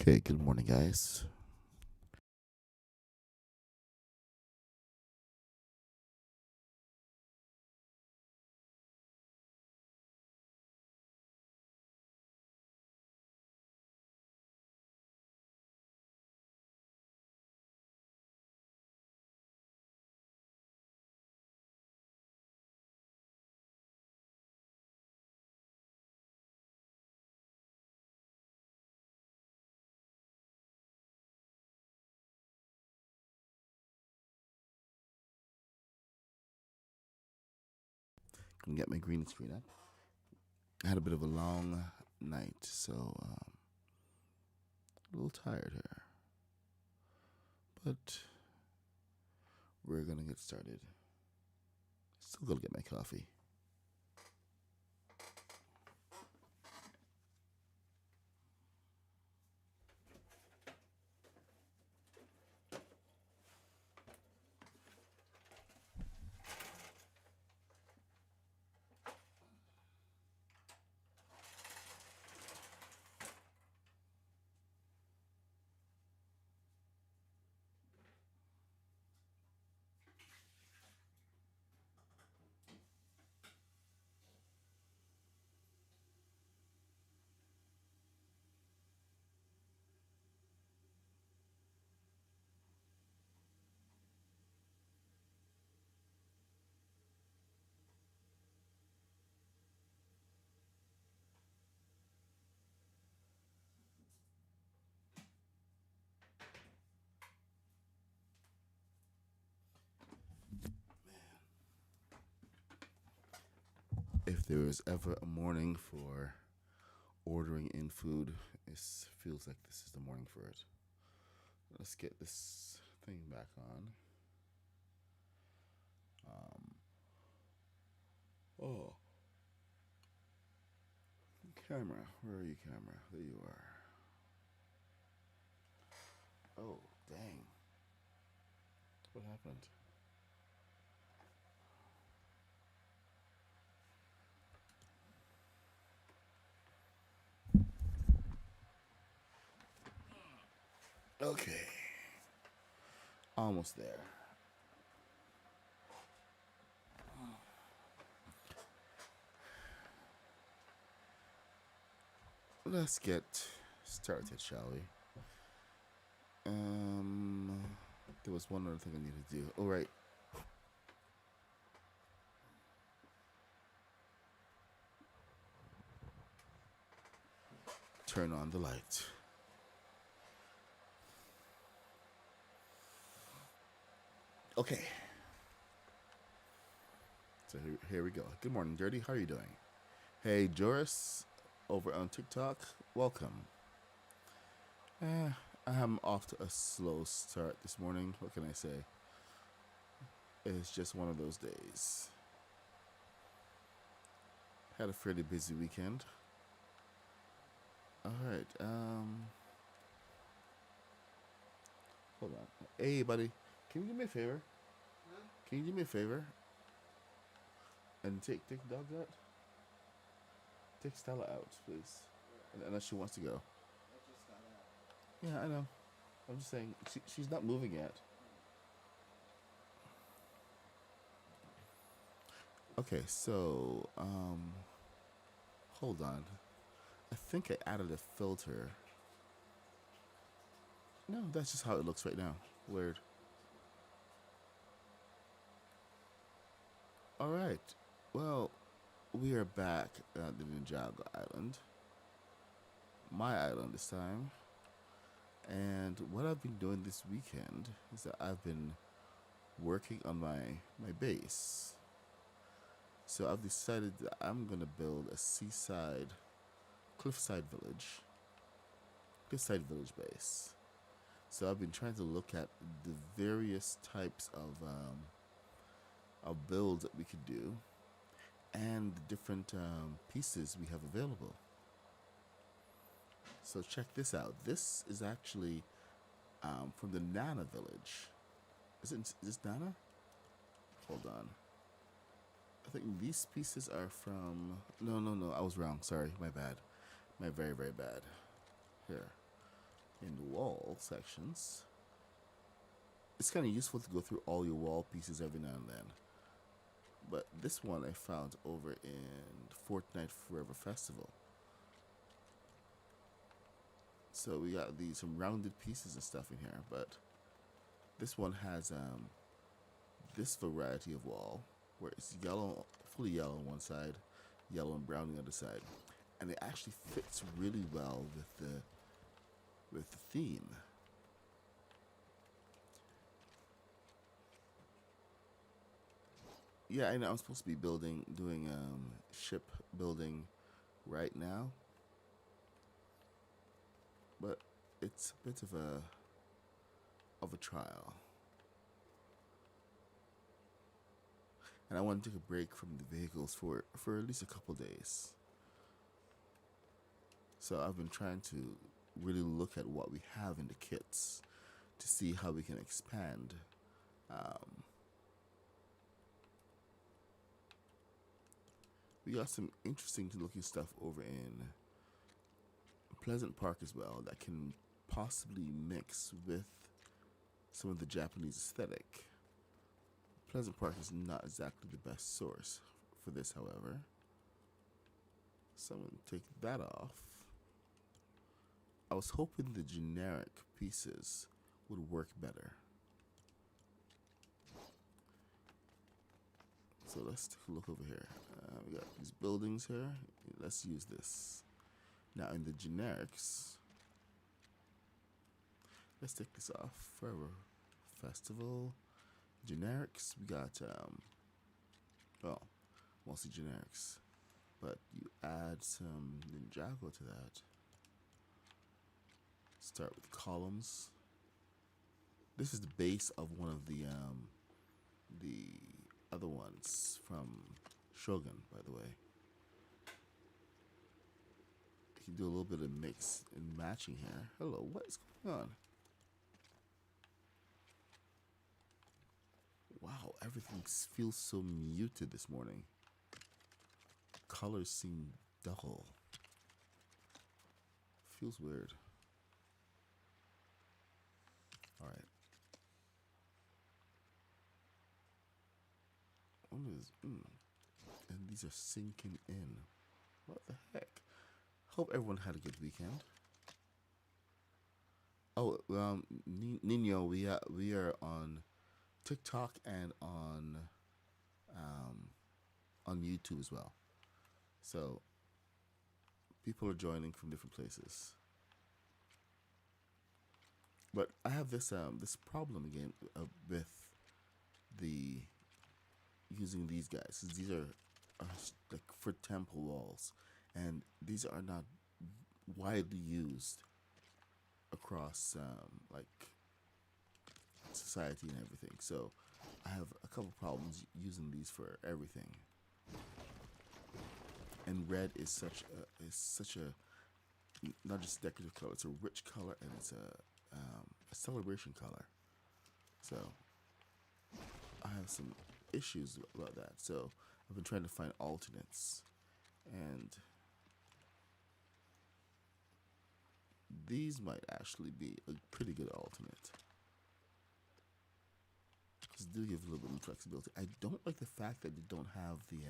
Okay, good morning, guys. Gonna get my green screen up. I had a bit of a long night, so a little tired here. But we're gonna get started. Still gonna get my coffee. If there was ever a morning for ordering in food, it feels like this is the morning for it. Let's get this thing back on. Um, oh, camera. Where are you, camera? There you are. Oh, dang. What happened? Okay, almost there. Let's get started, shall we? Um, there was one other thing I need to do. All right. Turn on the light. Okay. So here we go. Good morning, Dirty. How are you doing? Hey, Joris, over on TikTok. Welcome. Eh, I am off to a slow start this morning. What can I say? It's just one of those days. Had a fairly busy weekend. All right. Hold on. Hey, buddy. Can you do me a favor? Can you do me a favor and take the dog out? Take Stella out, please. Unless she wants to go. Yeah, I know. I'm just saying she's not moving yet. Okay, so hold on. I think I added a filter. No, that's just how it looks right now. Weird. All right. Well, we are back at the Ninjago Island. My island this time. And what I've been doing this weekend is that I've been working on my base. So I've decided that I'm gonna build a cliffside village base. So I've been trying to look at the various types of builds that we could do, and the different pieces we have available. So check this out. This is actually from the Nana village. Is this Nana? Hold on. I think these pieces are from. No, no, no. I was wrong. Sorry, my bad. My very, very bad. Here. in the wall sections. It's kind of useful to go through all your wall pieces every now and then. But this one I found over in Fortnite Forever Festival. So we got these some rounded pieces and stuff in here, but this one has this variety of wall where it's yellow, fully yellow on one side, yellow and brown on the other side, and it actually fits really well with the theme. Yeah, I know I'm supposed to be doing ship building right now, but it's a bit of a trial, and I want to take a break from the vehicles for at least a couple days. So I've been trying to really look at what we have in the kits to see how we can expand. Um, we got some interesting looking stuff over in Pleasant Park as well that can possibly mix with some of the Japanese aesthetic. Pleasant Park is not exactly the best source for this, however. So I'm going to take that off. I was hoping the generic pieces would work better. So let's take a look over here. We got these buildings here. Let's use this. Now in the generics, let's take this off. Forever Festival. Generics, we got, well, mostly generics. But you add some Ninjago to that. Start with columns. This is the base of one of the other ones from Shogun, by the way. You can do a little bit of mix and matching here. Hello, what is going on? Wow, everything feels so muted this morning. Colors seem dull. Feels weird. All right. What is? And these are sinking in. What the heck? Hope everyone had a good weekend. Oh, Nino, we are on TikTok and on YouTube as well. So people are joining from different places. But I have this problem again with the using these guys. These are like for temple walls, and these are not widely used across like society and everything. So I have a couple problems using these for everything. And red is such a not just decorative color. It's a rich color, and it's a celebration color. So I have some issues about that. So I've been trying to find alternates, and these might actually be a pretty good alternate. Because do give a little bit more flexibility. I don't like the fact that they don't have the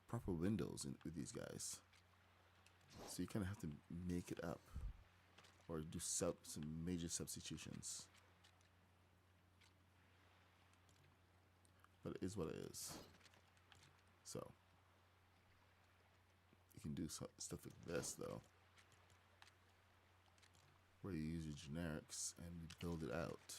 proper windows with these guys. So you kind of have to make it up or do some major substitutions. But it is what it is. So you can do stuff like this though, where you use your generics and you build it out.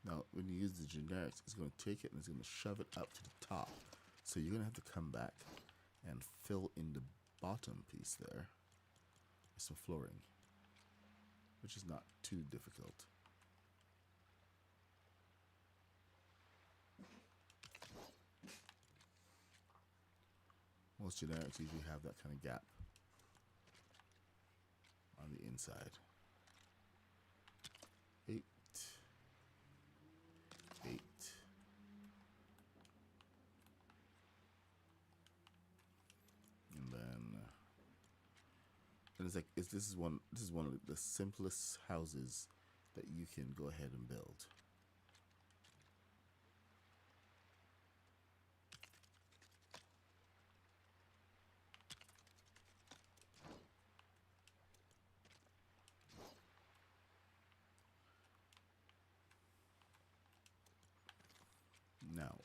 Now, when you use the generics, it's going to take it and it's going to shove it up to the top. So you're going to have to come back and fill in the bottom piece there with some flooring, which is not too difficult. Most generics usually have that kind of gap on the inside. 8, 8. And it's like this is one of the simplest houses that you can go ahead and build. Now,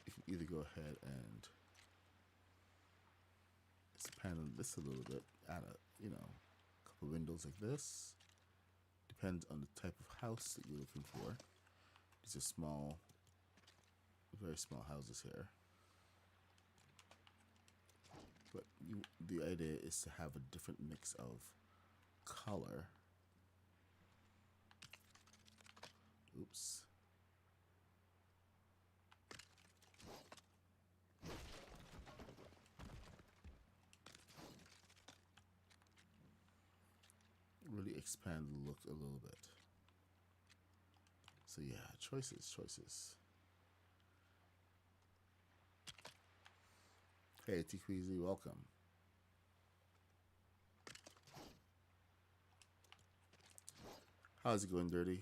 you can either go ahead and expand on this a little bit, add a couple windows like this. Depends on the type of house that you're looking for. These are small, very small houses here. But the idea is to have a different mix of color. Oops. Really expand the look a little bit. So yeah, choices. Hey, T-Queasy, welcome. How's it going, Dirty?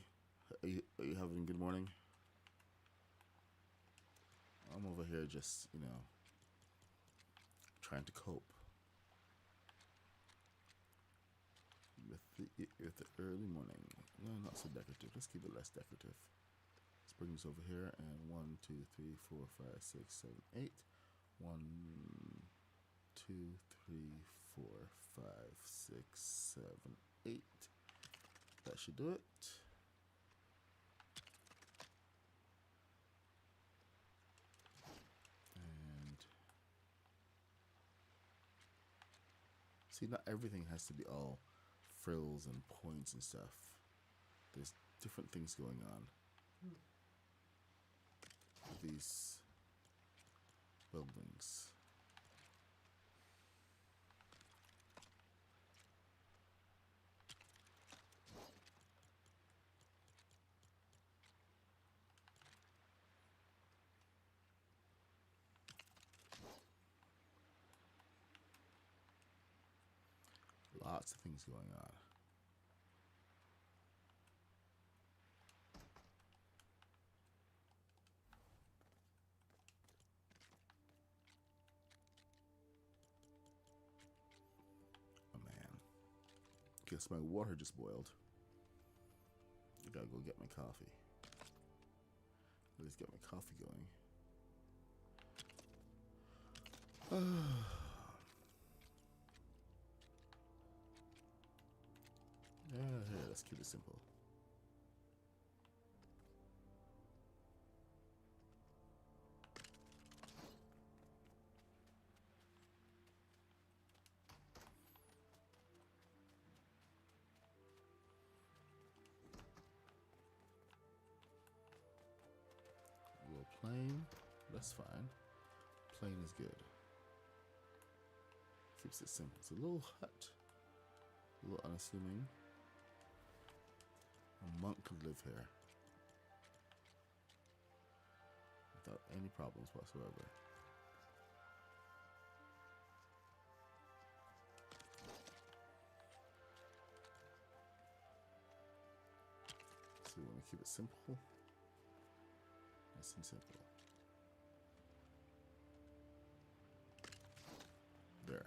Are you having a good morning? I'm over here just, trying to cope with the early morning. No, not so decorative. Let's keep it less decorative. Let's bring this over here, and 1, 2, 3, 4, 5, 6, 7, 8. 1, 2, 3, 4, 5, 6, 7, 8. That should do it. And see, not everything has to be all frills and points and stuff. There's different things going on with these buildings. Lots of things going on. Oh man. Guess my water just boiled. I gotta go get my coffee. Let's get my coffee going. Yeah, let's keep it simple. A little plain, that's fine. Plain is good. Keeps it simple. It's a little hut, a little unassuming. A monk could live here without any problems whatsoever. So we want to keep it simple, nice and simple. There.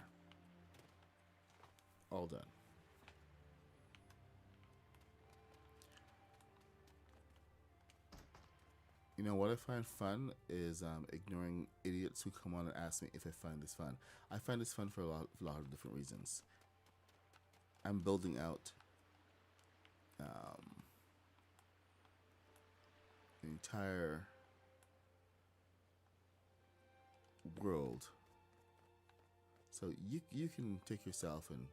All done. You know what I find fun is ignoring idiots who come on and ask me if I find this fun. I find this fun for a lot of different reasons. I'm building out an entire world. So you can take yourself and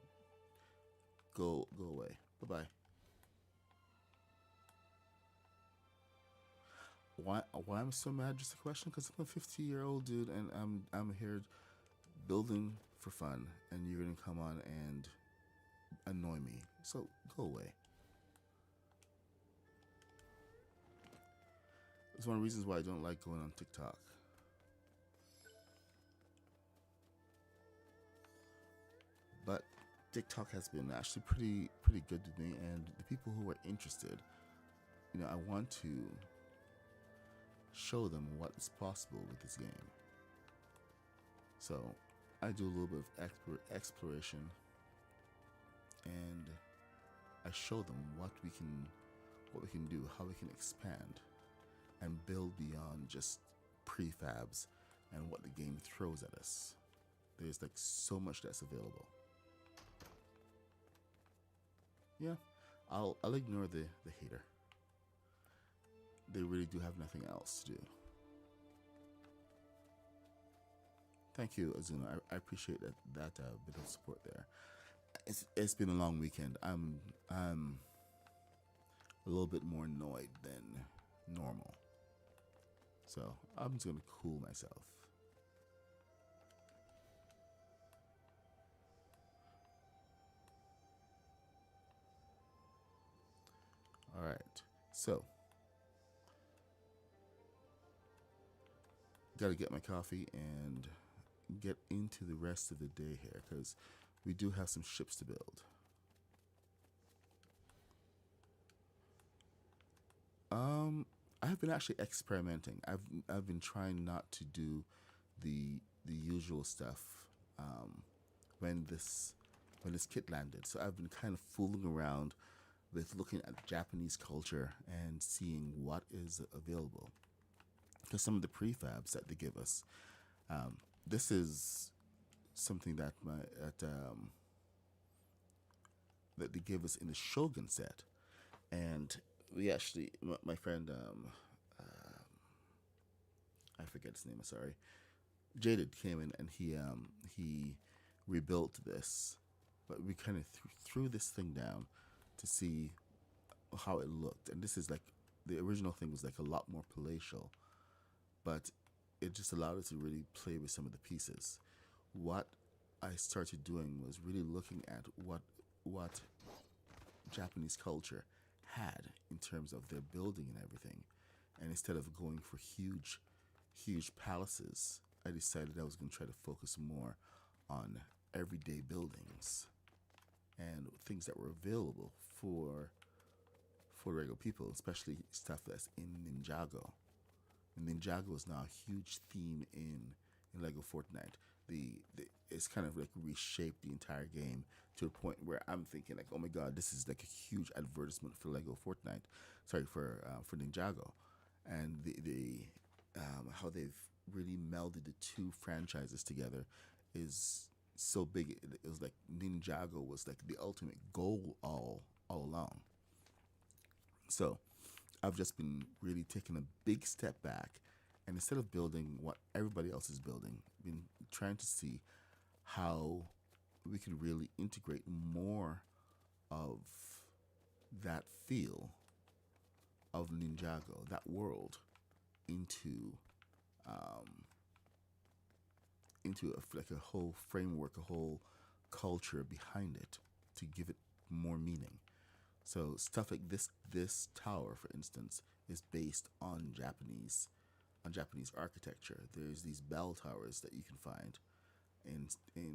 go away. Bye bye. Why I'm so mad? Just a question, because I'm a 50-year-old dude and I'm here building for fun, and you're gonna come on and annoy me. So go away. It's one of the reasons why I don't like going on TikTok. But TikTok has been actually pretty good to me, and the people who are interested, I want to show them what is possible with this game. So I do a little bit of exploration, and I show them what we can do, how we can expand and build beyond just prefabs and what the game throws at us. There's like so much that's available. Yeah, I'll ignore the hater. They really do have nothing else to do. Thank you, Azuna. I appreciate that bit of support there. It's been a long weekend. I'm a little bit more annoyed than normal, so I'm just gonna cool myself. All right, so gotta get my coffee and get into the rest of the day here because we do have some ships to build. I've been actually experimenting. I've been trying not to do the usual stuff um, when this kit landed. So I've been kind of fooling around with looking at Japanese culture and seeing what is available. Because some of the prefabs that they give us, this is something that they give us in the Shogun set, and we actually, my friend, I forget his name. I'm sorry. Jaded came in and he rebuilt this, but we kind of threw this thing down to see how it looked. And this is like the original thing was like a lot more palatial, but it just allowed us to really play with some of the pieces. What I started doing was really looking at what Japanese culture had in terms of their building and everything. And instead of going for huge palaces, I decided I was going to try to focus more on everyday buildings and things that were available for regular people, especially stuff that's in Ninjago. And Ninjago is now a huge theme in Lego Fortnite. It's kind of like reshaped the entire game to a point where I'm thinking like, oh my god, this is like a huge advertisement for Lego Fortnite. Sorry for Ninjago, and the how they've really melded the two franchises together is so big. It was like Ninjago was like the ultimate goal all along. So I've just been really taking a big step back, and instead of building what everybody else is building, been trying to see how we can really integrate more of that feel of Ninjago, that world, into um, like a whole framework, a whole culture behind it to give it more meaning. So stuff like this tower, for instance, is based on Japanese architecture. There's these bell towers that you can find in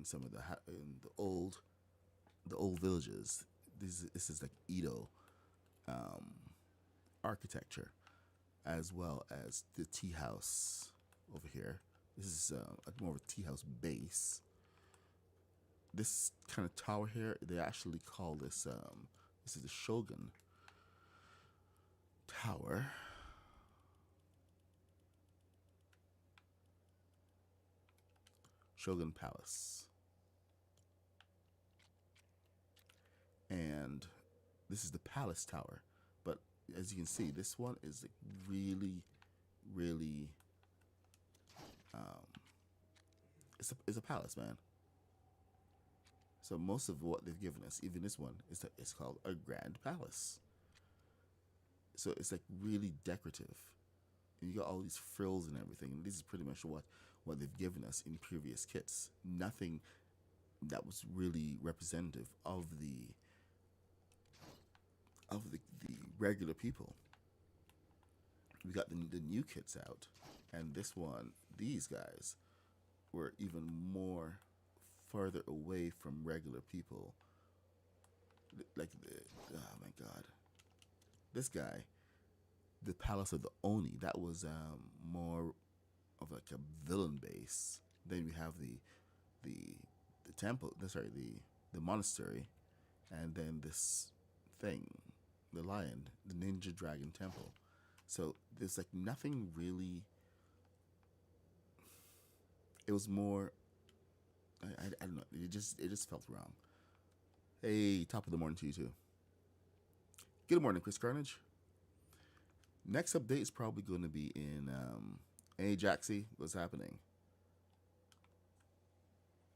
some of in the old villages. This is like Edo architecture, as well as the tea house over here. This is more of a tea house base. This kind of tower here, they actually call this. This is the Shogun Tower. Shogun Palace. And this is the Palace Tower. But as you can see, this one is like really, um, it's a palace, man. So most of what they've given us, even this one, it's called a Grand Palace. So it's like really decorative. And you got all these frills and everything. And this is pretty much what they've given us in previous kits. Nothing that was really representative of the regular people. We got the new kits out, and these guys were even more further away from regular people like oh my god, this guy, the Palace of the Oni. That was more of like a villain base. Then we have the the temple. Sorry, the monastery, and then this thing, the lion, the ninja dragon temple. So there's like nothing really. It was more. I don't know. It just felt wrong. Hey, top of the morning to you too. Good morning, Chris Carnage. Next update is probably going to be in. Hey, Jaxie, what's happening?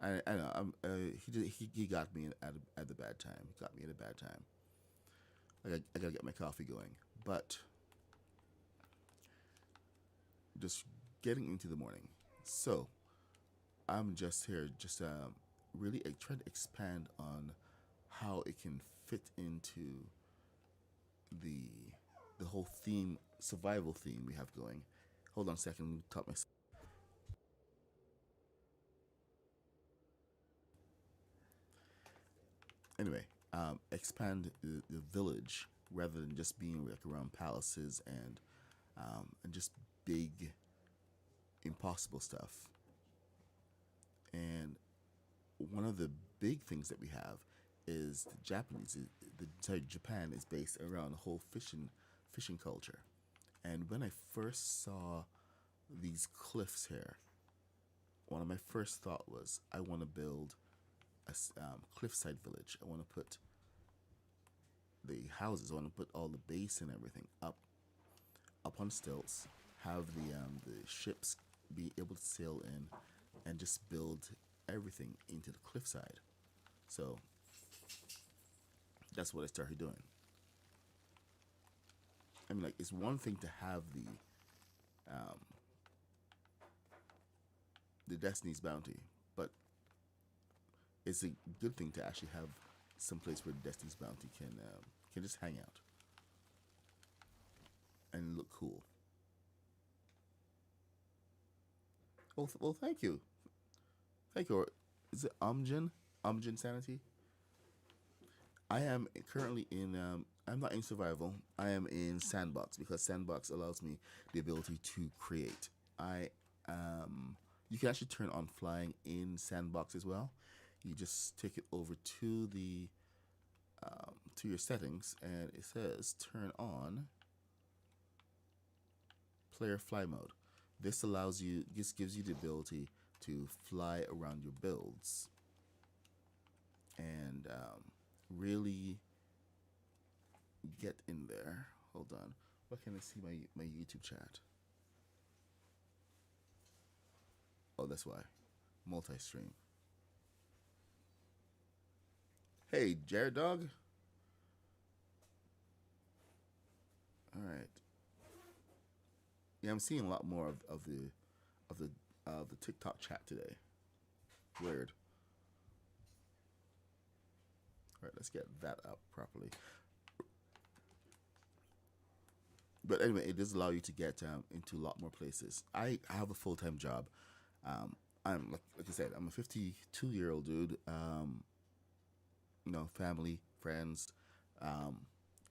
I know. He got me at the bad time. He got me at a bad time. I gotta get my coffee going, but just getting into the morning. So I'm just here, just really trying to expand on how it can fit into the the whole theme, survival theme we have going. Hold on a second. Top my anyway. Expand the village rather than just being like around palaces and just big impossible stuff. And one of the big things that we have is the Japanese. Sorry, Japan is based around the whole fishing culture. And when I first saw these cliffs here, one of my first thought was I want to build a cliffside village. I want to put the houses. I want to put all the base and everything up on stilts. Have the ships be able to sail in, and just build everything into the cliffside. So that's what I started doing. I mean, like it's one thing to have um, the Destiny's Bounty, but it's a good thing to actually have some place where Destiny's Bounty can just hang out and look cool. Well, thank you. Is it Amjin? Amjin Sanity? I am currently in. I'm not in survival. I am in sandbox because sandbox allows me the ability to create. I You can actually turn on flying in sandbox as well. You just take it over to your settings, and it says turn on player fly mode. This gives you the ability to fly around your builds and really get in there. Hold on. Where can I see my YouTube chat? Oh, that's why. Multi-stream. Hey, Jared Dog. All right. Yeah, I'm seeing a lot more of the the TikTok chat today. Weird. All right, let's get that up properly. But anyway, it does allow you to get into a lot more places. I have a full time job. I'm like I said, I'm a 52-year-old dude. Family, friends, um,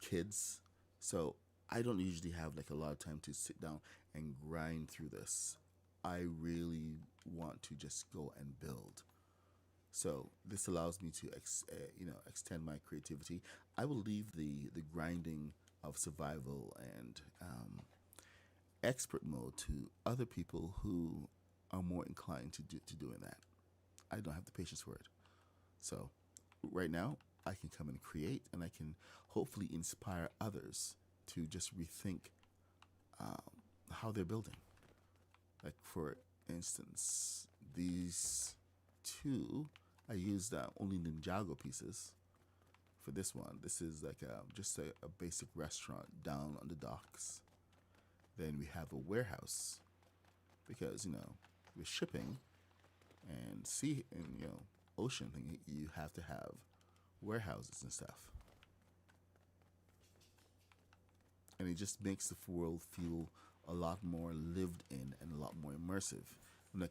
kids. So I don't usually have like a lot of time to sit down and grind through this. I really want to just go and build. So this allows me to extend my creativity. I will leave the grinding of survival and expert mode to other people who are more inclined to doing that. I don't have the patience for it. So right now, I can come and create, and I can hopefully inspire others to just rethink how they're building. Like for instance, these two, I used only Ninjago pieces for this one. This is like just a basic restaurant down on the docks. Then we have a warehouse because with shipping and sea and ocean thing, you have to have warehouses and stuff, and it just makes the world feel a lot more lived in and a lot more immersive. Like,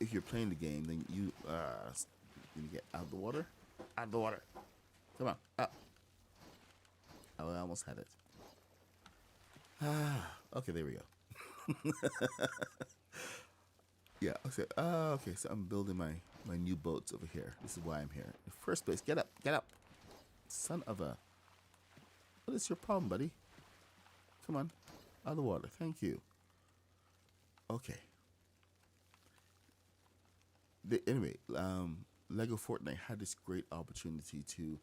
if you're playing the game, then you get out of the water. Out of the water. Come on. Up. Oh, I almost had it. Ah. Okay, there we go. Yeah. Okay. Okay. So I'm building my new boats over here. This is why I'm here. In the first place, get up. Get up. Son of a. What is your problem, buddy? Come on. Out of the water. Thank you. Okay. Anyway, Lego Fortnite had this great opportunity to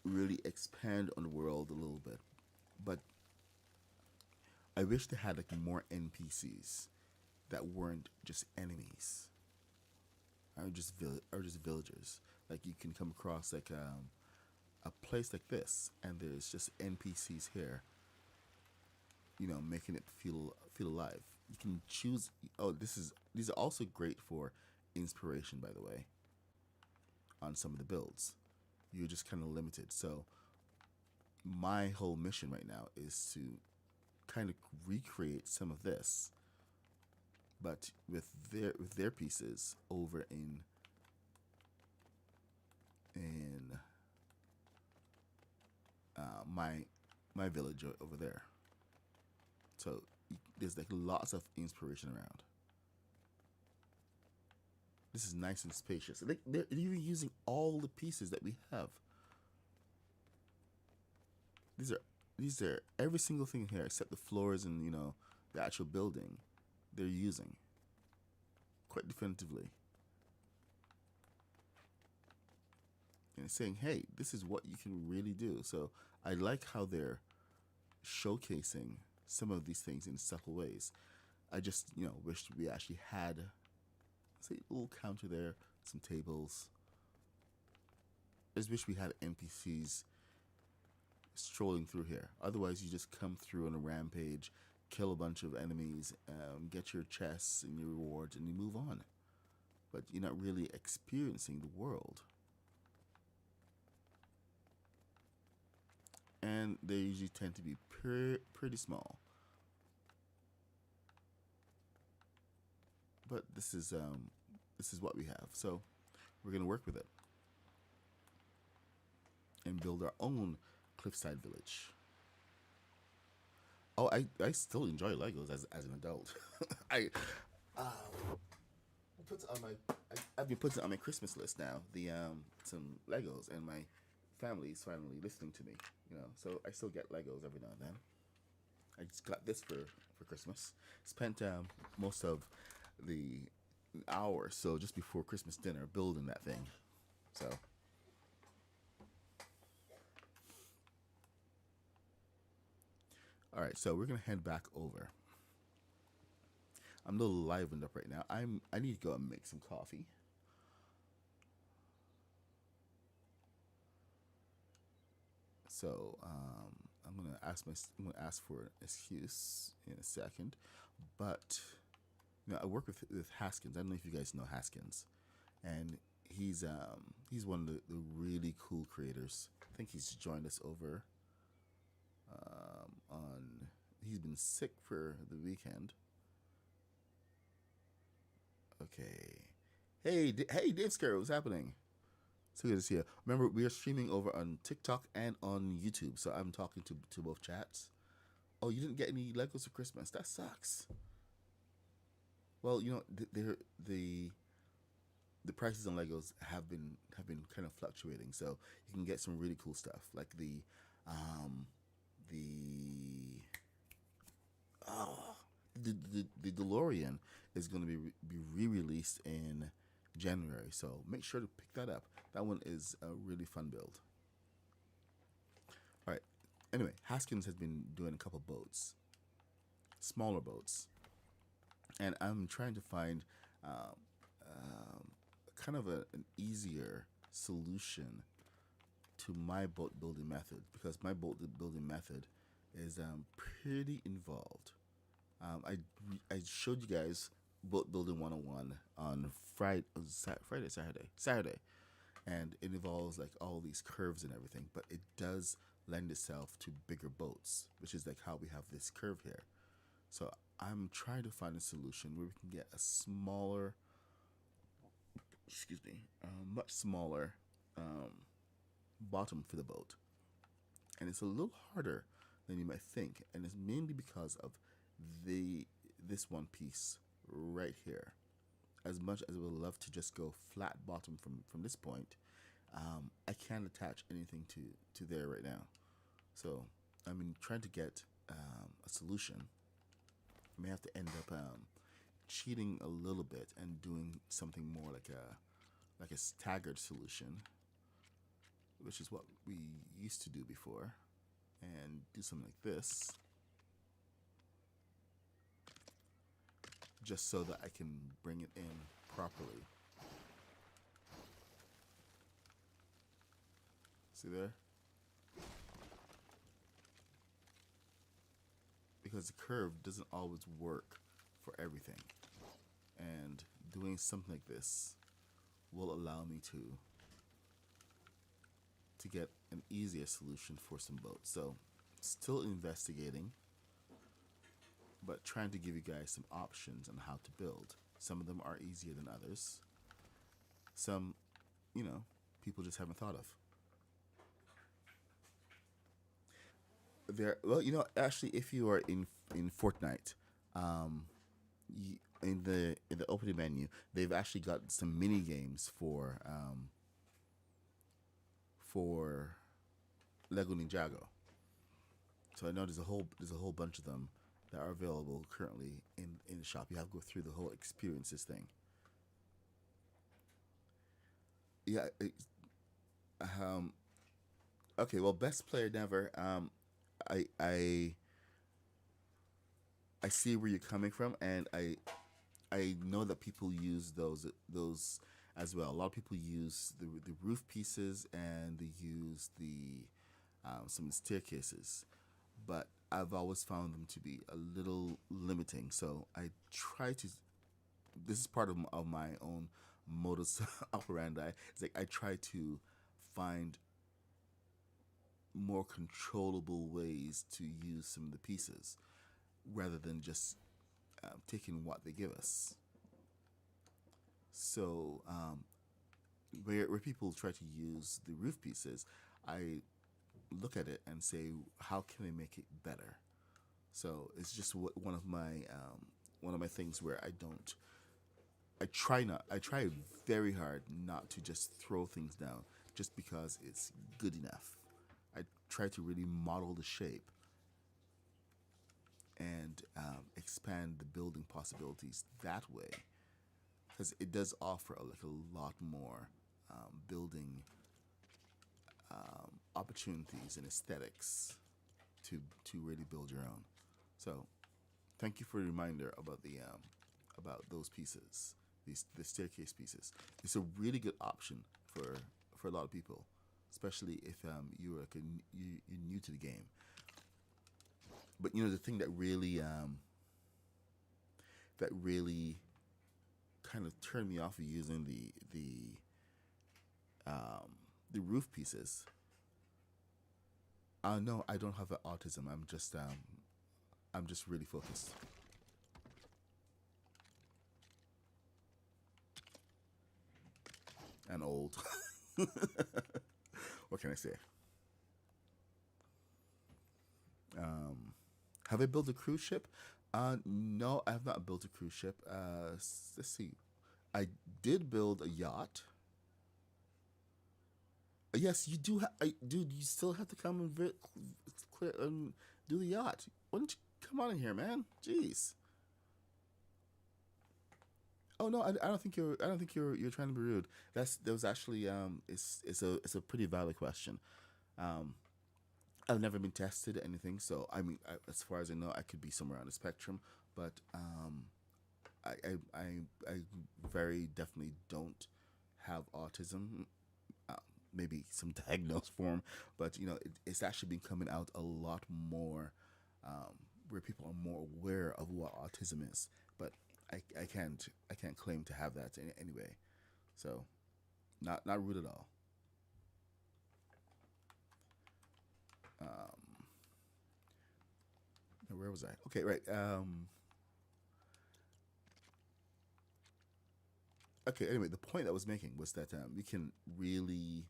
really expand on the world a little bit, but I wish they had like more NPCs that weren't just enemies or just villagers. Like you can come across like a place like this, and there's just NPCs here, making it feel alive. You can choose. Oh, these are also great for inspiration, by the way, on some of the builds. You're just kind of limited. So my whole mission right now is to kind of recreate some of this, but with their pieces over in my village over there. So there's like lots of inspiration around. This is nice and spacious. They're even using all the pieces that we have. These are these are every single thing here except the floors and the actual building. They're using quite definitively, and saying, "Hey, this is what you can really do." So I like how they're showcasing some of these things in subtle ways. I just wished we actually had, say, a little counter there, some tables. I just wish we had NPCs strolling through here. Otherwise, you just come through on a rampage, kill a bunch of enemies, get your chests and your rewards, and you move on. But you're not really experiencing the world. And they usually tend to be pretty small. But this is what we have. So we're gonna work with it and build our own cliffside village. Oh, I still enjoy Legos as an adult. I put it on I've been putting it on my Christmas list now. The some Legos, and my family's finally listening to me. So I still get Legos every now and then. I just got this for Christmas. Spent most of the hour so just before Christmas dinner building that thing. So all right, so we're gonna head back over. I'm a little livened up right now. I need to go and make some coffee. So I'm gonna ask for an excuse in a second, but I work with Haskins. I don't know if you guys know Haskins, and he's one of the really cool creators. I think he's joined us over on. He's been sick for the weekend. Okay. Hey, Dave Scare, what's happening? So good to see you. Remember, we are streaming over on TikTok and on YouTube, so I'm talking to both chats. Oh, you didn't get any Legos for Christmas? That sucks. Well, the prices on Legos have been kind of fluctuating, so you can get some really cool stuff like the oh the DeLorean is going to be re-released in January, so make sure to pick that up. That one is a really fun build. All right. Anyway, Haskins has been doing a couple boats, smaller boats, and I'm trying to find um, kind of an easier solution to my boat building method, because my boat building method is pretty involved. I showed you guys boat building 101 on Saturday, and it involves like all these curves and everything, but it does lend itself to bigger boats, which is like how we have this curve here. So I'm trying to find a solution where we can get a smaller, excuse me, much smaller um, bottom for the boat, and it's a little harder than you might think, and it's mainly because of the this one piece right here. As much as I would love to just go flat bottom from this point, I can't attach anything to there right now. So I mean, trying to get a solution, I may have to end up cheating a little bit and doing something more like a staggered solution, which is what we used to do before, and do something like this, just so that I can bring it in properly. See there? Because the curve doesn't always work for everything. And doing something like this will allow me to get an easier solution for some boats. So still investigating, but trying to give you guys some options on how to build. Some of them are easier than others. Some, you know, people just haven't thought of. There, well, actually, if you are in Fortnite, um, in the opening menu, they've actually got some mini games for Lego Ninjago. So I know there's a whole bunch of them that are available currently in the shop. You have to go through the whole experiences thing. Yeah. Um. Okay. Well, best player never. I I I see where you're coming from, and I know that people use those as well. A lot of people use the roof pieces, and they use the some of the staircases, but I've always found them to be a little limiting. So I try to. This is part of my own modus operandi. It's like I try to find more controllable ways to use some of the pieces rather than just taking what they give us. So where people try to use the roof pieces, I look at it and say, how can I make it better? So it's just one of my things where I don't. I try not. I try very hard not to just throw things down just because it's good enough. I try to really model the shape and expand the building possibilities that way, because it does offer like a lot more building opportunities and aesthetics to really build your own. So thank you for the reminder about those pieces, these the staircase pieces. It's a really good option for a lot of people, especially if you're like you're new to the game. But the thing that really kind of turned me off of using um, the roof pieces. No, I don't have autism. I'm just really focused and old. What can I say? Um, have I built a cruise ship? No, I have not built a cruise ship. Let's see. I did build a yacht. Yes, you do. Dude, you still have to come and clear and do the yacht. Why don't you come on in here, man? Jeez. Oh no, I don't think you're trying to be rude. That was actually it's a pretty valid question. Um, I've never been tested or anything, so I mean, as far as I know, I could be somewhere on the spectrum, but I very definitely don't have autism. Uh, Maybe some diagnosed form, but it's actually been coming out a lot more, where people are more aware of what autism is. But I can't claim to have that in any way. So not rude at all. Um, where was I? Okay, right. Okay. Anyway, the point I was making was that we can really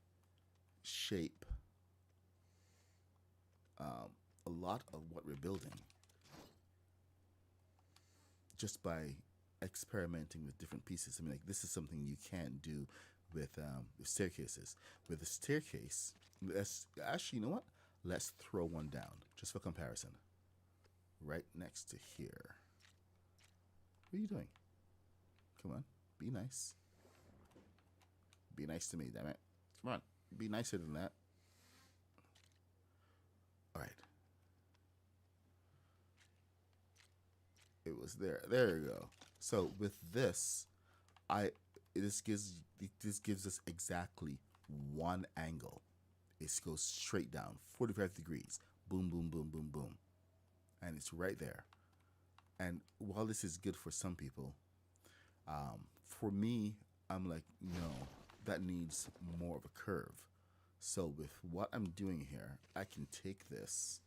shape a lot of what we're building just by experimenting with different pieces. I mean, like this is something you can't do with staircases. With a staircase, let's actually, you know what? Let's throw one down just for comparison. Right next to here. What are you doing? Come on, be nice. Be nice to me, damn it. Come on, be nicer than that. All right. It was there. There you go. So with this, I this gives us exactly one angle. It goes straight down, 45 degrees. Boom, boom, boom, boom, boom, and it's right there. And while this is good for some people, for me, I'm like, no, that needs more of a curve. So with what I'm doing here, I can take this,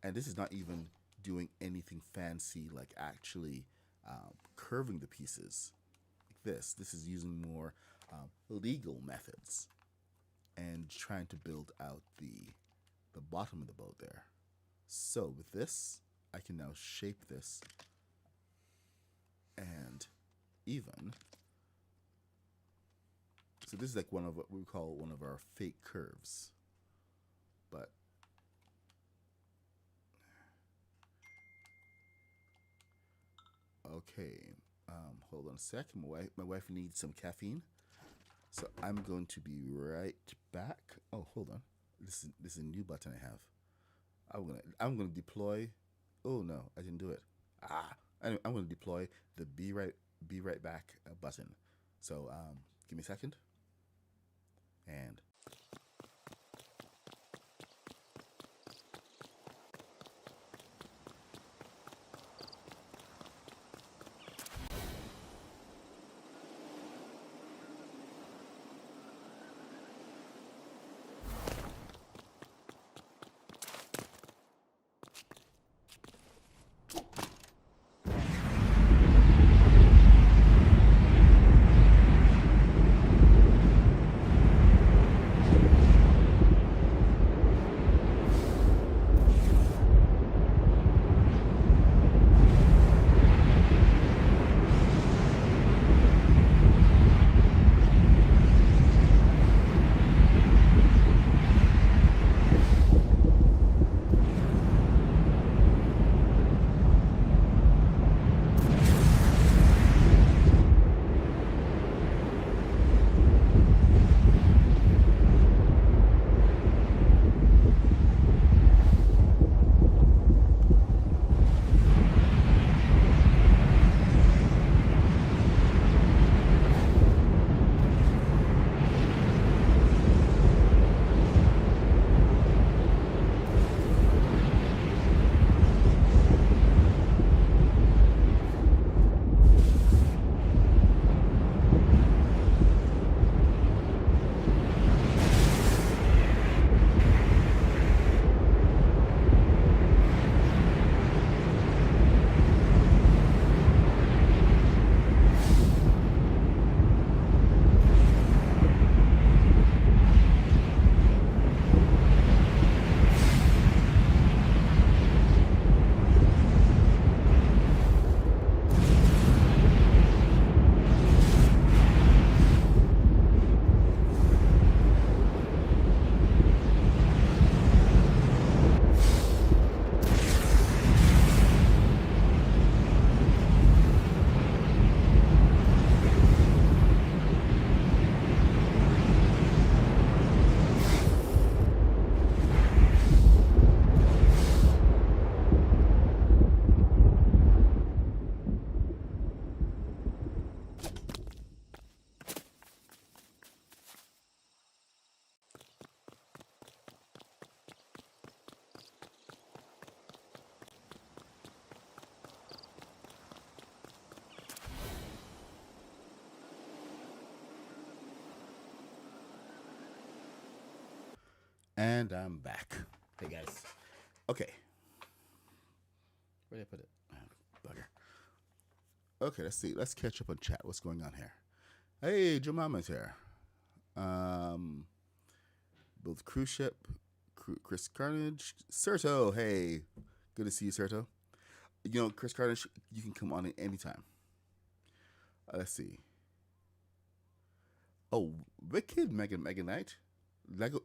and this is not even doing anything fancy like actually curving the pieces like this. This is using more legal methods and trying to build out the bottom of the boat there. So with this, I can now shape this and even. So this is like one of what we call one of our fake curves. But okay, hold on a sec. My wife needs some caffeine, so I'm going to be right back. Oh, hold on. This is a new button I have. I'm gonna deploy. Oh no, I didn't do it. Anyway, I'm gonna deploy the be right back button. So give me a second. And I'm back. Hey guys. Okay. Where did I put it? Oh, bugger. Okay, let's see. Let's catch up on chat. What's going on here? Hey, Jemama's here. Build cruise ship. Chris Carnage. Serto, hey. Good to see you, Serto. You know, Chris Carnage, you can come on at any time. Let's see. Oh, Wicked Mega Knight. Lego,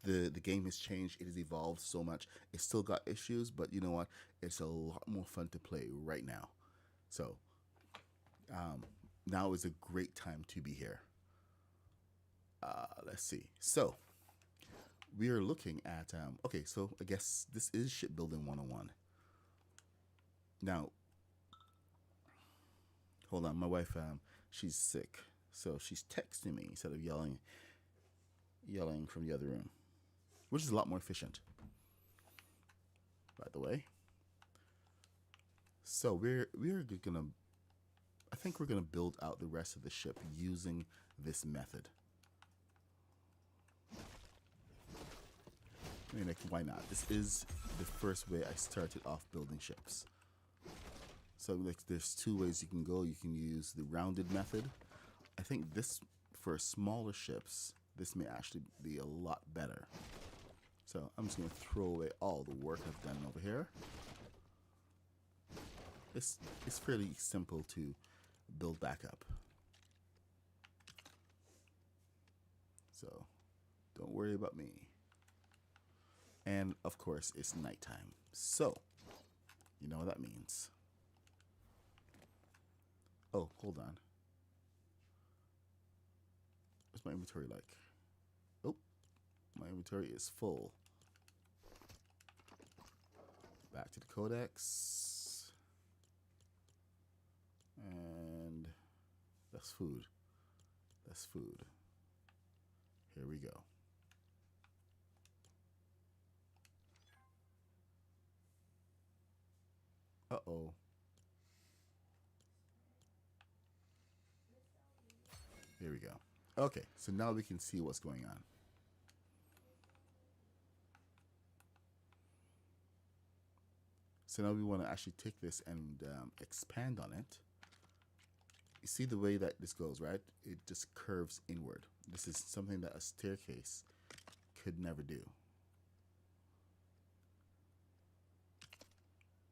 the game has changed. It has evolved so much. It's still got issues, but you know what? It's a lot more fun to play right now. So now is a great time to be here. Let's see. So we are looking at okay. So I guess this is shipbuilding 101. Now, hold on. My wife, she's sick, so she's texting me instead of yelling from the other room, which is a lot more efficient, by the way. So we're gonna, I think we're gonna build out the rest of the ship using this method. I mean, like, why not? This is the first way I started off building ships. So like, there's two ways you can go. You can use the rounded method. I think this, for smaller ships, this may actually be a lot better. So I'm just gonna throw away all the work I've done over here. It's fairly simple to build back up. So don't worry about me. And of course, it's nighttime. So you know what that means. Oh, hold on. What's my inventory like? Oh, my inventory is full. Back to the codex. And that's food. That's food. Here we go. Uh-oh. Here we go. Okay, so now we can see what's going on. So now we want to actually take this and expand on it. You see the way that this goes, right? It just curves inward. This is something that a staircase could never do.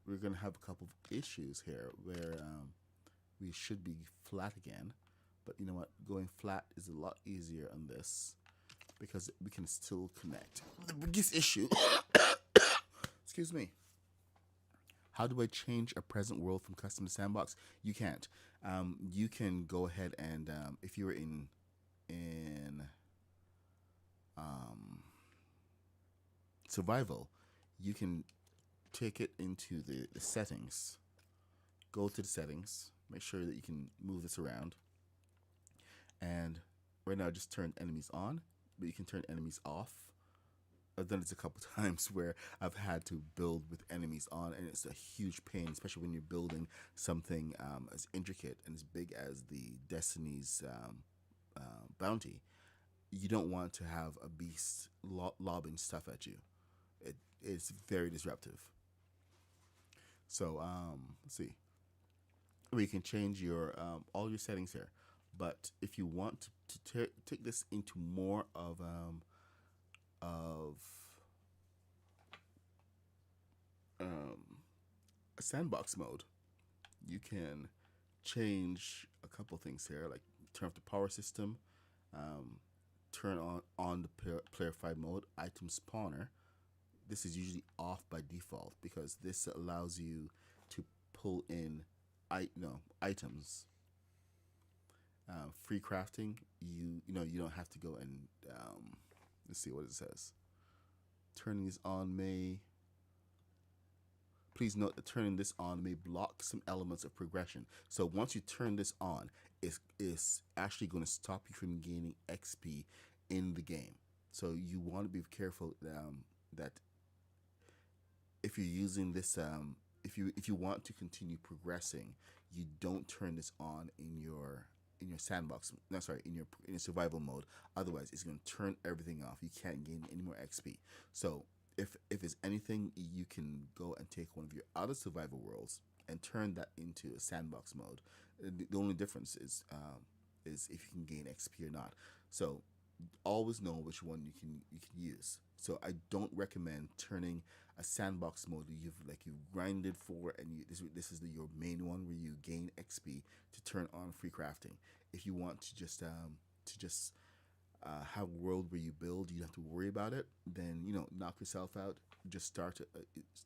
We're going to have a couple of issues here where we should be flat again. But you know what? Going flat is a lot easier on this because we can still connect. The biggest issue, excuse me. How do I change a present world from custom to sandbox? You can't. You can go ahead and if you're in survival, you can take it into the settings. Go to the settings. Make sure that you can move this around. And right now, just turn enemies on, but you can turn enemies off. I've done this a couple times where I've had to build with enemies on, and it's a huge pain, especially when you're building something as intricate and as big as the Destiny's bounty. You don't want to have a beast lobbing stuff at you. It's very disruptive. So let's see. We can change your all your settings here, but if you want to take this into more of a sandbox mode, you can change a couple things here, like turn off the power system, turn on the player 5 mode, item spawner. This is usually off by default because this allows you to pull in items. Free crafting, you don't have to go and let's see what it says. Turning this on may Please note that turning this on may block some elements of progression. So once you turn this on, it's actually going to stop you from gaining XP in the game. So you want to be careful that if you're using this, if you want to continue progressing, you don't turn this on in your sandbox. No, sorry, in your survival mode. Otherwise, it's going to turn everything off. You can't gain any more XP. So if there's anything, you can go and take one of your other survival worlds and turn that into a sandbox mode. The only difference is if you can gain XP or not. So always know which one you can use. So I don't recommend turning a sandbox mode that you've grinded for, and this is your main one where you gain XP to turn on free crafting. If you want to just have a world where you build, you don't have to worry about it. Then knock yourself out. Just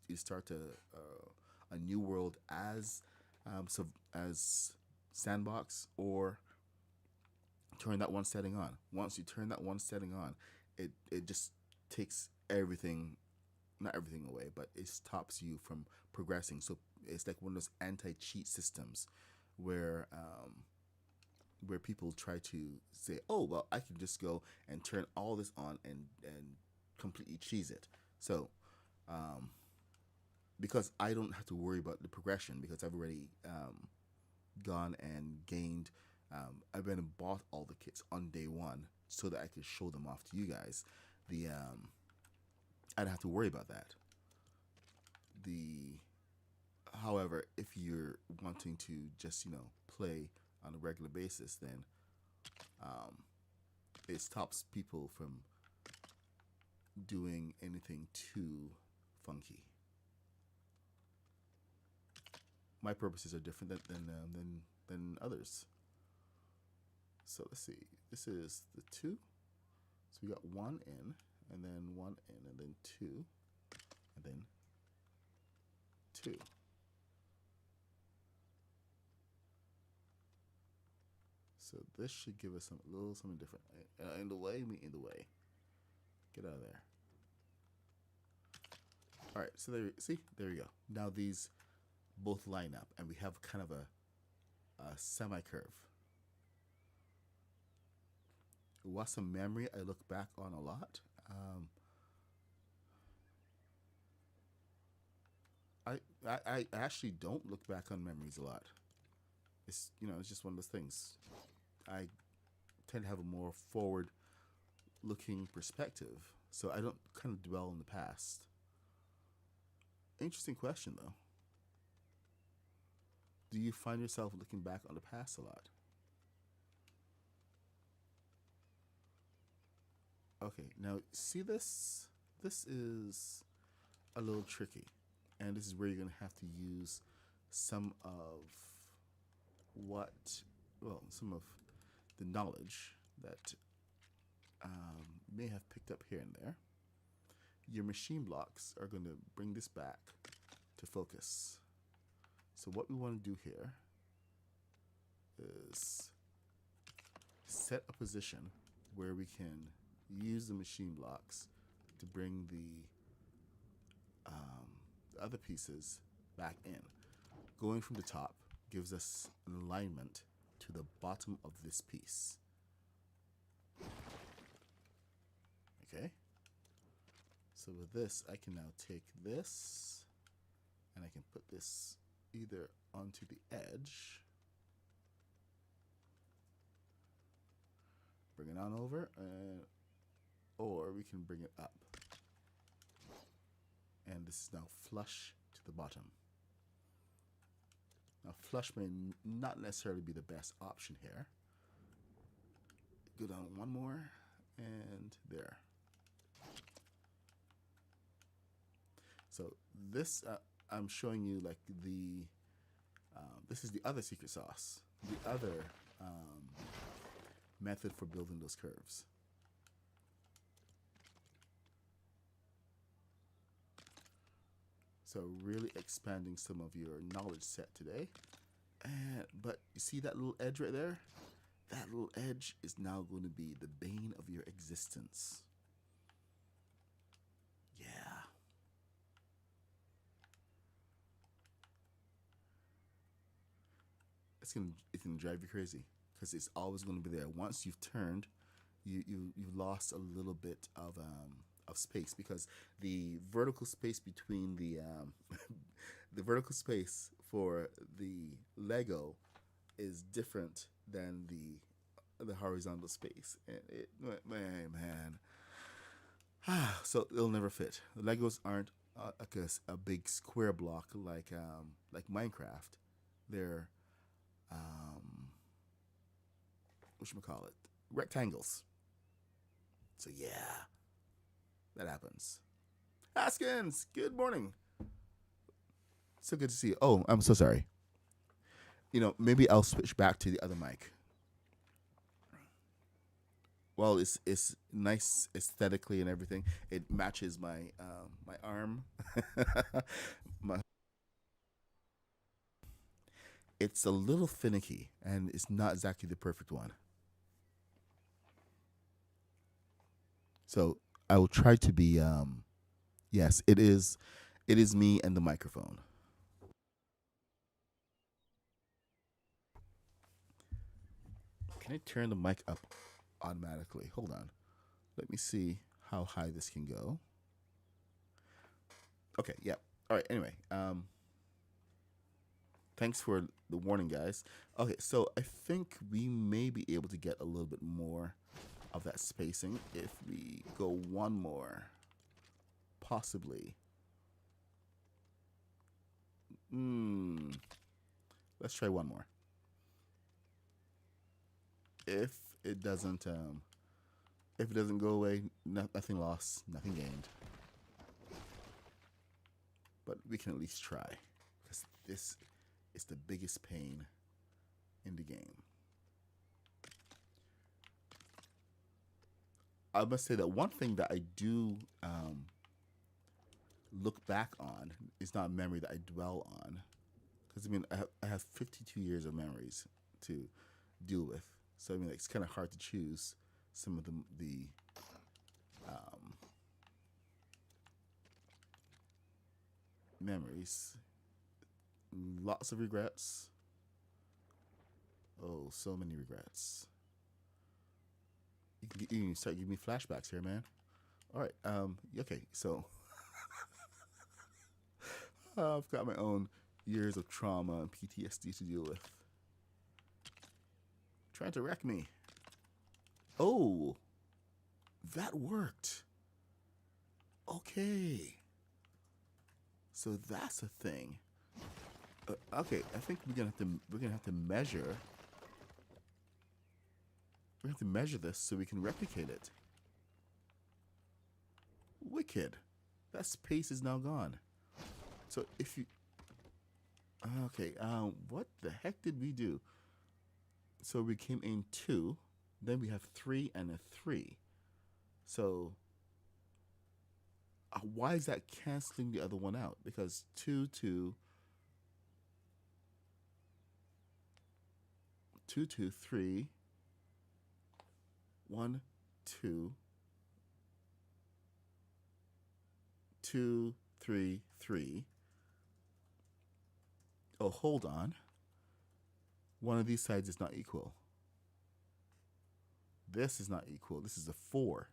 you start a new world as as sandbox, or turn that one setting on. Once you turn that one setting on, it just takes everything, not everything away, but it stops you from progressing. So it's like one of those anti cheat systems where where people try to say, "Oh, well, I can just go and turn all this on and completely cheese it." So because I don't have to worry about the progression because I've already gone and gained. I went and bought all the kits on day one so that I could show them off to you guys. The I don't have to worry about that. The However, if you're wanting to just play on a regular basis, then it stops people from doing anything too funky. My purposes are different than others. So let's see. This is the two. So we got one in, and then one in, and then two, and then two. So this should give us some little something different. In the way, me in the way. Get out of there. All right. So there you go. Now these both line up, and we have kind of a semi curve. What's a memory I look back on a lot? I actually don't look back on memories a lot. It's just one of those things. I tend to have a more forward looking perspective, so I don't kind of dwell in the past. Interesting question though. Do you find yourself looking back on the past a lot? Okay, now see this. This is a little tricky, and this is where you're gonna have to use some of some of the knowledge that you may have picked up here and there. Your machine blocks are going to bring this back to focus. So what we want to do here is set a position where we can use the machine blocks to bring the other pieces back in. Going from the top gives us an alignment to the bottom of this piece. Okay? So with this, I can now take this and I can put this either onto the edge, bring it on over, or we can bring it up. And this is now flush to the bottom. Now, flush may not necessarily be the best option here. Go down one more, and there. So this, I'm showing you like this is the other secret sauce, the other method for building those curves. So really expanding some of your knowledge set today. But you see that little edge right there? That little edge is now going to be the bane of your existence. Yeah. It's gonna drive you crazy because it's always going to be there. Once you've turned, you've lost a little bit of space because the vertical space between the vertical space for the Lego is different than the horizontal space, and it man. So it'll never fit. Legos aren't like a big square block like Minecraft. They're whatchamacallit, rectangles. So yeah, that happens. Haskins, good morning. So good to see you. Oh, I'm so sorry. Maybe I'll switch back to the other mic. Well, it's nice aesthetically and everything. It matches my arm. my, it's a little finicky, and it's not exactly the perfect one. So I will try to be. Yes, it is. It is me and the microphone. Can I turn the mic up automatically? Hold on. Let me see how high this can go. Okay, yeah. All right, anyway. Thanks for the warning, guys. Okay, so I think we may be able to get a little bit more of that spacing if we go one more. Possibly. Let's try one more. If it doesn't go away, nothing lost, nothing gained. But we can at least try, because this is the biggest pain in the game. I must say that one thing that I do look back on is not a memory that I dwell on, because I have 52 years of memories to deal with. So it's kind of hard to choose some of the memories. Lots of regrets. Oh, so many regrets. You can start giving me flashbacks here, man. All right. Okay. So I've got my own years of trauma and PTSD to deal with. Trying to wreck me. Oh, that worked. Okay. So that's a thing. Okay, I think we're gonna have to measure. We have to measure this so we can replicate it. Wicked. That space is now gone. So if you, okay, what the heck did we do? So we came in 2, then we have 3 and a 3. So why is that canceling the other one out? Because 2, 2, 2, 2, 3, 1, 2, 2, 3, 3. Oh, hold on. One of these sides is not equal. This is not equal. This is a 4.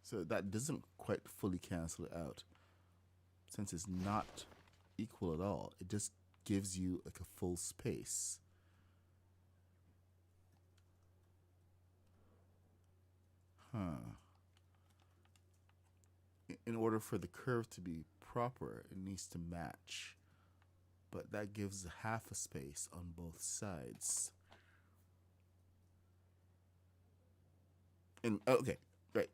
So that doesn't quite fully cancel it out. Since it's not equal at all, it just gives you like a full space. In order for the curve to be proper, it needs to match. But that gives half a space on both sides. And okay, right.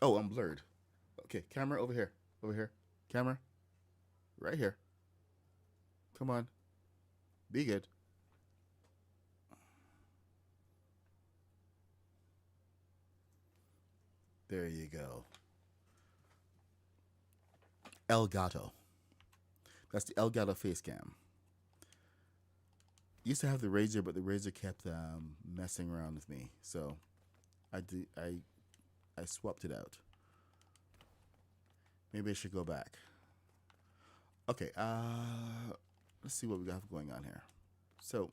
Oh, I'm blurred. Okay, camera over here. Over here. Camera. Right here. Come on. Be good. There you go. El Gato. That's the El Gato face cam. Used to have the Razor, but the Razor kept messing around with me, so I swapped it out. Maybe I should go back. Okay, let's see what we have going on here. So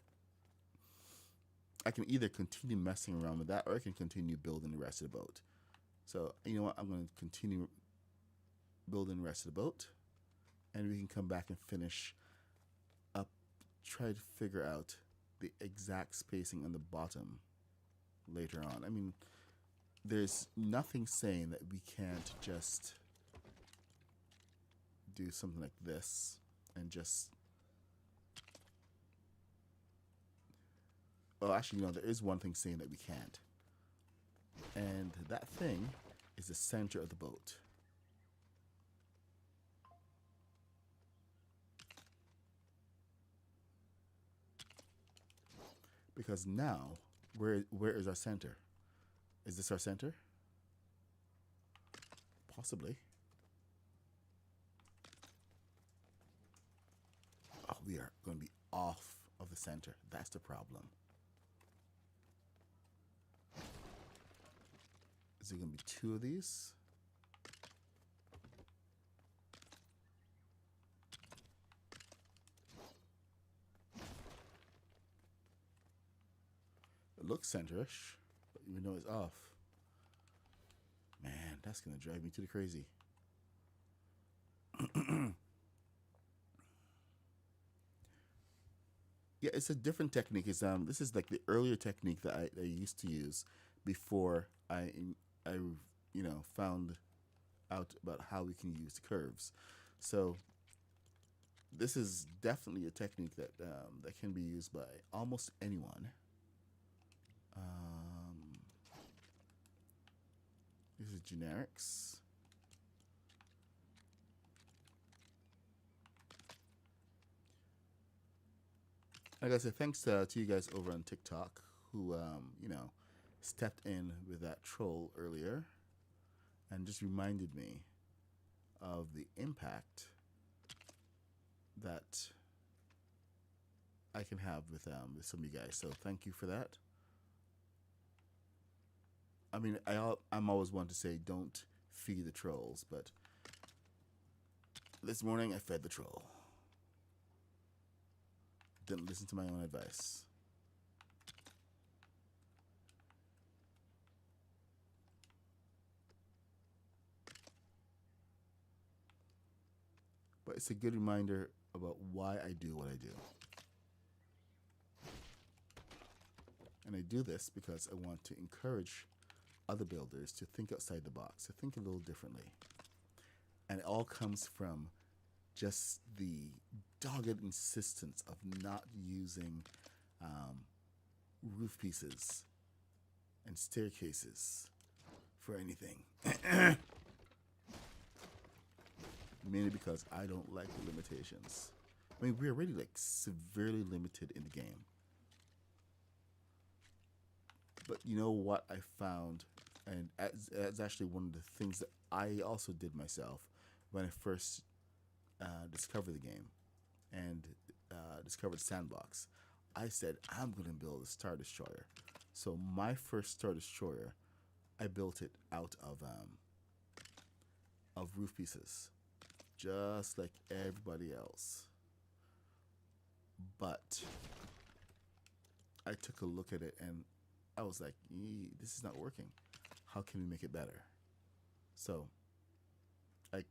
I can either continue messing around with that, or I can continue building the rest of the boat. So you know what? I'm going to continue building the rest of the boat, and we can come back and finish up. Try to figure out the exact spacing on the bottom later on. I mean, there's nothing saying that we can't just do something like this and just Oh, actually, no, there is one thing saying that we can't. And that thing is the center of the boat. Because now, where is our center? Is this our center? Possibly. Oh, we are going to be off of the center. That's the problem. Is there going to be two of these? It looks centerish, but even though it's off. Man, that's going to drive me to the crazy. Yeah, it's a different technique. It's this is like the earlier technique that I used to use before I found out about how we can use the curves. So this is definitely a technique that can be used by almost anyone. This is generics. Like I said, thanks to you guys over on TikTok who stepped in with that troll earlier and just reminded me of the impact that I can have with some of you guys. So thank you for that. I mean, I'm always one to say don't feed the trolls, but this morning I fed the troll. Didn't listen to my own advice. But it's a good reminder about why I do what I do. And I do this because I want to encourage other builders to think outside the box, to think a little differently. And it all comes from just the dogged insistence of not using roof pieces and staircases for anything. Mainly because I don't like the limitations. I mean, we're already like severely limited in the game. But you know what I found, and that's actually one of the things that I also did myself when I first discovered the game and discovered Sandbox. I said, I'm going to build a Star Destroyer. So my first Star Destroyer, I built it out of roof pieces, just like everybody else. But I took a look at it and I was like, this is not working. How can we make it better? So I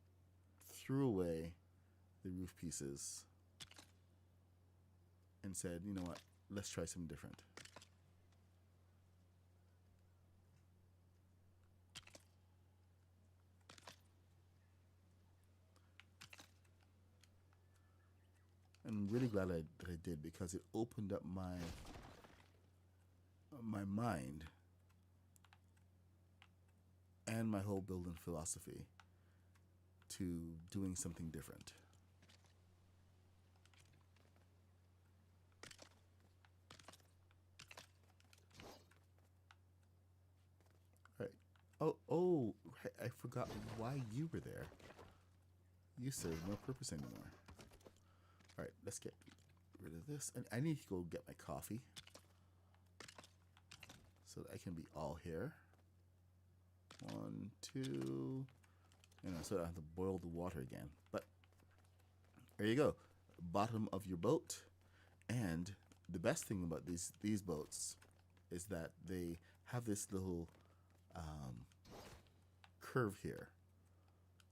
threw away the roof pieces and said, you know what, let's try something different. I'm really glad that I did because it opened up my mind and my whole building philosophy to doing something different. Right. Oh, right. I forgot why you were there. You serve no purpose anymore. All right, let's get rid of this. And I need to go get my coffee so that I can be all here. 1, 2, so I don't have to boil the water again. But there you go, bottom of your boat. And the best thing about these boats is that they have this little curve here.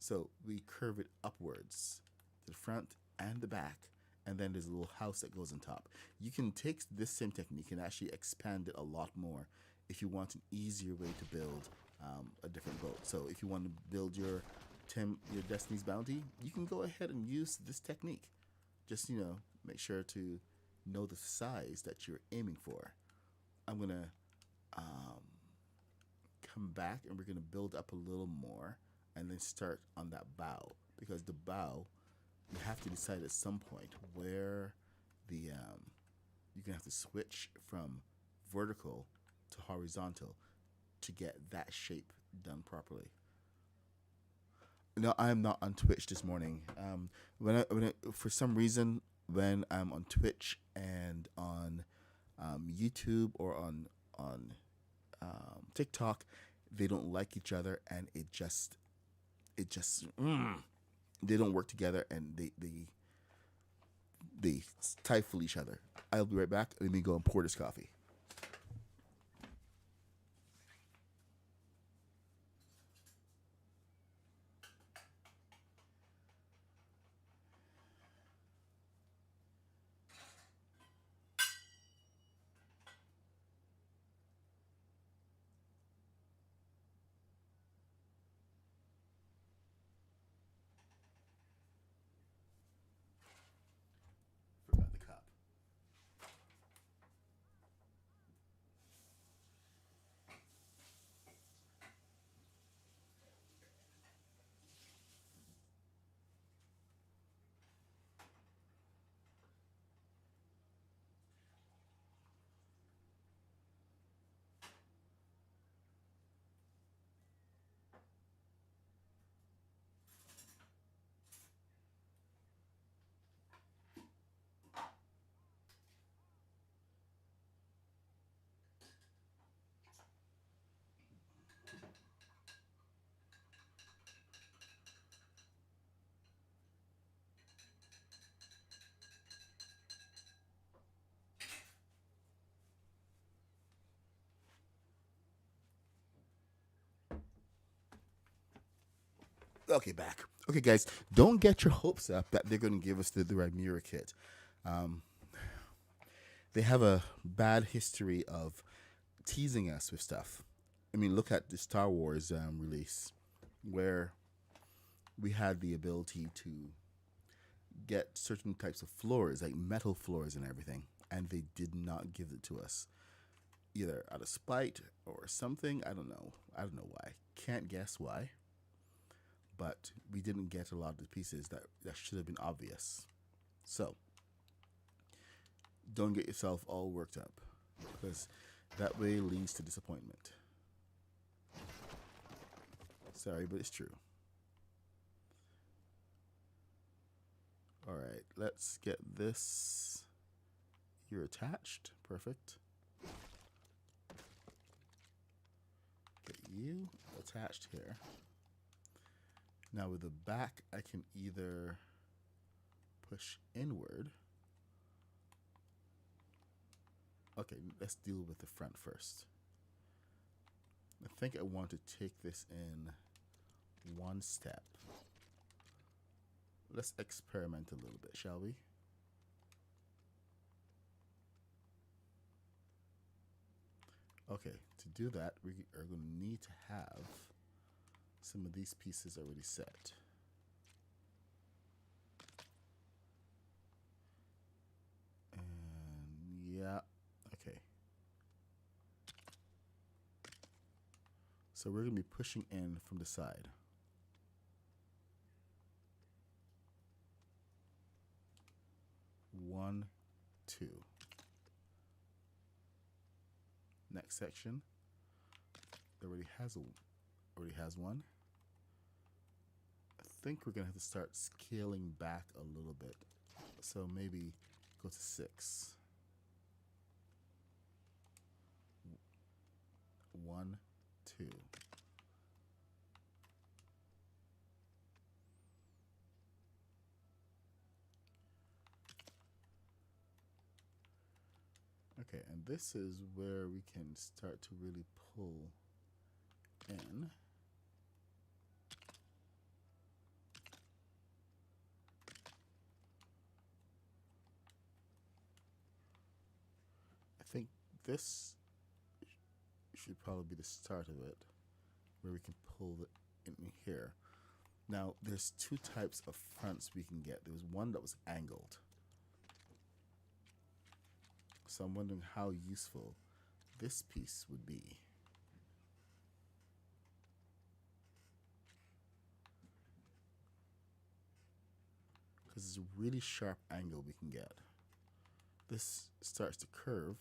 So we curve it upwards to the front and the back, and then there's a little house that goes on top. You can take this same technique and actually expand it a lot more if you want an easier way to build a different boat. So if you want to build your Destiny's Bounty, you can go ahead and use this technique. Just make sure to know the size that you're aiming for. I'm gonna um, come back and we're gonna build up a little more, and then start on that bow, because the bow, you have to decide at some point where the you're gonna have to switch from vertical to horizontal to get that shape done properly. No, I'm not on Twitch this morning. For some reason, when I'm on Twitch and on YouTube or on TikTok, they don't like each other, and it just they don't work together, and they stifle each other. I'll be right back. Let me go and pour this coffee. Forgot the cup. Okay, back. Okay, guys, don't get your hopes up that they're going to give us the Rhaenyra kit. Um, they have a bad history of teasing us with stuff. I mean, look at the Star Wars release, where we had the ability to get certain types of floors, like metal floors and everything, and they did not give it to us, either out of spite or something. I don't know. I don't know why. Can't guess why. But we didn't get a lot of the pieces that should have been obvious. So don't get yourself all worked up, because that way leads to disappointment. Sorry, but it's true. All right, let's get this here attached. Perfect. Get you attached here. Now with the back, I can either push inward. Okay, let's deal with the front first. I think I want to take this in one step. Let's experiment a little bit, shall we? Okay, to do that, we are going to need to have some of these pieces already set. And yeah, okay. So we're going to be pushing in from the side. One, two. Next section already has one. I think we're gonna have to start scaling back a little bit. So maybe go to 6. 1, 2. Okay, and this is where we can start to really pull in. I think this should probably be the start of it, where we can pull it in here. Now, there's 2 types of fronts we can get. There was one that was angled. So I'm wondering how useful this piece would be. Because it's a really sharp angle we can get. This starts to curve.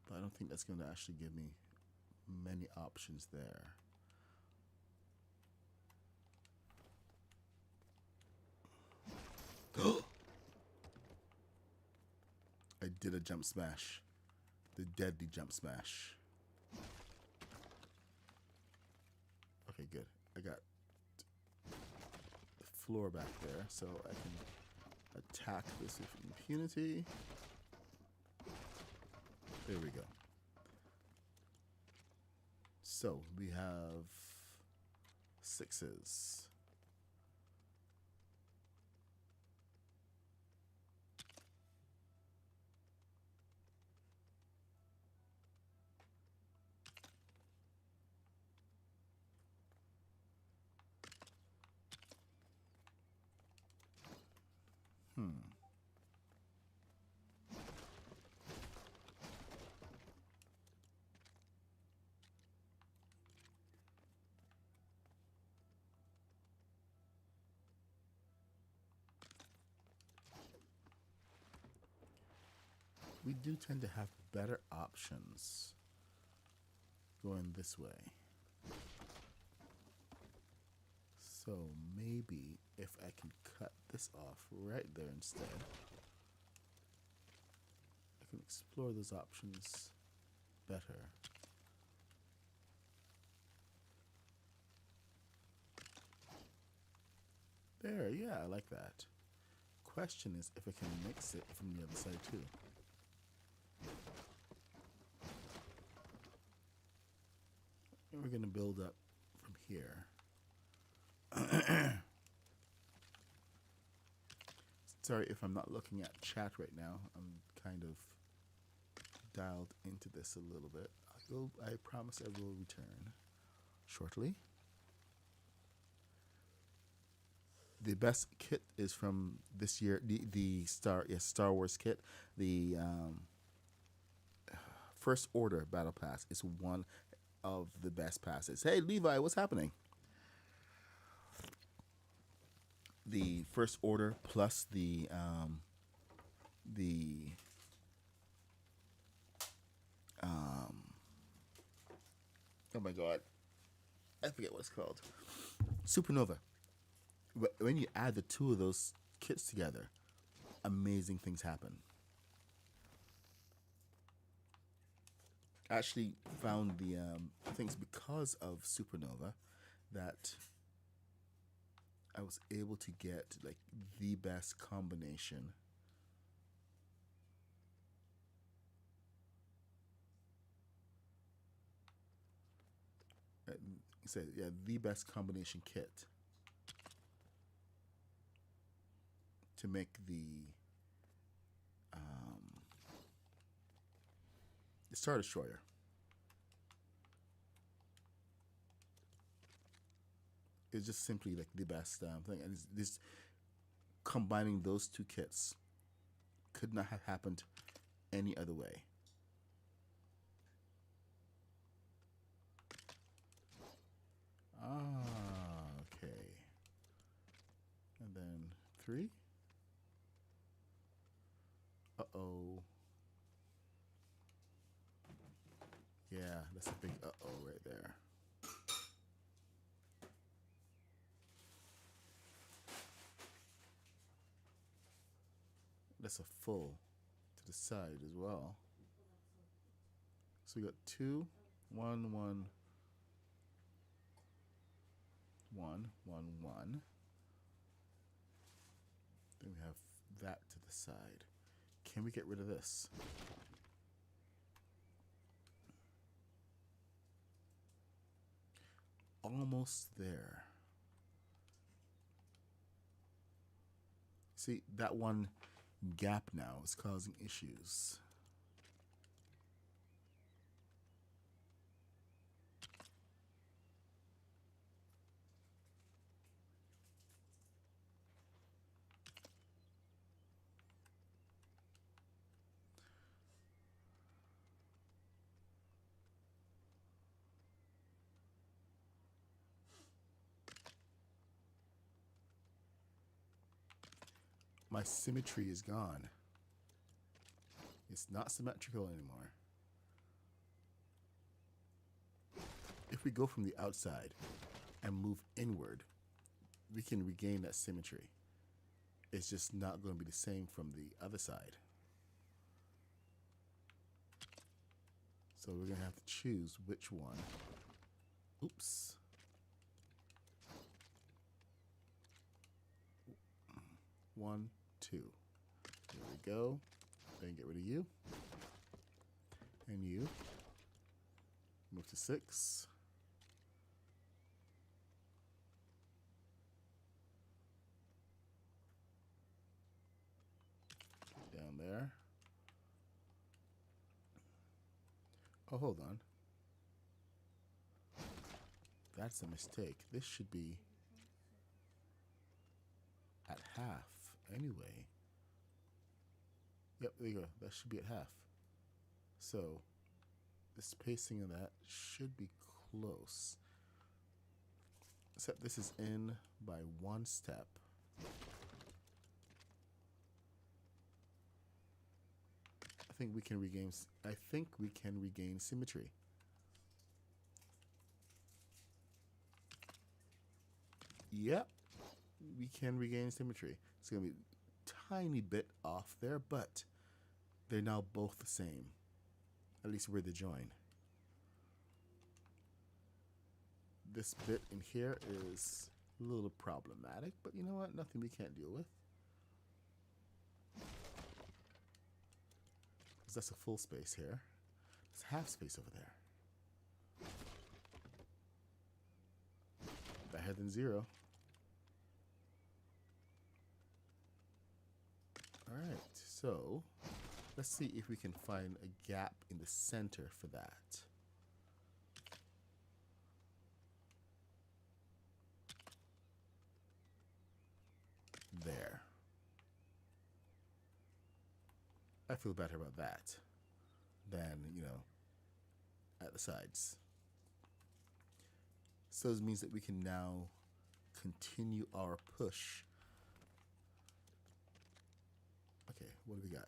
But I don't think that's going to actually give me many options there. I did a jump smash. The deadly jump smash. Okay, good. I got the floor back there, so I can attack this with impunity. There we go. So we have 6s. We do tend to have better options going this way. So maybe if I can cut this off right there instead, I can explore those options better. There, yeah, I like that. Question is if I can mix it from the other side too. And we're gonna build up from here. Sorry if I'm not looking at chat right now. I'm kind of dialed into this a little bit. I promise I will return shortly. The best kit is from this year. The Star Wars kit. The First Order Battle Pass is one of the best passes. Hey Levi, what's happening? The First Order plus the oh my god, I forget what it's called. Supernova. When you add the two of those kits together, amazing things happen. I actually found the things because of Supernova that I was able to get like the best combination. The best combination kit to make the Star Destroyer. It's just simply like the best thing, and this combining those two kits could not have happened any other way. Okay. And then 3. Uh-oh. Yeah, that's a big uh-oh right there. That's a full to the side as well. So we got 2, 1, 1, 1, 1, 1. Then we have that to the side. Can we get rid of this? Almost there. See, that one gap now is causing issues. My symmetry is gone. It's not symmetrical anymore. If we go from the outside and move inward, we can regain that symmetry. It's just not going to be the same from the other side. So we're going to have to choose which one. Oops. One, two. There we go. Then get rid of you. And you. Move to 6. Down there. Oh, hold on. That's a mistake. This should be at half anyway. Yep, there you go. That should be at half. So the spacing of that should be close. Except this is in by 1 step. I think we can regain symmetry. Yep, we can regain symmetry. It's going to be a tiny bit off there, but they're now both the same. At least where they join. This bit in here is a little problematic, but you know what? Nothing we can't deal with. Because that's a full space here. There's half space over there. Better than 0. Alright, so let's see if we can find a gap in the center for that. There. I feel better about that than, at the sides. So this means that we can now continue our push. Okay, what do we got?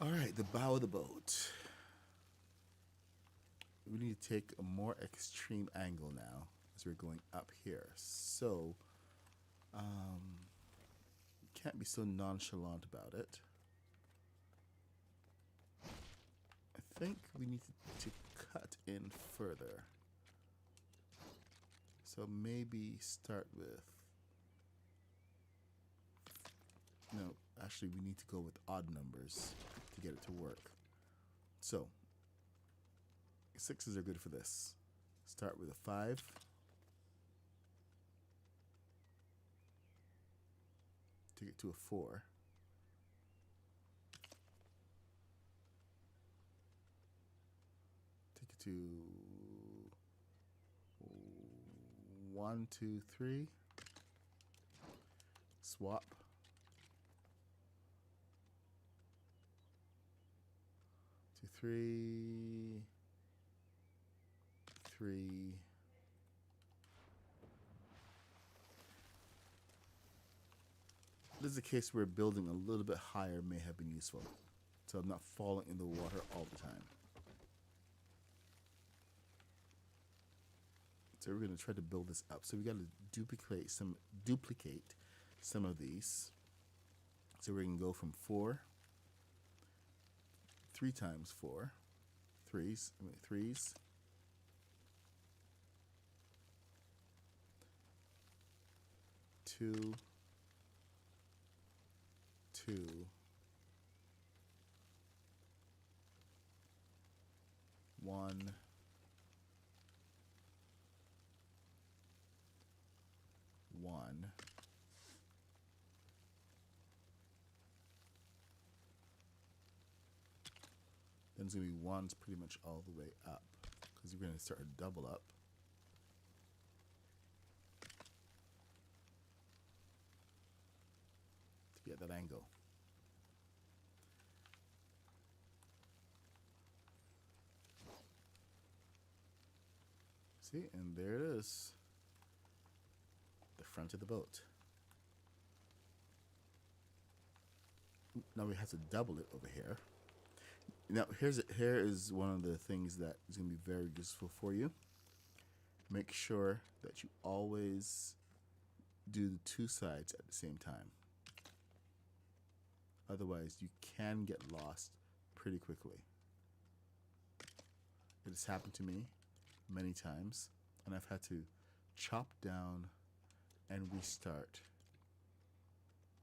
All right, the bow of the boat. We need to take a more extreme angle now as we're going up here. So, can't be so nonchalant about it. I think we need to cut in further. So maybe start with... No, actually we need to go with odd numbers to get it to work. So, 6s are good for this. Start with a 5. Take it to a 4. Take it to 1, 2, 3. Swap. 2, 3. 3. This is a case where building a little bit higher may have been useful, so I'm not falling in the water all the time. So we're going to try to build this up. So we got to duplicate some of these. So we're going to go from 4, 3 times 4, 3s, 2, 2, 1, 1. Then it's going to be 1s pretty much all the way up, because we're going to start a double up. get that angle. See, and there it is. The front of the boat. Now we have to double it over here. Now here is one of the things that is going to be very useful for you. Make sure that you always do the two sides at the same time. Otherwise, you can get lost pretty quickly. It has happened to me many times, and I've had to chop down and restart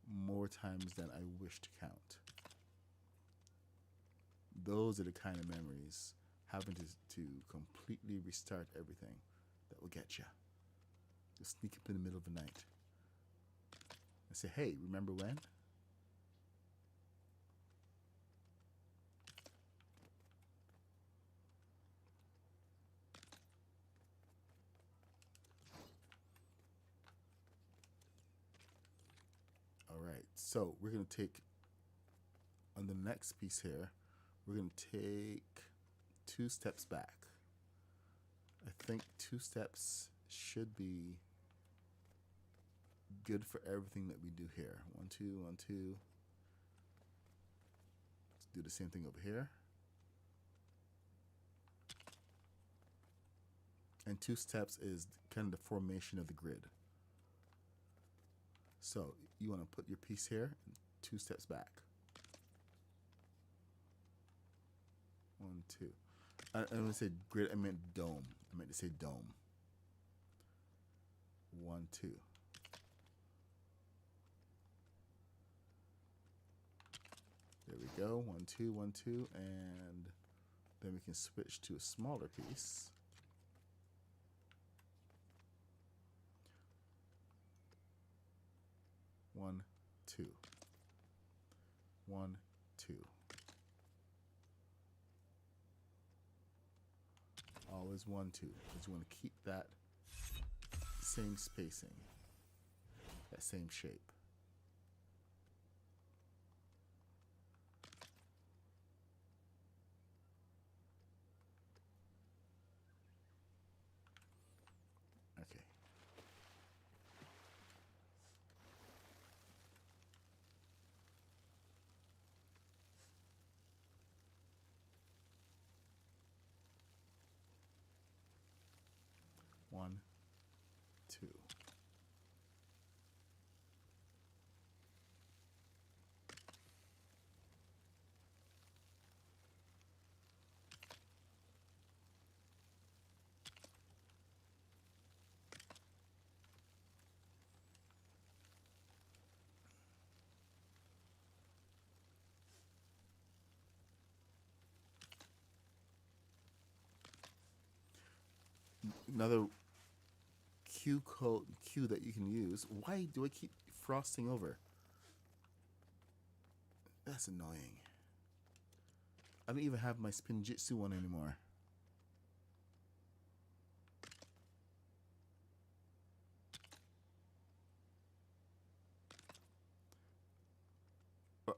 more times than I wish to count. Those are the kind of memories, having to completely restart everything, that will get you. Just sneak up in the middle of the night and say, hey, remember when? All right, so we're going to take, on the next piece here, we're going to take 2 steps back. I think 2 steps should be good for everything that we do here. 1, 2, 1, 2. Let's do the same thing over here. And 2 steps is kind of the formation of the grid. So you want to put your piece here, 2 steps back. 1, 2. I don't say grid, I meant dome. I meant to say dome. 1, 2. There we go. 1, 2, 1, 2, and then we can switch to a smaller piece. 1, 2. 1, 2. Always 1, 2, because you want to keep that same spacing, that same shape. Okay. One, 2. Another cue that you can use. Why do I keep frosting over? That's annoying. I don't even have my Spinjitzu one anymore.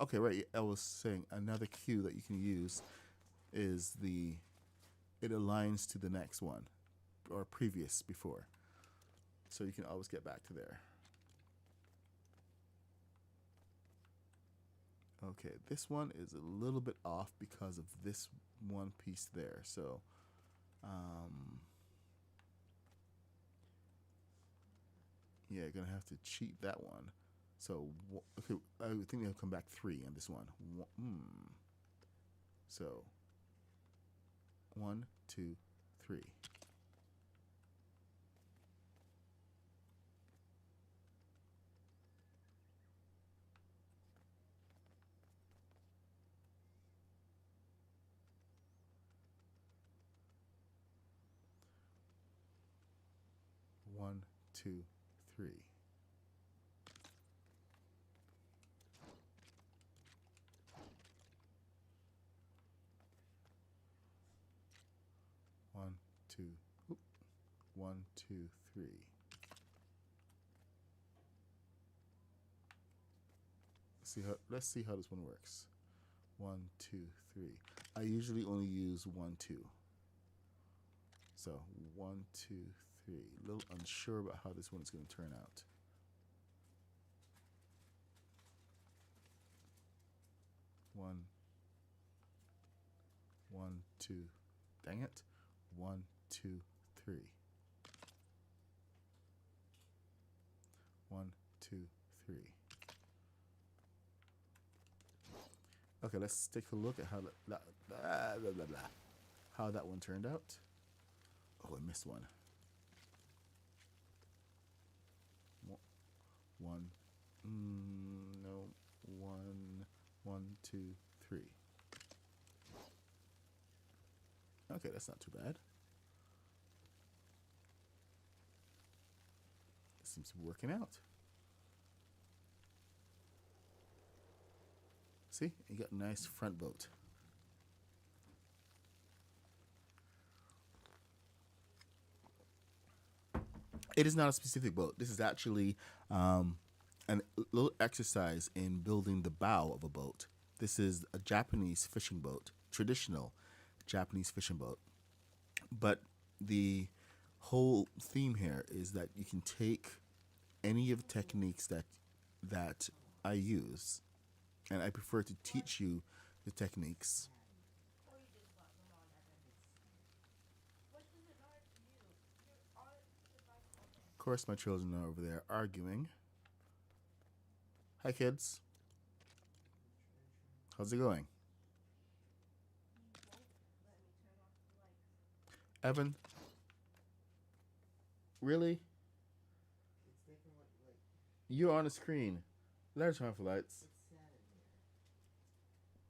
Okay, right. I was saying another cue that you can use is it aligns to the next one or previous before. So you can always get back to there. Okay, this one is a little bit off because of this one piece there. So, yeah, you're gonna have to cheat that one. So, okay, I think they'll come back 3 on this one. So, 1, 2, 3. One, 2, 3. One, 2, 1, 2, 3. let's see how this one works. 1, 2, 3. I usually only use 1, 2. So 1, 2, 3. A little unsure about how this one is going to turn out. One, 1, 2. Dang it. 1, 2, 3. 1, 2, 3. Okay, let's take a look at how how that one turned out. Oh, I missed one. One. No. 1, 1, 2, 3. Okay, that's not too bad. Seems to be working out. See, you got a nice front boat. It is not a specific boat. This is actually a little exercise in building the bow of a boat. This is a Japanese fishing boat, traditional Japanese fishing boat. But the whole theme here is that you can take any of the techniques that I use, and I prefer to teach you the techniques. Of course, my children are over there arguing. Hi, kids. How's it going? Evan? Really? You're on the screen. Let her turn off the lights.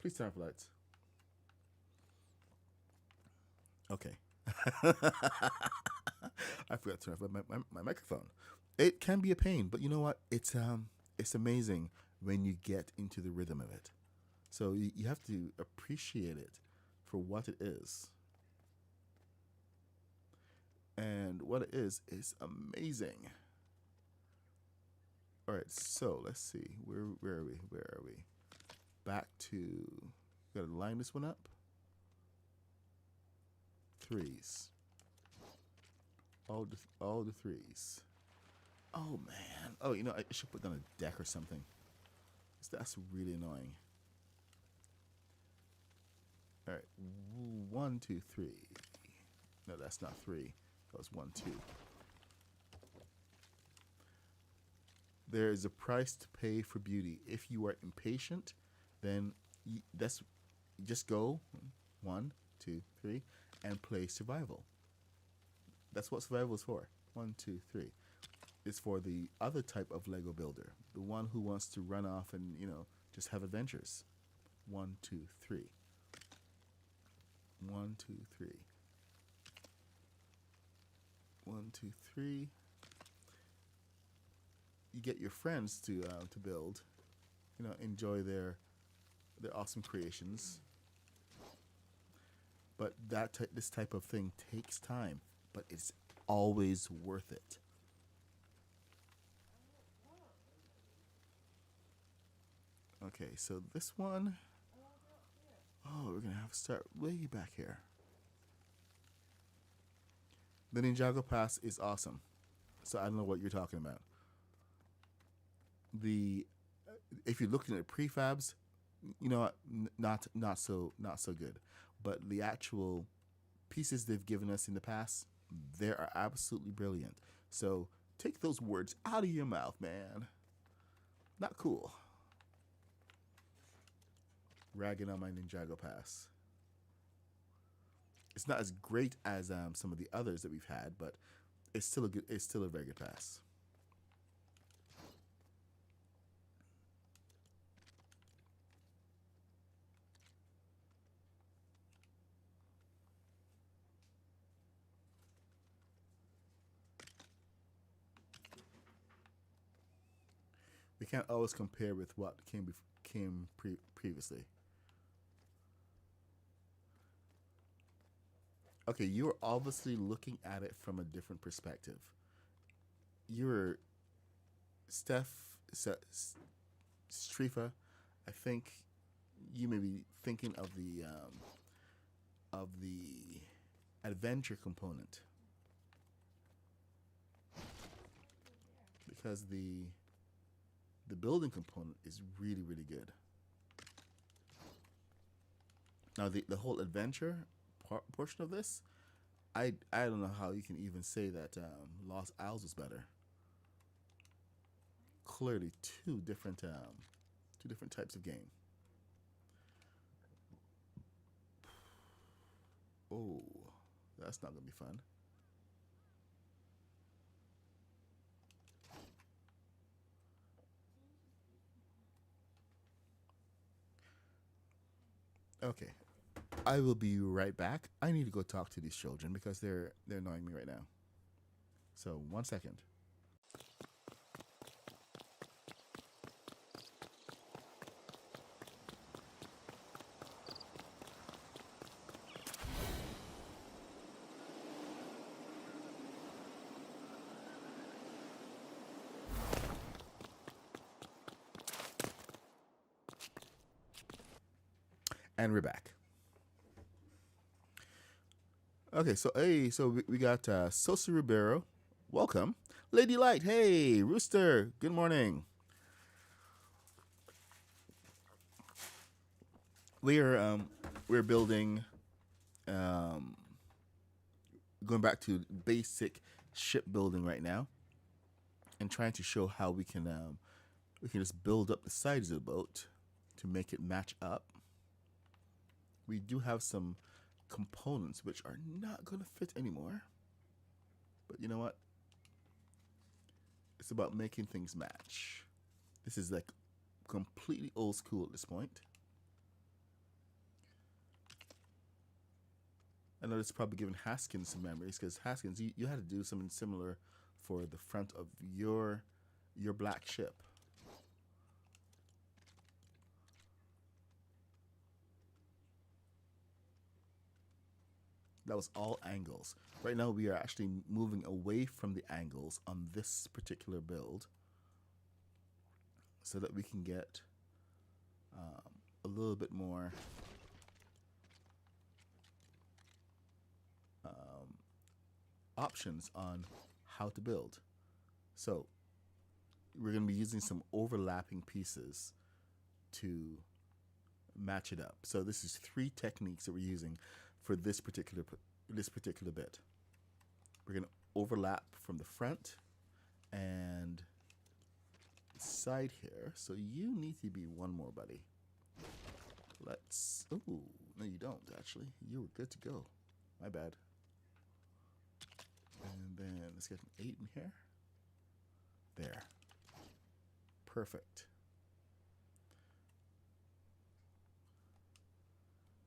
Please turn off the lights. Okay. I forgot to turn off my microphone. It can be a pain, but you know what? It's amazing when you get into the rhythm of it. So you have to appreciate it for what it is. And what it is amazing. All right, so let's see. Where are we? Where are we? Back to, gotta line this one up. 3s. All the 3s. Oh man. Oh, you know, I should put down a deck or something. That's really annoying. All right, 1, 2, 3. No, that's not 3. That was 1, 2. There is a price to pay for beauty. If you are impatient, then just go 1, 2, 3 and play survival. That's what survival is for. 1, 2, 3. It's for the other type of Lego builder, the one who wants to run off and just have adventures. 1, 2, 3. 1, 2, 3. 1, 2, 3. You get your friends to build, enjoy their awesome creations. But this type of thing takes time, but it's always worth it. Okay, so this one, we're gonna have to start way back here. The Ninjago Pass is awesome, so I don't know what you're talking about. If you're looking at prefabs, not so good. But the actual pieces they've given us in the past, they are absolutely brilliant. So take those words out of your mouth, man. Not cool. Ragging on my Ninjago Pass. It's not as great as some of the others that we've had, but it's still a very good pass. We can't always compare with what came previously. Okay, you're obviously looking at it from a different perspective. You're Strifa. I think you may be thinking of the adventure component because the building component is really really good. Now the whole adventure portion of this, I don't know how you can even say that Lost Isles was better. Clearly two different types of game. Oh, that's not gonna be fun. Okay, I will be right back. I need to go talk to these children because they're annoying me right now. So 1 second. And we're back. Okay, so hey, so we got Sosa Ribeiro. Welcome. Lady Light, hey, Rooster, good morning. We're building um going back to basic shipbuilding right now and trying to show how we can just build up the sides of the boat to make it match up. We do have some components which are not going to fit anymore. But you know what? It's about making things match. This is like completely old school at this point. I know it's probably given Haskins some memories because Haskins, you had to do something similar for the front of your black ship. That was all angles. Right now, we are actually moving away from the angles on this particular build so that we can get a little bit more options on how to build. So, we're going to be using some overlapping pieces to match it up. So, this is three techniques that we're using for this particular bit. We're going to overlap from the front and side here. So you need to be one more, buddy. Let's. Oh, no, you don't, actually. You were good to go. My bad. And then let's get an 8 in here. There. Perfect.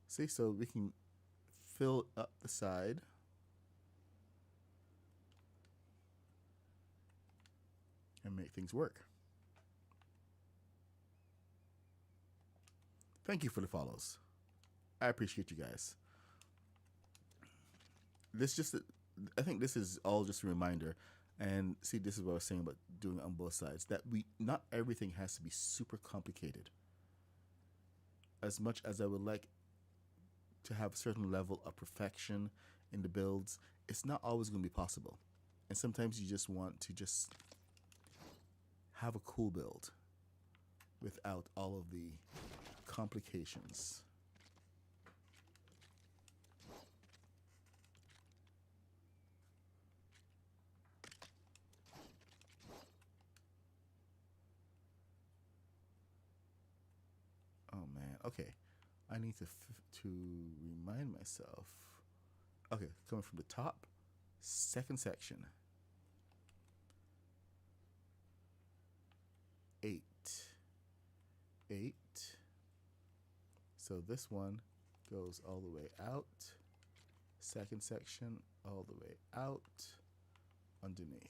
See, so we can fill up the side. And make things work. Thank you for the follows. I appreciate you guys. I think this is all just a reminder. And see, this is what I was saying about doing it on both sides. That not everything has to be super complicated. As much as I would like to have a certain level of perfection in the builds, it's not always going to be possible. And sometimes you just want to just have a cool build without all of the complications. Oh man, okay. I need to remind myself. Okay, coming from the top, second section. 8. 8. So this one goes all the way out. Second section all the way out underneath.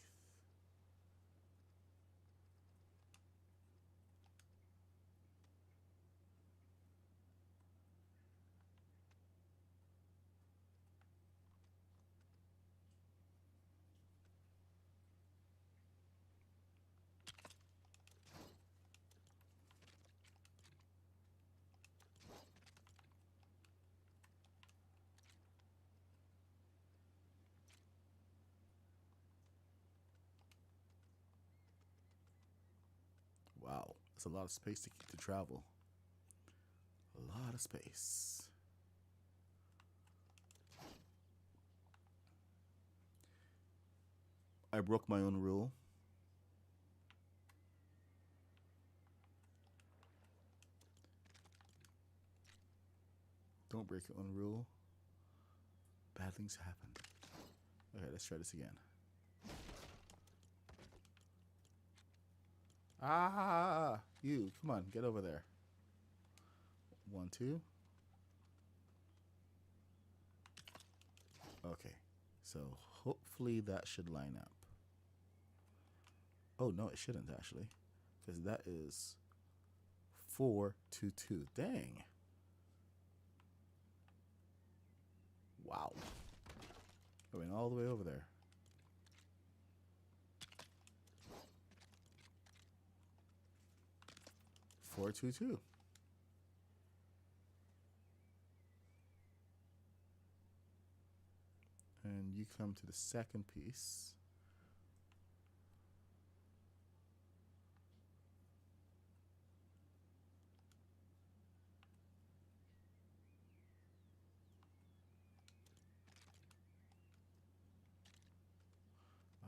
That's a lot of space to travel. A lot of space. I broke my own rule. Don't break your own rule. Bad things happen. Okay, let's try this again. Ah, you, come on, get over there. 1, 2. Okay, so hopefully that should line up. Oh, no, it shouldn't actually, because that is 4, 2, 2. Dang. Wow. I went all the way over there. Four, 2, 2. And you come to the second piece.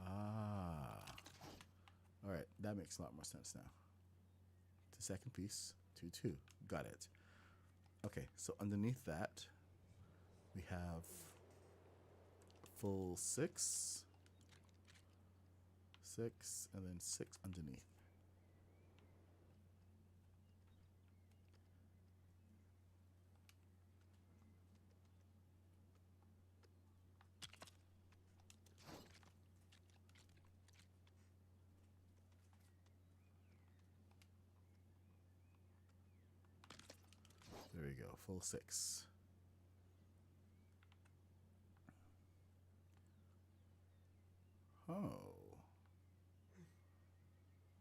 Ah. All right, that makes a lot more sense now. The second piece, 2, 2. Got it. Okay, so underneath that, we have full 6, 6, and then 6 underneath. There we go, full 6. Oh.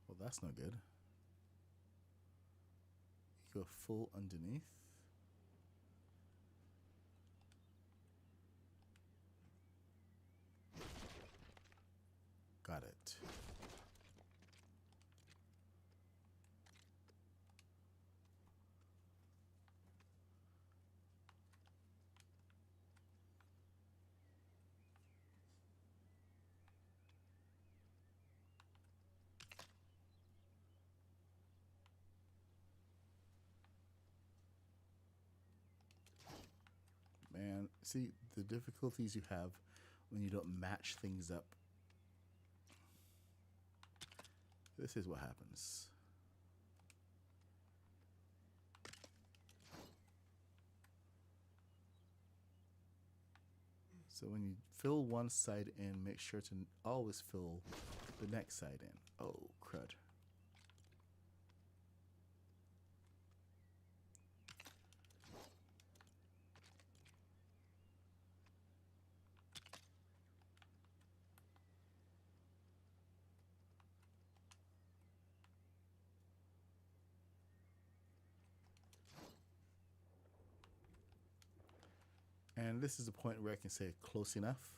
Well, that's not good. You go full underneath. Got it. Man, see the difficulties you have when you don't match things up. This is what happens. So when you fill one side in, make sure to always fill the next side in. Oh, crud. And this is the point where I can say close enough.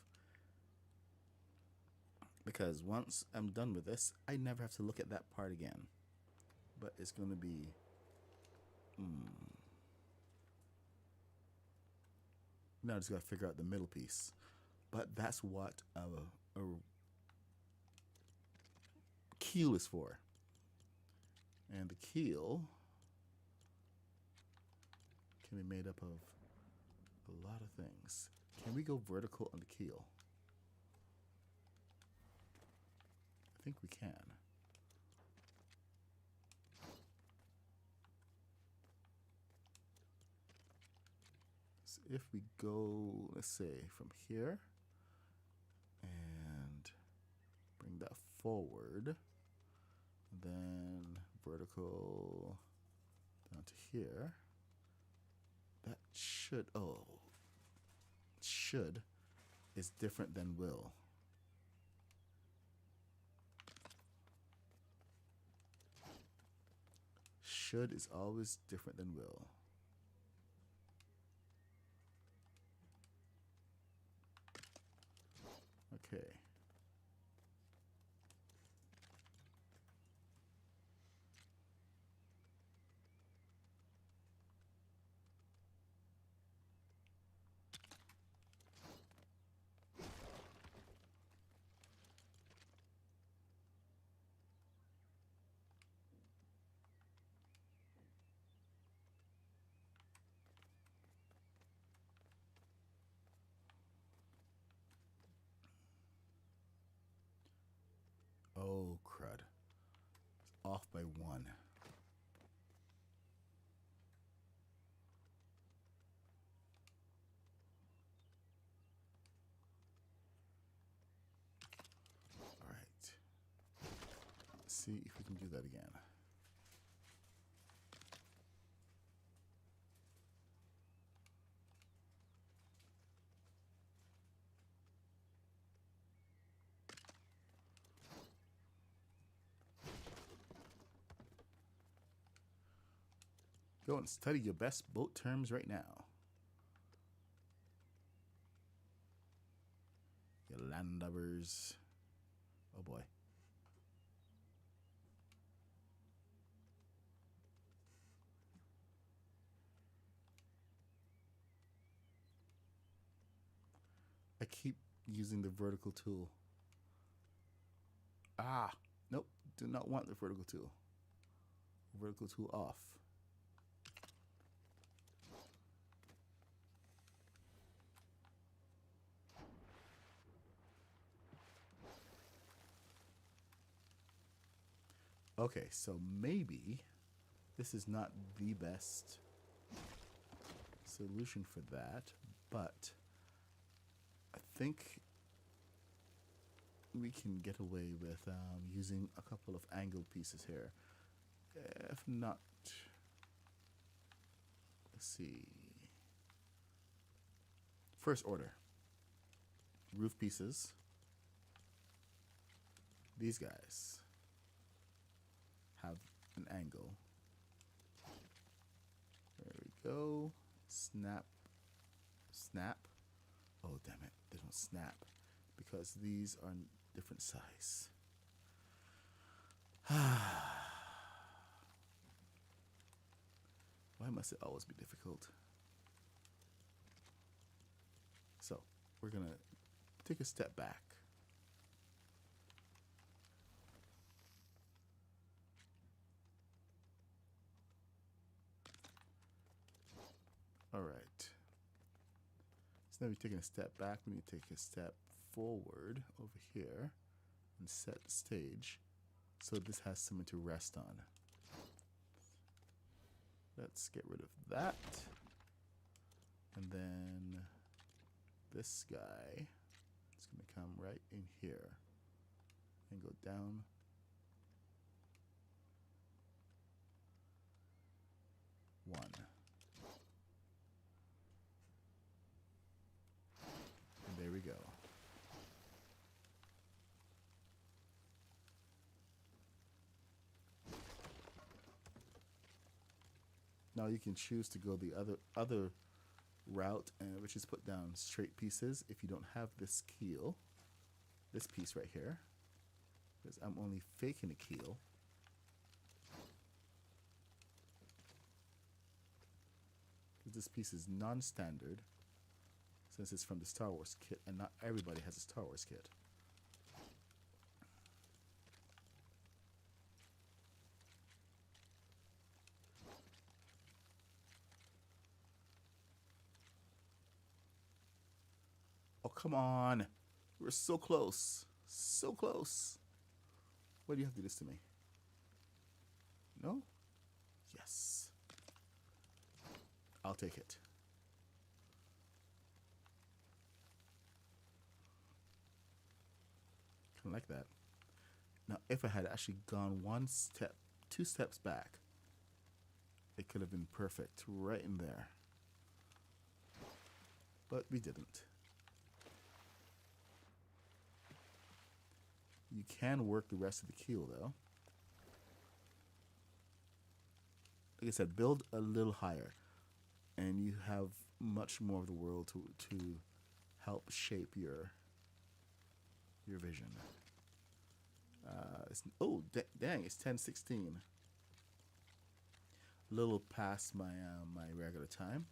Because once I'm done with this, I never have to look at that part again. But it's going to be... Now I just got to figure out the middle piece. But that's what a keel is for. And the keel can be made up of a lot of things. Can we go vertical on the keel? I think we can. So if we go, let's say, from here and bring that forward, then vertical down to here, that should, should is different than will. Should is always different than will. Okay. by 1. All right. Let's see if we can do that again. Go and study your best boat terms right now. You landlubbers. Oh boy. I keep using the vertical tool. Ah, nope. Do not want the vertical tool. Vertical tool off. Okay, so maybe this is not the best solution for that, but I think we can get away with using a couple of angled pieces here. If not, let's see. First order. Roof pieces. These guys have an angle. There we go. Snap. Snap. Oh, damn it. They don't snap because these are different size. Why must it always be difficult? So, we're going to take a step back. All right. So now we're taking a step back. We need to take a step forward over here and set the stage so this has something to rest on. Let's get rid of that. And then this guy is going to come right in here and go down. One. And there we go. Now you can choose to go the other route, which is put down straight pieces if you don't have this keel, this piece right here, because I'm only faking a keel. This piece is non-standard since it's from the Star Wars kit, and not everybody has a Star Wars kit. Oh, come on. We're so close. So close. Why do you have to do this to me? No? Yes. I'll take it. Kind of like that. Now, if I had actually gone one step, 2 steps back, it could have been perfect right in there. But we didn't. You can work the rest of the keel, though. Like I said, build a little higher, and you have much more of the world to help shape your vision. Dang! It's 10:16. A little past my my regular time.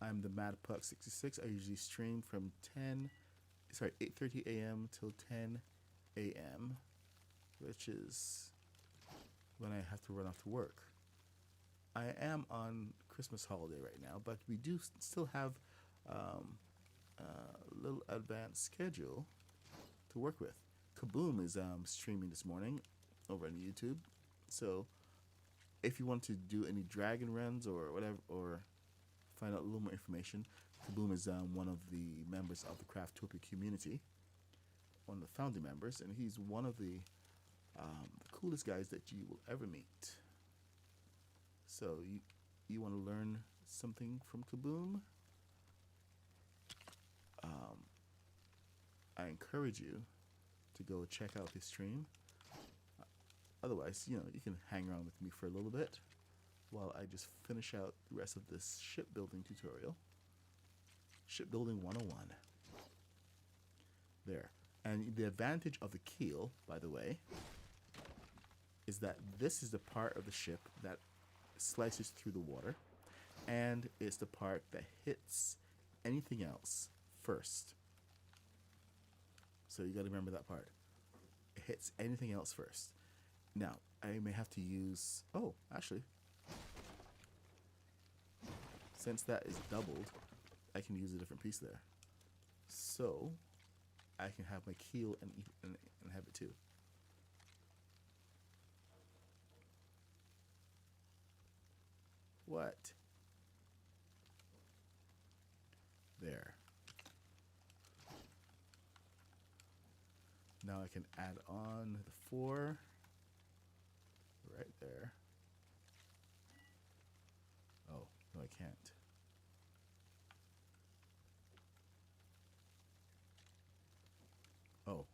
I'm the MadPuck66. I usually stream from 8:30 a.m. till 10 a.m., which is when I have to run off to work. I am on Christmas holiday right now, but we do still have a little advanced schedule to work with. Kaboom is streaming this morning over on YouTube, So if you want to do any dragon runs or whatever, or find out a little more information, Kaboom is one of the members of the Craftopia community, one of the founding members, and he's one of the coolest guys that you will ever meet. So you want to learn something from Kaboom? Um, I encourage you to go check out his stream. Otherwise, you can hang around with me for a little bit while I just finish out the rest of this shipbuilding tutorial. Shipbuilding 101. There. And the advantage of the keel, by the way, is that this is the part of the ship that slices through the water, and it's the part that hits anything else first. So you got to remember that part. It hits anything else first. Now, I may have to use... Oh, actually, since that is doubled, I can use a different piece there. So I can have my keel and have it too. What? There. Now I can add on the 4 right there. Oh, no, I can't. Oh,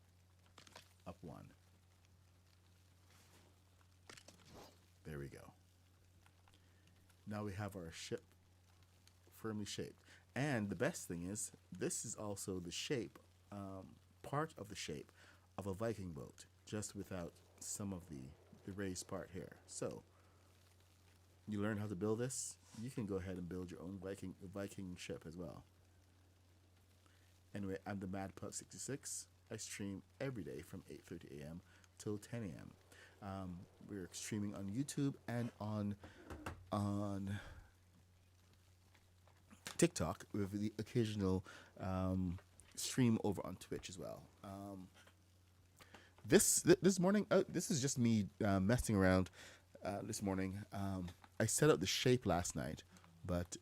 up 1. There we go. Now we have our ship firmly shaped. And the best thing is, this is also the shape, part of the shape of a Viking boat, just without some of the raised part here. So, you learn how to build this, you can go ahead and build your own Viking ship as well. Anyway, I'm the Mad Puck 66. I stream every day from 8:30 a.m. till 10 a.m. We're streaming on YouTube and on TikTok with the occasional stream over on Twitch as well. This morning, this is just me messing around. This morning, I set up the shape last night, but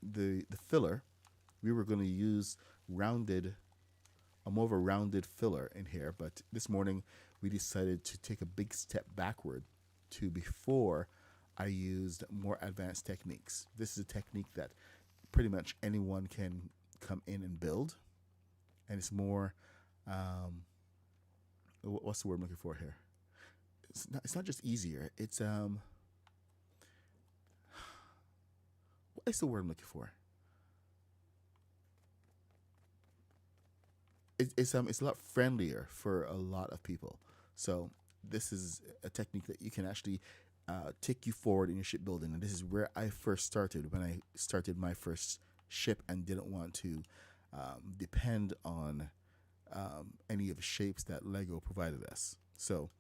the filler, we were going to use a more of a rounded filler in here. But this morning, we decided to take a big step backward to before I used more advanced techniques. This is a technique that pretty much anyone can come in and build, and it's more what's the word I'm looking for here? It's not just easier. It's what is the word I'm looking for? It's a lot friendlier for a lot of people. So this is a technique that you can actually take you forward in your shipbuilding, and this is where I first started when I started my first ship and didn't want to depend on any of the shapes that Lego provided us. So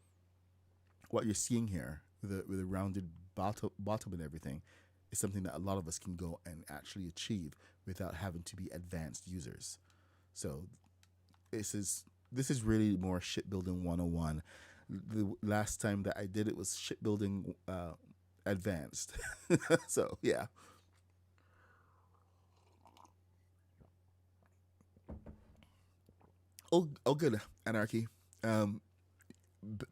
what you're seeing here with a rounded bottom and everything is something that a lot of us can go and actually achieve without having to be advanced users. So this is really more shipbuilding 101. The last time that I did it was shipbuilding advanced. So yeah. Oh, good, Anarchy.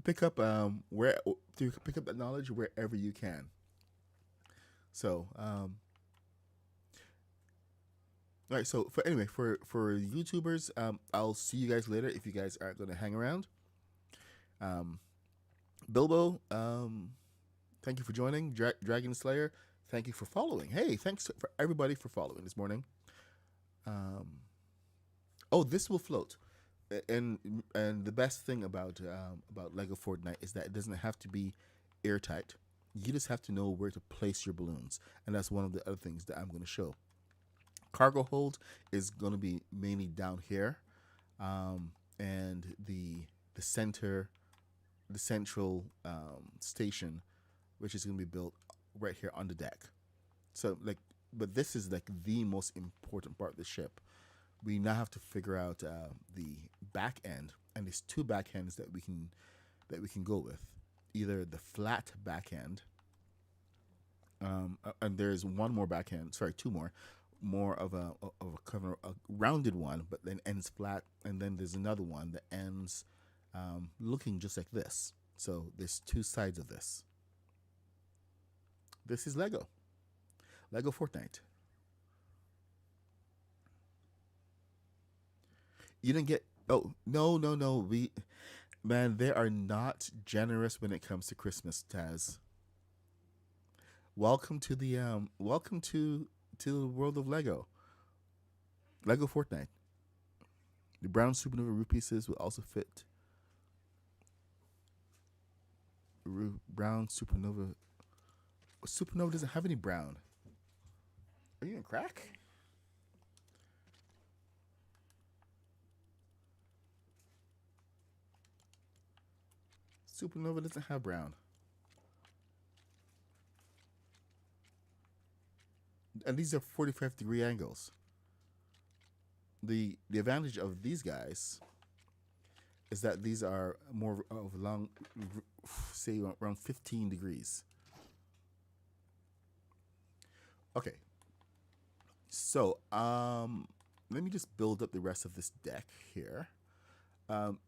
Pick up pick up that knowledge wherever you can. So all right. So for YouTubers, I'll see you guys later if you guys aren't going to hang around. Bilbo, thank you for joining. Dragon Slayer, thank you for following. Hey, thanks for everybody for following this morning. Oh, this will float. And the best thing about Lego Fortnite is that it doesn't have to be airtight. You just have to know where to place your balloons, and that's one of the other things that I'm going to show. Cargo hold is going to be mainly down here, and the central station, which is going to be built right here on the deck. So but this is like the most important part of the ship. We now have to figure out the back end, and there's 2 back ends that we can go with. either the flat back end, and there's one more back end. Sorry, two more of a cover a rounded one, but then ends flat, and then there's another one that ends looking just like this. So there's two sides of this. This is Lego Fortnite. You didn't get. Oh, no. Man, they are not generous when it comes to Christmas, Taz. Welcome to the world of Lego Fortnite. The brown supernova root pieces will also fit. Brown supernova. Supernova doesn't have any brown. Are you in crack? Supernova doesn't have brown. And these are 45-degree angles. The advantage of these guys is that these are more of long, say around 15 degrees. Okay. So, let me just build up the rest of this deck here. Um,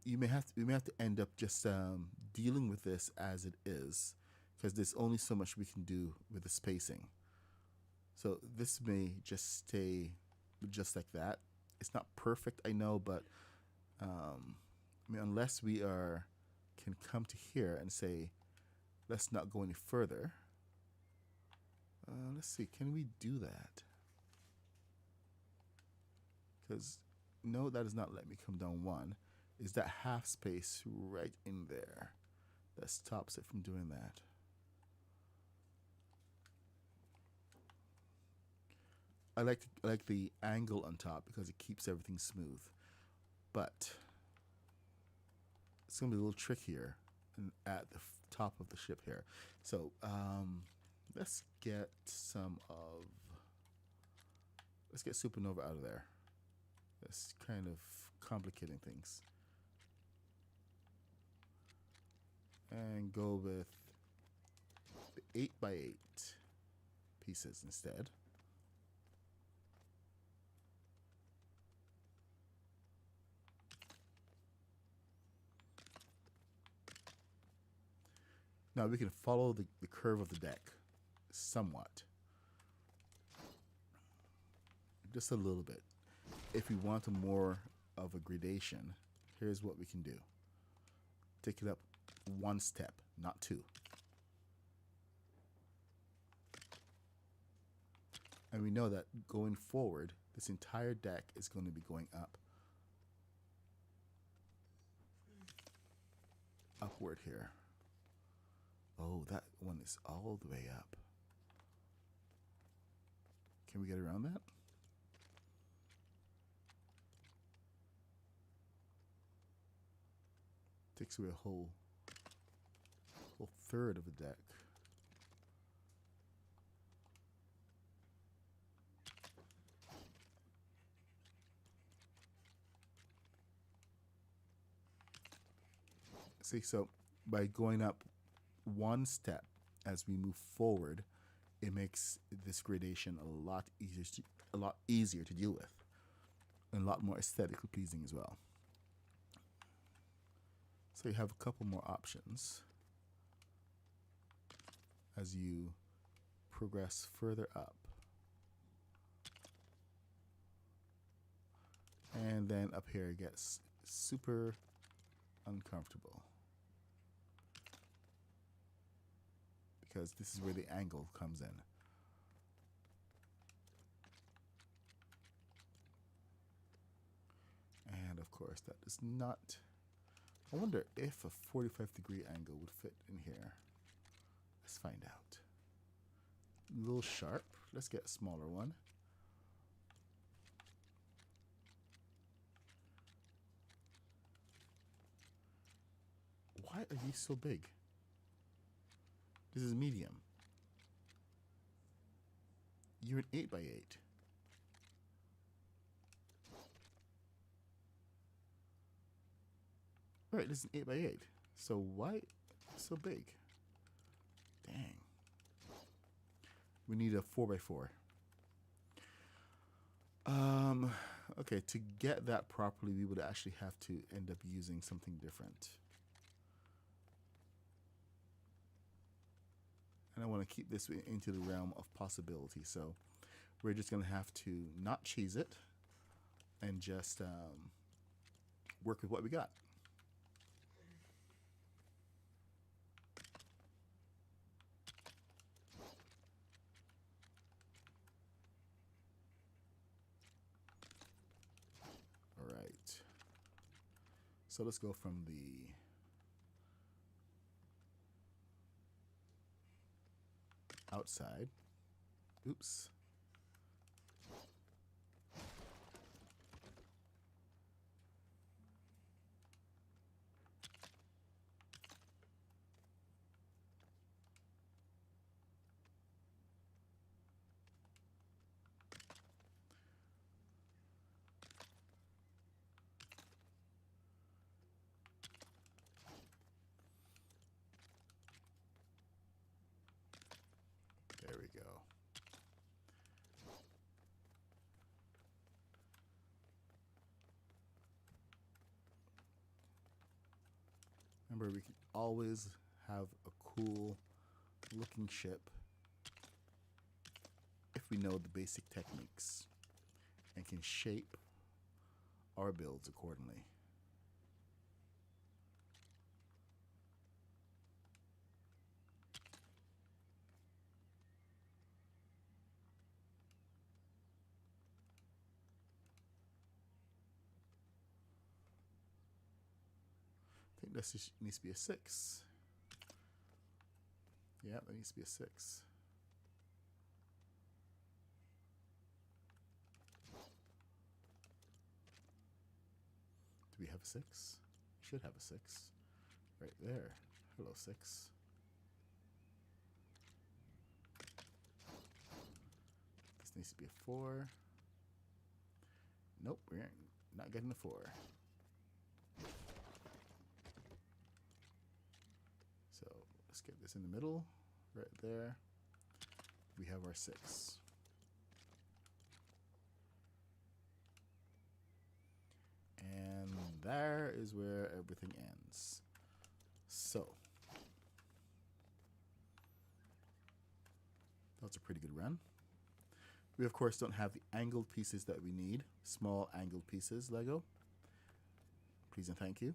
we may have to end up just dealing with this as it is, because there's only so much we can do with the spacing. So this may just stay just like that. It's not perfect, I know, but I mean, unless we can come to here and say, let's not go any further. Let's see, can we do that? Because no, that does not let me come down one. Is that half space right in there that stops it from doing that? I like the angle on top because it keeps everything smooth, but it's gonna be a little trickier at the top of the ship here. So let's get Supernova out of there. That's kind of complicating things, and go with the 8x8 pieces instead. Now we can follow the curve of the deck somewhat. Just a little bit. If we want a more of a gradation, here's what we can do. Take it up one step, not two. And we know that going forward, this entire deck is going to be going up. Upward here. Oh, that one is all the way up. Can we get around that? Takes away a whole third of the deck. See, so by going up one step as we move forward, it makes this gradation a lot easier to deal with, and a lot more aesthetically pleasing as well. So you have a couple more options as you progress further up. And then up here it gets super uncomfortable, because this is where the angle comes in. And of course that does not. I wonder if a 45-degree angle would fit in here. Let's find out. A little sharp. Let's get a smaller one. Why are these so big? This is medium. You're an 8x8. Right, this is an 8x8. So why? so big. Dang. We need a 4x4. Okay, to get that properly, we would actually have to end up using something different. And I want to keep this into the realm of possibility. So we're just going to have to not cheese it and just work with what we got. All right. So let's go from the outside. Oops. There we go. Remember, we can always have a cool looking ship if we know the basic techniques and can shape our builds accordingly. I think this needs to be a 6. Yeah, that needs to be a 6. Do we have a 6? We should have a 6. Right there. Hello, 6. This needs to be a 4. Nope, we're not getting a 4. So let's get this in the middle, right there. We have our 6. And there is where everything ends. So that's a pretty good run. We of course don't have the angled pieces that we need. Small angled pieces, Lego. Please and thank you.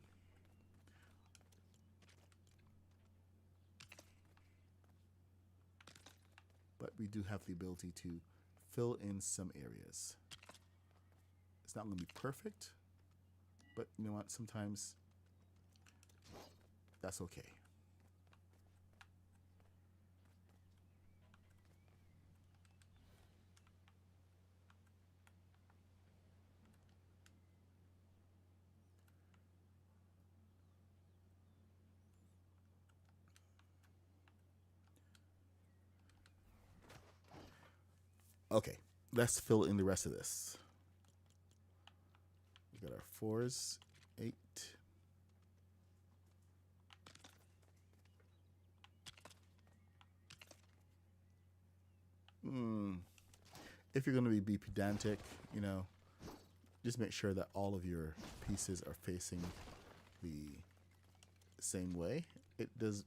But we do have the ability to fill in some areas. It's not going to be perfect, but you know what? Sometimes that's okay. Okay, let's fill in the rest of this. We got our 4s, 8. If you're going to be pedantic, you know, just make sure that all of your pieces are facing the same way. It does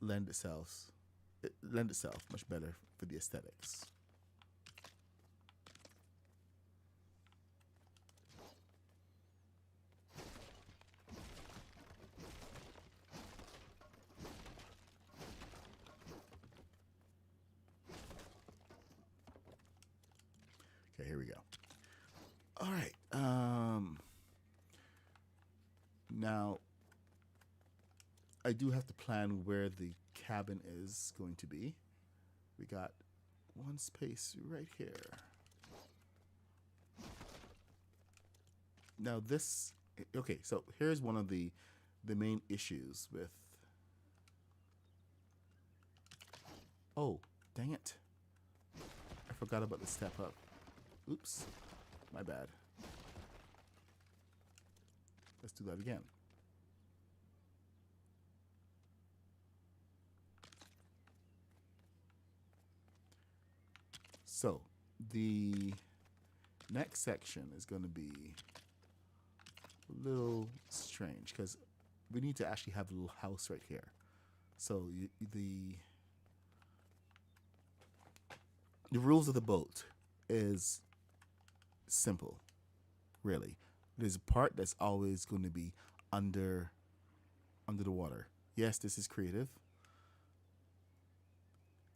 lend itself much better for the aesthetics. Okay, here we go. All right. Now, I do have to plan where the cabin is going to be. We got one space right here. Now this, okay, so here's one of the main issues with, oh, dang it. I forgot about the step up. Oops, my bad. Let's do that again. So the next section is going to be a little strange because we need to actually have a little house right here. So the rules of the boat is simple, really. There's a part that's always going to be under the water. Yes, this is creative,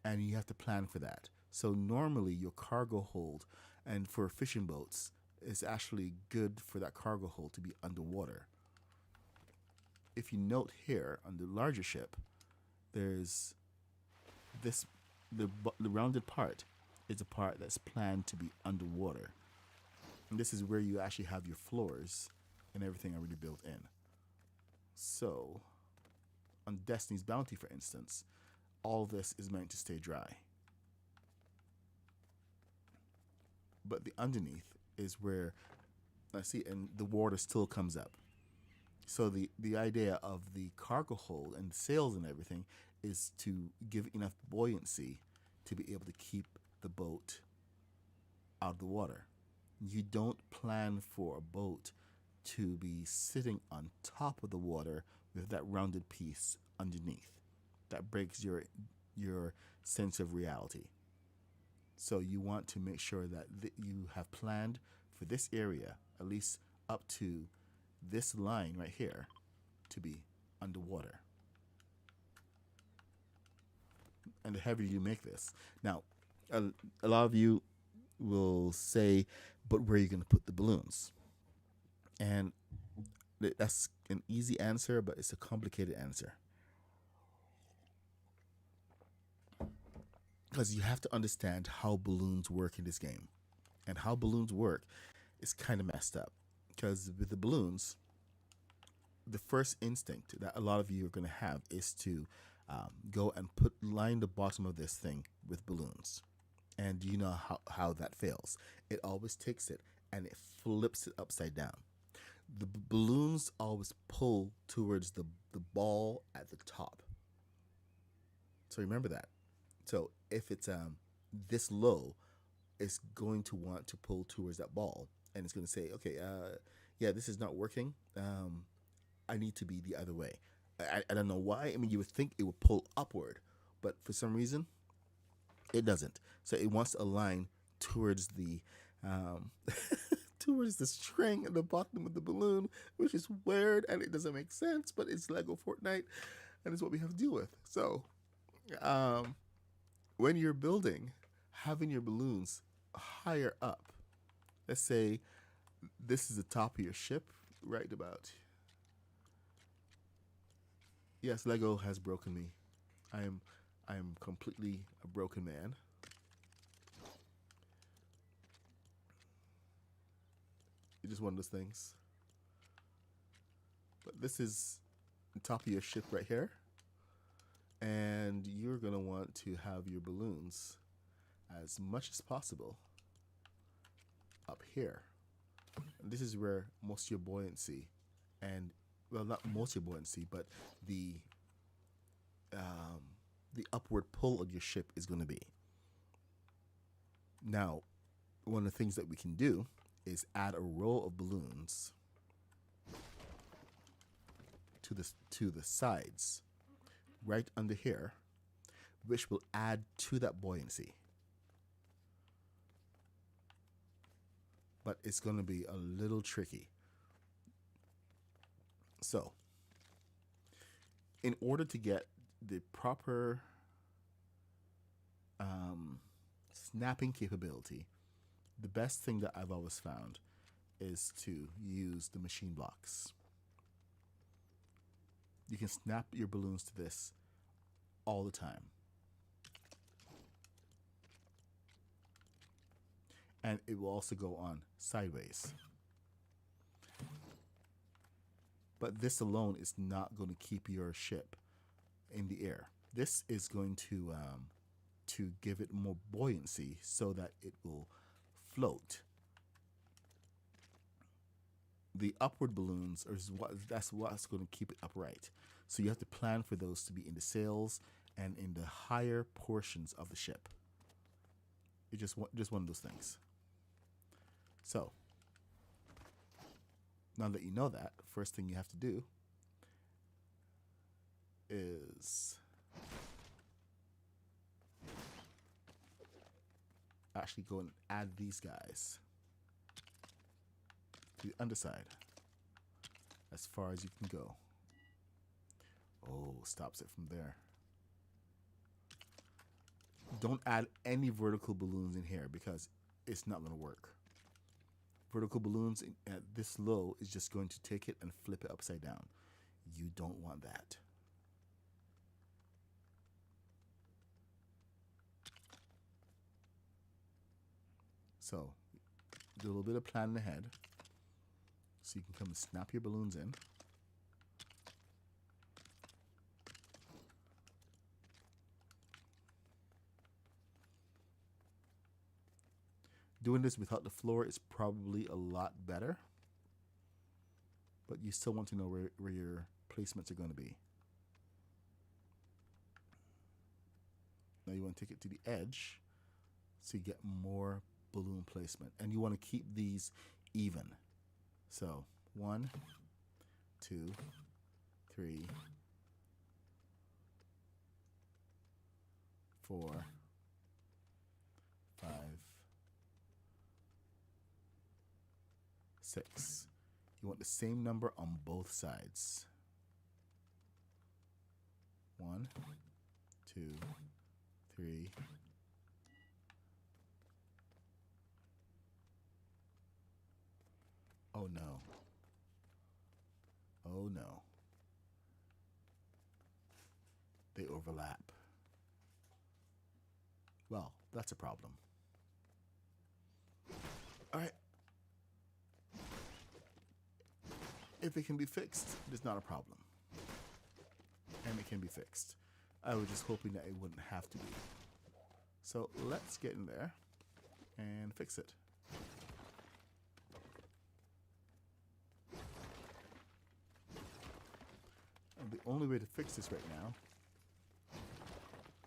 and you have to plan for that. So normally your cargo hold, and for fishing boats, it's actually good for that cargo hold to be underwater. If you note here on the larger ship, there's this the rounded part is a part that's planned to be underwater. And this is where you actually have your floors and everything already built in. So, on Destiny's Bounty, for instance, all this is meant to stay dry. But the underneath is where, I see, and the water still comes up. So the idea of the cargo hold and the sails and everything is to give enough buoyancy to be able to keep the boat out of the water. You don't plan for a boat to be sitting on top of the water with that rounded piece underneath. That breaks your sense of reality. So you want to make sure that you have planned for this area, at least up to this line right here, to be underwater. And the heavier you make this. Now, a lot of you will say, but where are you going to put the balloons? And that's an easy answer, but it's a complicated answer. Because you have to understand how balloons work in this game. And how balloons work is kind of messed up. Because with the balloons, the first instinct that a lot of you are going to have is to go and line the bottom of this thing with balloons. And you know how that fails. It always takes it and it flips it upside down. The balloons always pull towards the ball at the top. So remember that. So if it's this low, it's going to want to pull towards that ball, and it's going to say, okay, yeah, this is not working. I need to be the other way. I don't know why. I mean, you would think it would pull upward, but for some reason, it doesn't. So it wants to align towards the towards the string at the bottom of the balloon, which is weird and it doesn't make sense, but it's Lego Fortnite, and it's what we have to deal with. So, when you're building, having your balloons higher up. Let's say this is the top of your ship, right about. Yes, Lego has broken me. I am completely a broken man. It's just one of those things. But this is the top of your ship right here. And you're going to want to have your balloons as much as possible up here. And this is where most of your buoyancy and, well, not most of your buoyancy, but the upward pull of your ship is going to be. Now, one of the things that we can do is add a row of balloons to the sides, right under here, which will add to that buoyancy. But it's going to be a little tricky. So, in order to get the proper snapping capability, the best thing that I've always found is to use the machine blocks. You can snap your balloons to this all the time. And it will also go on sideways. But this alone is not going to keep your ship in the air. This is going to give it more buoyancy so that it will float. The upward balloons that's what's going to keep it upright. So you have to plan for those to be in the sails and in the higher portions of the ship. It's just one of those things. So now that you know that, first thing you have to do is actually go and add these guys to the underside as far as you can go. Oh, stops it from there. Don't add any vertical balloons in here because it's not going to work. Vertical balloons at this low is just going to take it and flip it upside down. You don't want that. So, do a little bit of planning ahead so you can come and snap your balloons in. Doing this without the floor is probably a lot better, but you still want to know where your placements are going to be. Now you want to take it to the edge so you get more balloon placement, and you want to keep these even. So 1, 2, 3, 4, 5, 6. You want the same number on both sides. 1, 2, 3. Oh no. Oh no. They overlap. Well, that's a problem. All right. If it can be fixed, it's not a problem. And it can be fixed. I was just hoping that it wouldn't have to be. So let's get in there and fix it. And the only way to fix this right now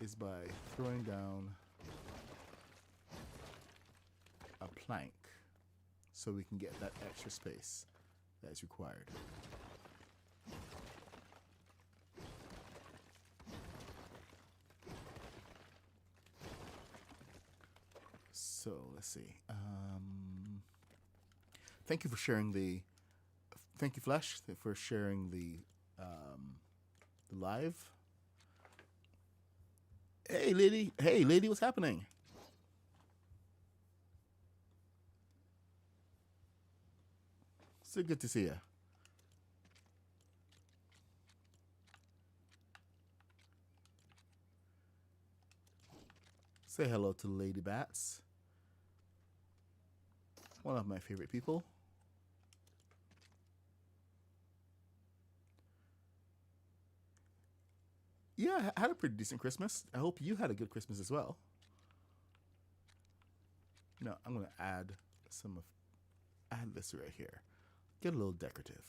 is by throwing down a plank so we can get that extra space that is required. So let's see. Thank you for sharing the. Thank you, Flash, for sharing the live. Hey, lady. Hey, lady. What's happening? So good to see you. Say hello to Lady Bats. One of my favorite people. Yeah, I had a pretty decent Christmas. I hope you had a good Christmas as well. Now, I'm going to add this right here. Get a little decorative.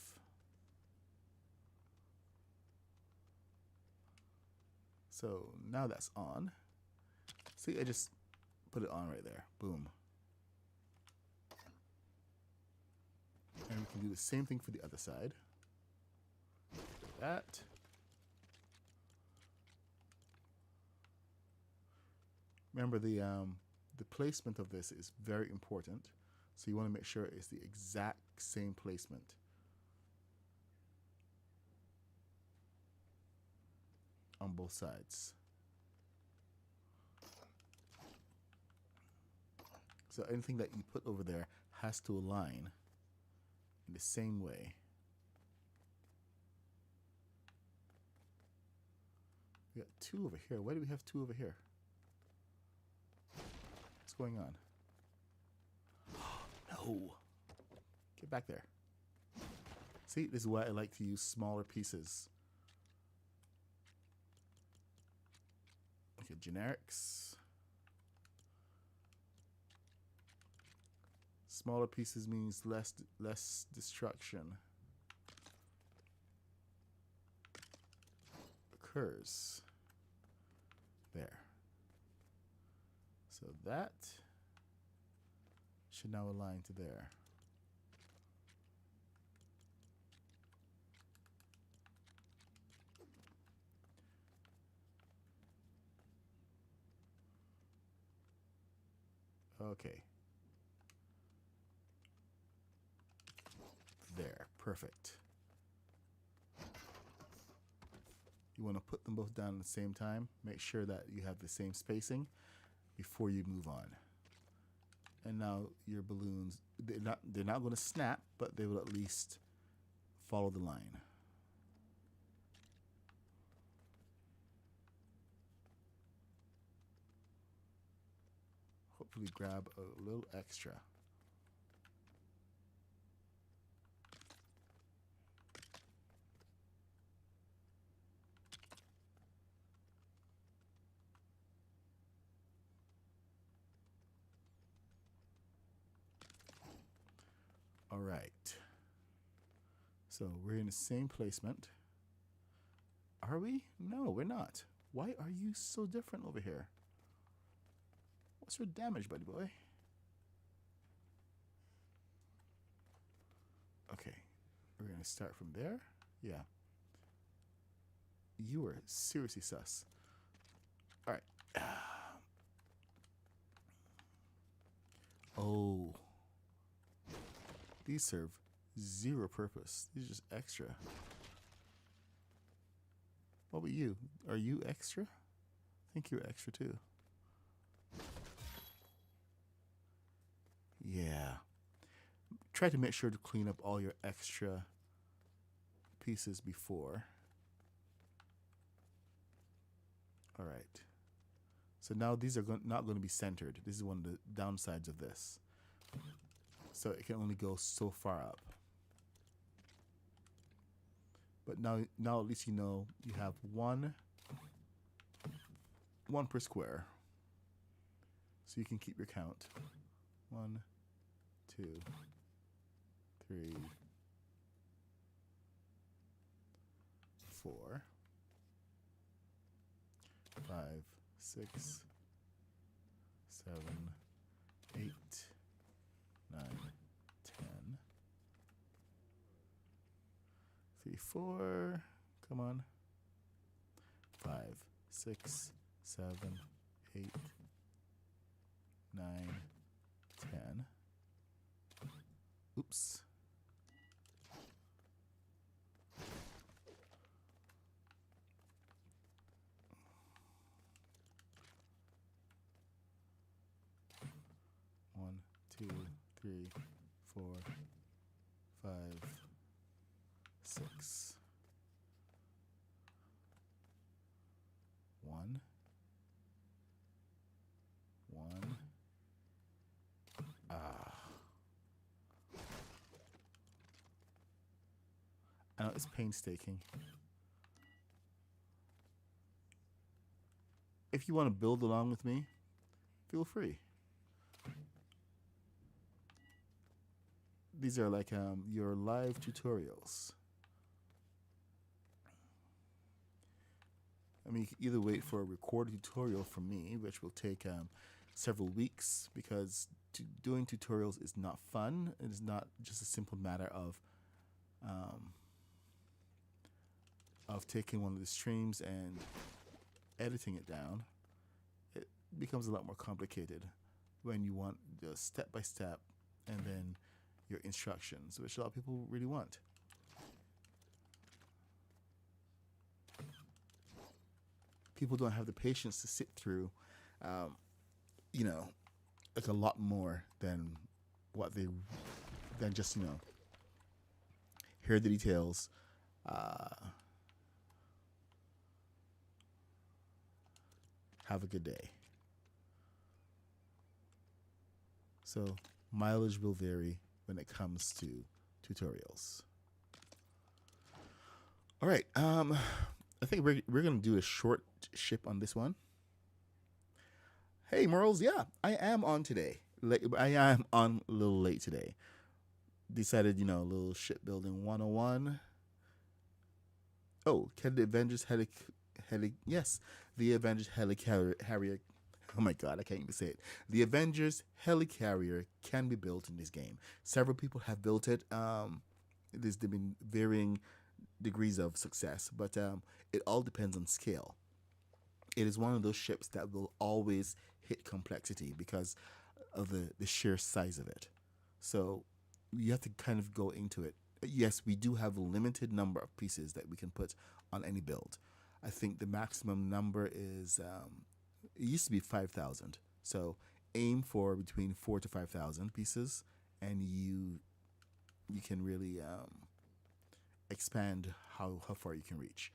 So now that's on. See, I just put it on right there. Boom. And we can do the same thing for the other side. Like that. Remember, the placement of this is very important. So you want to make sure it's the exact same placement. On both sides. So anything that you put over there has to align in the same way. We got 2 over here. Why do we have 2 over here? What's going on? No. Get back there. See, this is why I like to use smaller pieces. Okay, generics. Smaller pieces means less destruction occurs. There. So that should now align to there. Okay. There. Perfect. You want to put them both down at the same time. Make sure that you have the same spacing before you move on. And now your balloons, they're not going to snap, but they will at least follow the line. Hopefully grab a little extra. All right. So we're in the same placement. Are we? No, we're not. Why are you so different over here? What's your damage, buddy boy? Okay. We're going to start from there. Yeah. You are seriously sus. All right. Oh. These serve zero purpose. These are just extra. What about you? Are you extra? I think you're extra too. Yeah. Try to make sure to clean up all your extra pieces before. All right. So now these are not going to be centered. This is one of the downsides of this. So it can only go so far up. But now at least you know you have one per square. So you can keep your count. 1, 2, 3, 4, 5, 6, 7, 8, 9, 10. 3, 4. Come on. 5, 6, 7, 8, 9, 10. Oops. One, 2, 3, 4, 5, 6. 1, 1. I know it's painstaking. If you want to build along with me, feel free. These are like your live tutorials. I mean, you can either wait for a recorded tutorial from me, which will take several weeks, because doing tutorials is not fun. It is not just a simple matter of taking one of the streams and editing it down. It becomes a lot more complicated when you want just step by step and then your instructions, which a lot of people really want. People don't have the patience to sit through, like a lot more than just, hear the details. Have a good day. So mileage will vary when it comes to tutorials. All right. I think we're gonna do a short ship on this one. Hey, Merles. Yeah, I am on today. I am on a little late today. Decided, a little shipbuilding 101. Oh, can the Avengers yes, the Avengers helicarrier. Oh my god, I can't even say it. The Avengers helicarrier can be built in this game. Several people have built it. There's been varying degrees of success, but it all depends on scale. It is one of those ships that will always hit complexity because of the sheer size of it. So you have to kind of go into it. Yes, we do have a limited number of pieces that we can put on any build. I think the maximum number is it used to be 5,000. So aim for between 4 to 5,000 pieces, and you can really expand how far you can reach.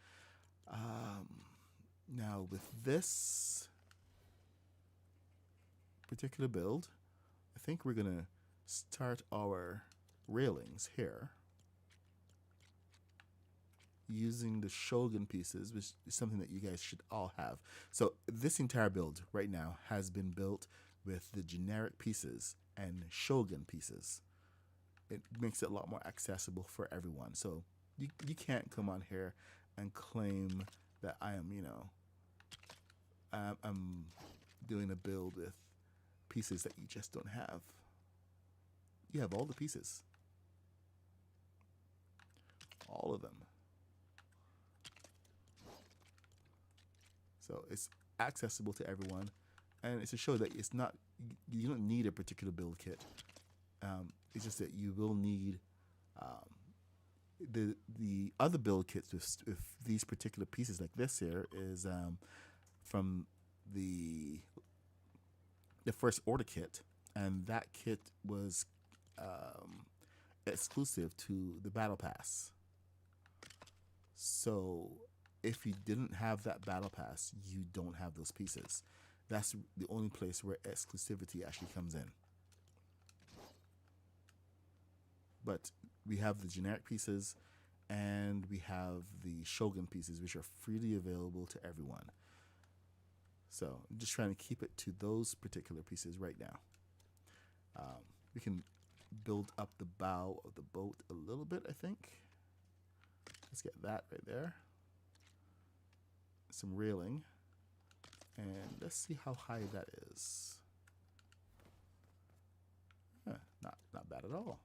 Um, Now with this particular build, I think we're gonna start our railings here using the Shogun pieces, which is something that you guys should all have. So this entire build right now has been built with the generic pieces and Shogun pieces. It makes it a lot more accessible for everyone. So you can't come on here and claim that I am, I'm doing a build with pieces that you just don't have. You have all the pieces, all of them. So it's accessible to everyone, and it's to show that it's not, you don't need a particular build kit. It's just that you will need um, the other build kits with these particular pieces like this here is from the first order kit, and that kit was um, exclusive to the battle pass. So if you didn't have that battle pass, you don't have those pieces. That's the only place where exclusivity actually comes in. But we have the generic pieces, and we have the Shogun pieces, which are freely available to everyone. So I'm just trying to keep it to those particular pieces right now. We can build up the bow of the boat a little bit, I think. Let's get that right there. Some railing. And let's see how high that is. Not bad at all.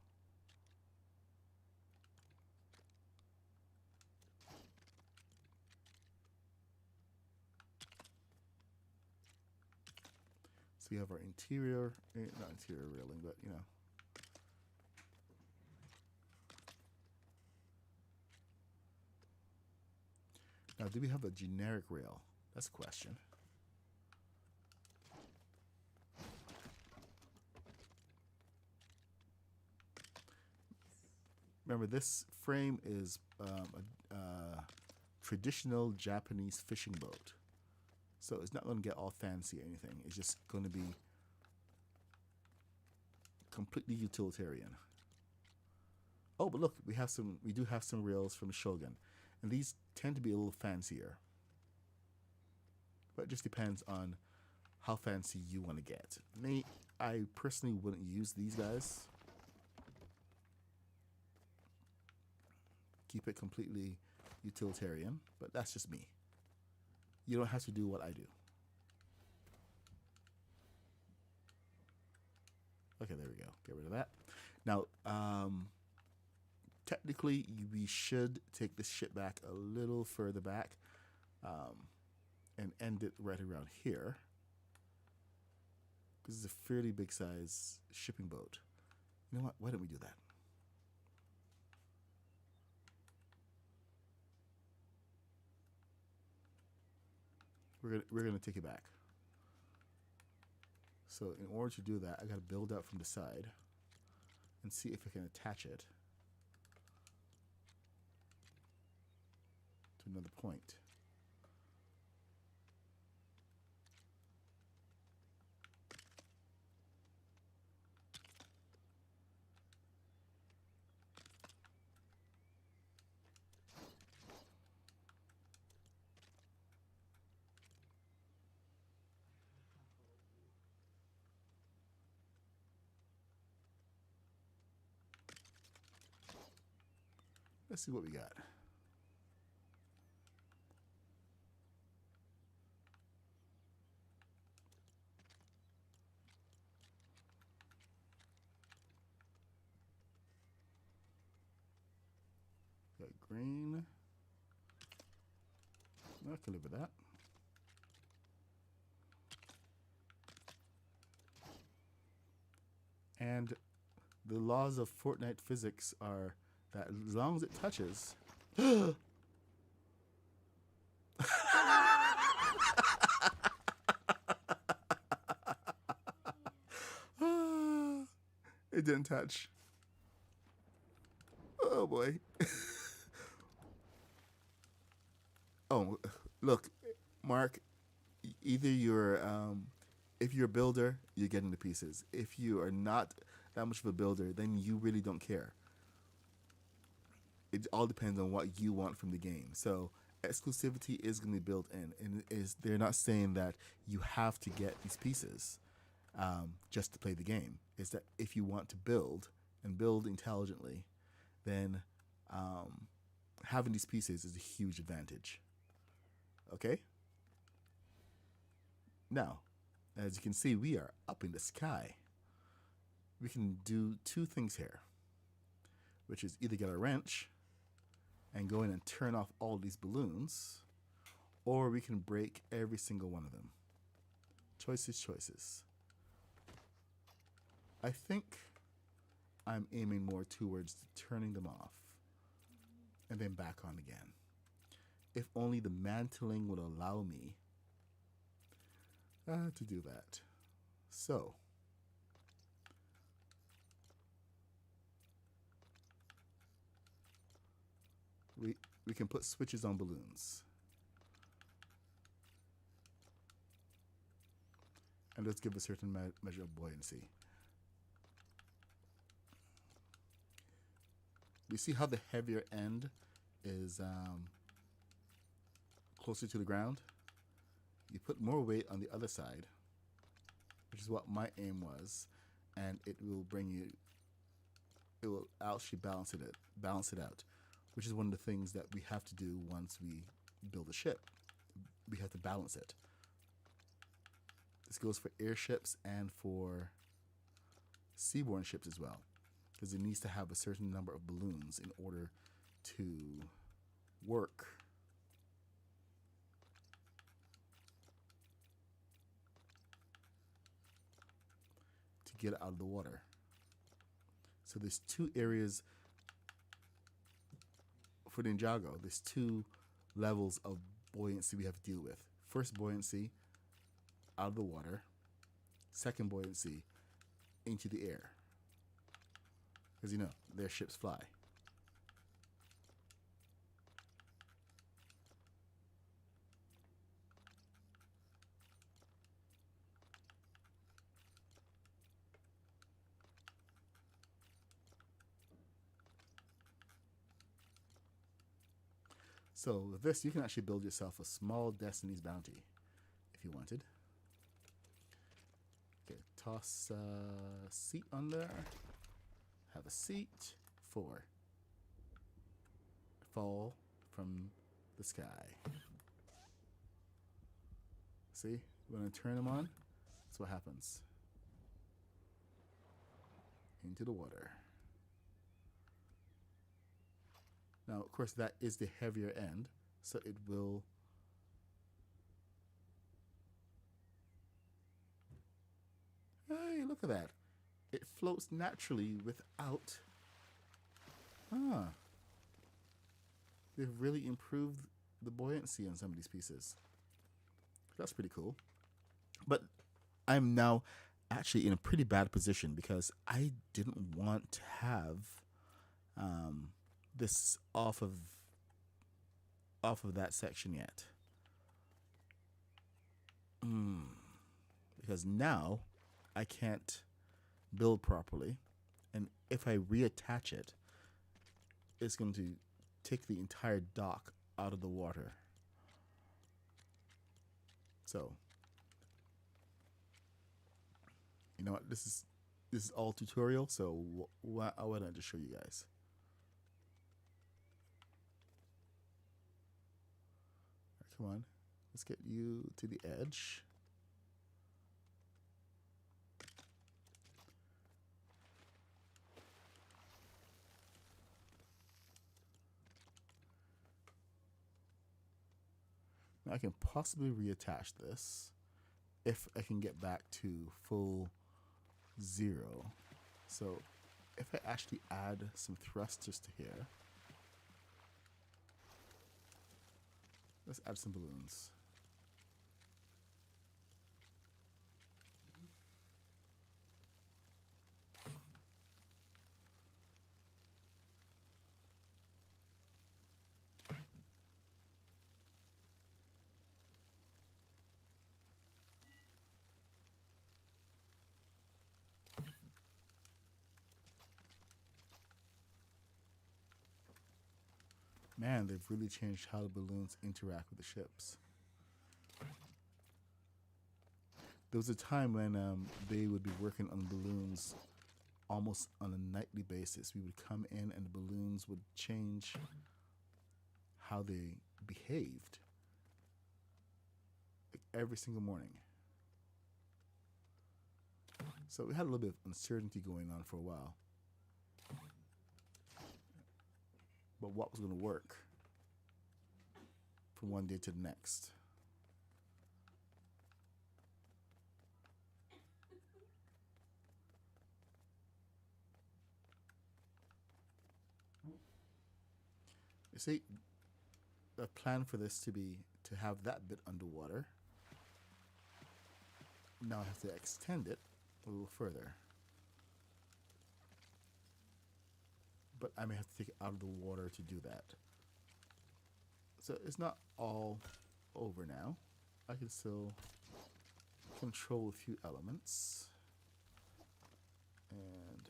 So we have our interior, not interior railing, but Now, do we have a generic rail? That's a question. Remember, this frame is a traditional Japanese fishing boat. So it's not going to get all fancy or anything. It's just going to be completely utilitarian. Oh, but look, we do have some rails from Shogun, and these tend to be a little fancier. But it just depends on how fancy you want to get. I personally wouldn't use these guys. Keep it completely utilitarian, but that's just me. You don't have to do what I do. Okay, there we go. Get rid of that. Now, technically, we should take this ship back a little further back and end it right around here. This is a fairly big size shipping boat. You know what? Why don't we do that? We're gonna take it back. So in order to do that, I gotta build up from the side and see if I can attach it to another point. Let's see what we got. Got green. I can live with that. And the laws of Fortnite physics are that as long as it touches. It didn't touch. Oh boy. Oh, look, Mark, either you're if you're a builder, you're getting the pieces. If you are not that much of a builder, then you really don't care. It all depends on what you want from the game. So exclusivity is going to be built in, and is they're not saying that you have to get these pieces just to play the game. It's that if you want to build and build intelligently, then having these pieces is a huge advantage. Okay? Now, as you can see, we are up in the sky. We can do two things here, which is either get a wrench and go in and turn off all these balloons, or we can break every single one of them. Choices, choices. I think I'm aiming more towards turning them off and then back on again. If only the mantling would allow me to do that. So, we can put switches on balloons. And let's give a certain measure of buoyancy. You see how the heavier end is closer to the ground? You put more weight on the other side, which is what my aim was, and it will actually balance it out, which is one of the things that we have to do once we build a ship. We have to balance it. This goes for airships and for seaborne ships as well, because it needs to have a certain number of balloons in order to work. To get it out of the water. So there's two areas for Ninjago. There's two levels of buoyancy we have to deal with. First buoyancy, out of the water. Second buoyancy, into the air. Because you know, their ships fly. So with this, you can actually build yourself a small Destiny's Bounty if you wanted. Okay, toss a seat on there. Have a seat. 4. Fall from the sky. See, when I turn them on, that's what happens. Into the water. Now, of course, that is the heavier end, so it will hey, look at that. It floats naturally without they've really improved the buoyancy on some of these pieces. That's pretty cool. But I'm now actually in a pretty bad position because I didn't want to have this off of that section yet. Because now I can't build properly, and if I reattach it, it's going to take the entire dock out of the water. So, you know what? This is all tutorial, so why don't I just show you guys? Come on, let's get you to the edge. I can possibly reattach this if I can get back to full 0. So if I actually add some thrusters to here, let's add some balloons. Man, they've really changed how the balloons interact with the ships. There was a time when they would be working on balloons almost on a nightly basis. We would come in and the balloons would change how they behaved like every single morning. So we had a little bit of uncertainty going on for a while. But what was going to work from one day to the next? You see, the plan for this to have that bit underwater. Now I have to extend it a little further. But I may have to take it out of the water to do that. So it's not all over now. I can still control a few elements. And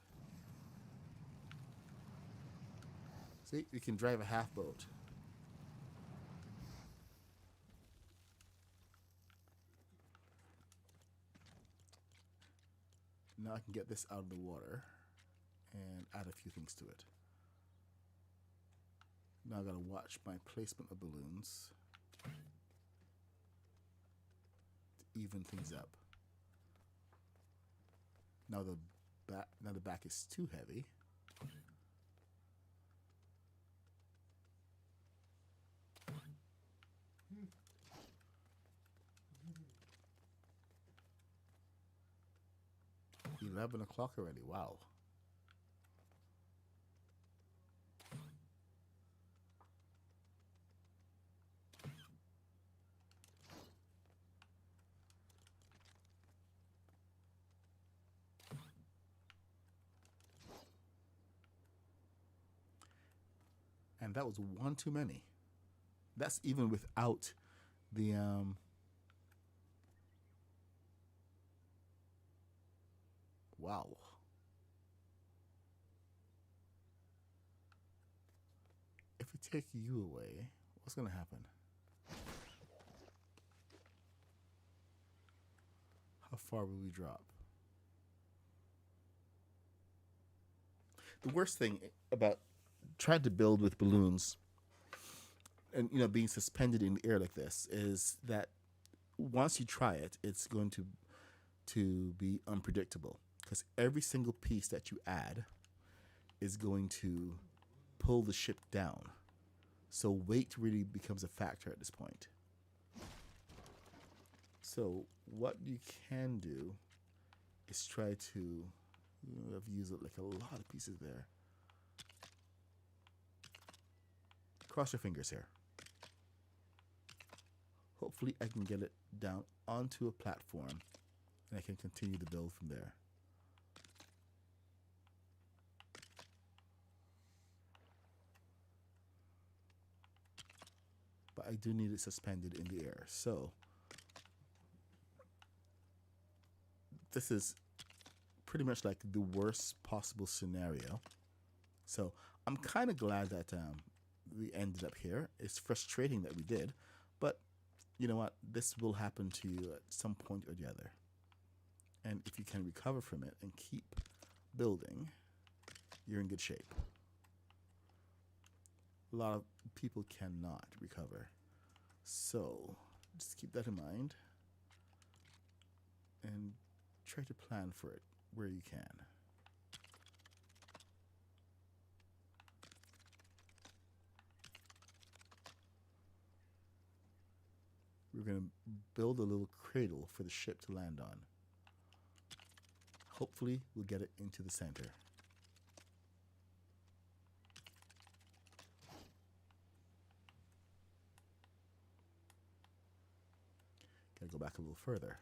see, we can drive a half boat. Now I can get this out of the water and add a few things to it. Now I gotta watch my placement of balloons to even things up. Now the back is too heavy. 11 o'clock already. Wow. And that was one too many. That's even without the wow. If we take you away, what's going to happen? How far will we drop? The worst thing about trying to build with balloons and being suspended in the air like this is that once you try it, it's going to be unpredictable because every single piece that you add is going to pull the ship down. So weight really becomes a factor at this point. So what you can do is try to, I've used like a lot of pieces there. Cross your fingers here. Hopefully I can get it down onto a platform and I can continue to build from there. But I do need it suspended in the air. So this is pretty much like the worst possible scenario. So I'm kind of glad that we ended up here. It's frustrating that we did, but you know what? This will happen to you at some point or the other. And if you can recover from it and keep building, you're in good shape. A lot of people cannot recover. So just keep that in mind and try to plan for it where you can. we're going to build a little cradle for the ship to land on. Hopefully, we'll get it into the center. Gotta go back a little further.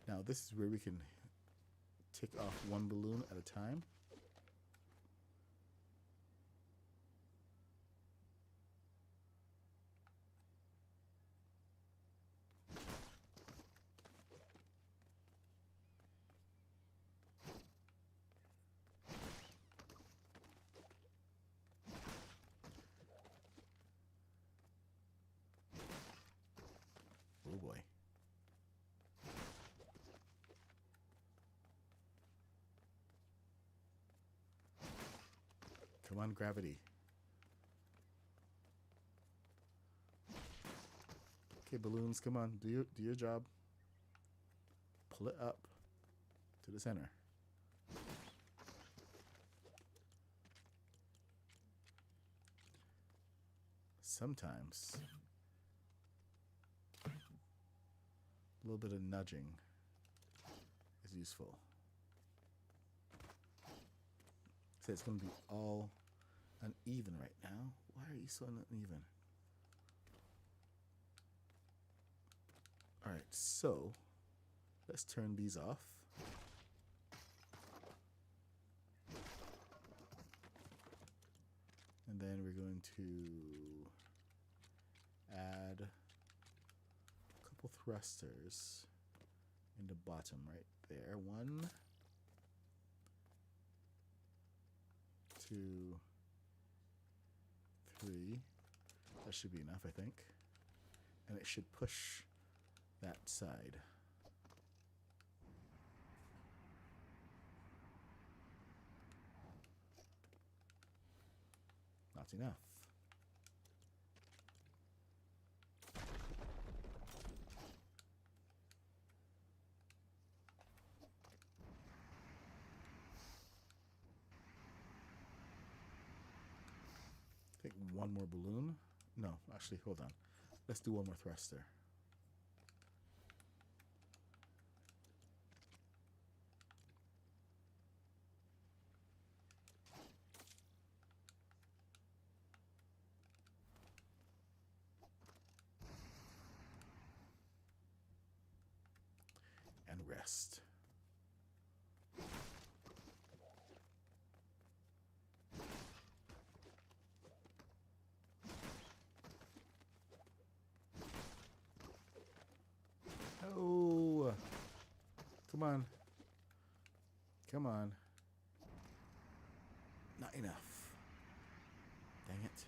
Now this is where we can tick off one balloon at a time. Oh boy. Come on, gravity. Okay, balloons, come on, do your job. Pull it up to the center. Sometimes a little bit of nudging is useful. So it's going to be all uneven right now. Why are you so uneven? All right, so let's turn these off. And then we're going to add a couple thrusters in the bottom right there. 1, 2, 3. That should be enough, I think. And it should push that side. Not enough. I think one more balloon. No, actually, hold on. Let's do one more thruster. And rest. Oh, come on. Come on. Not enough. Dang it.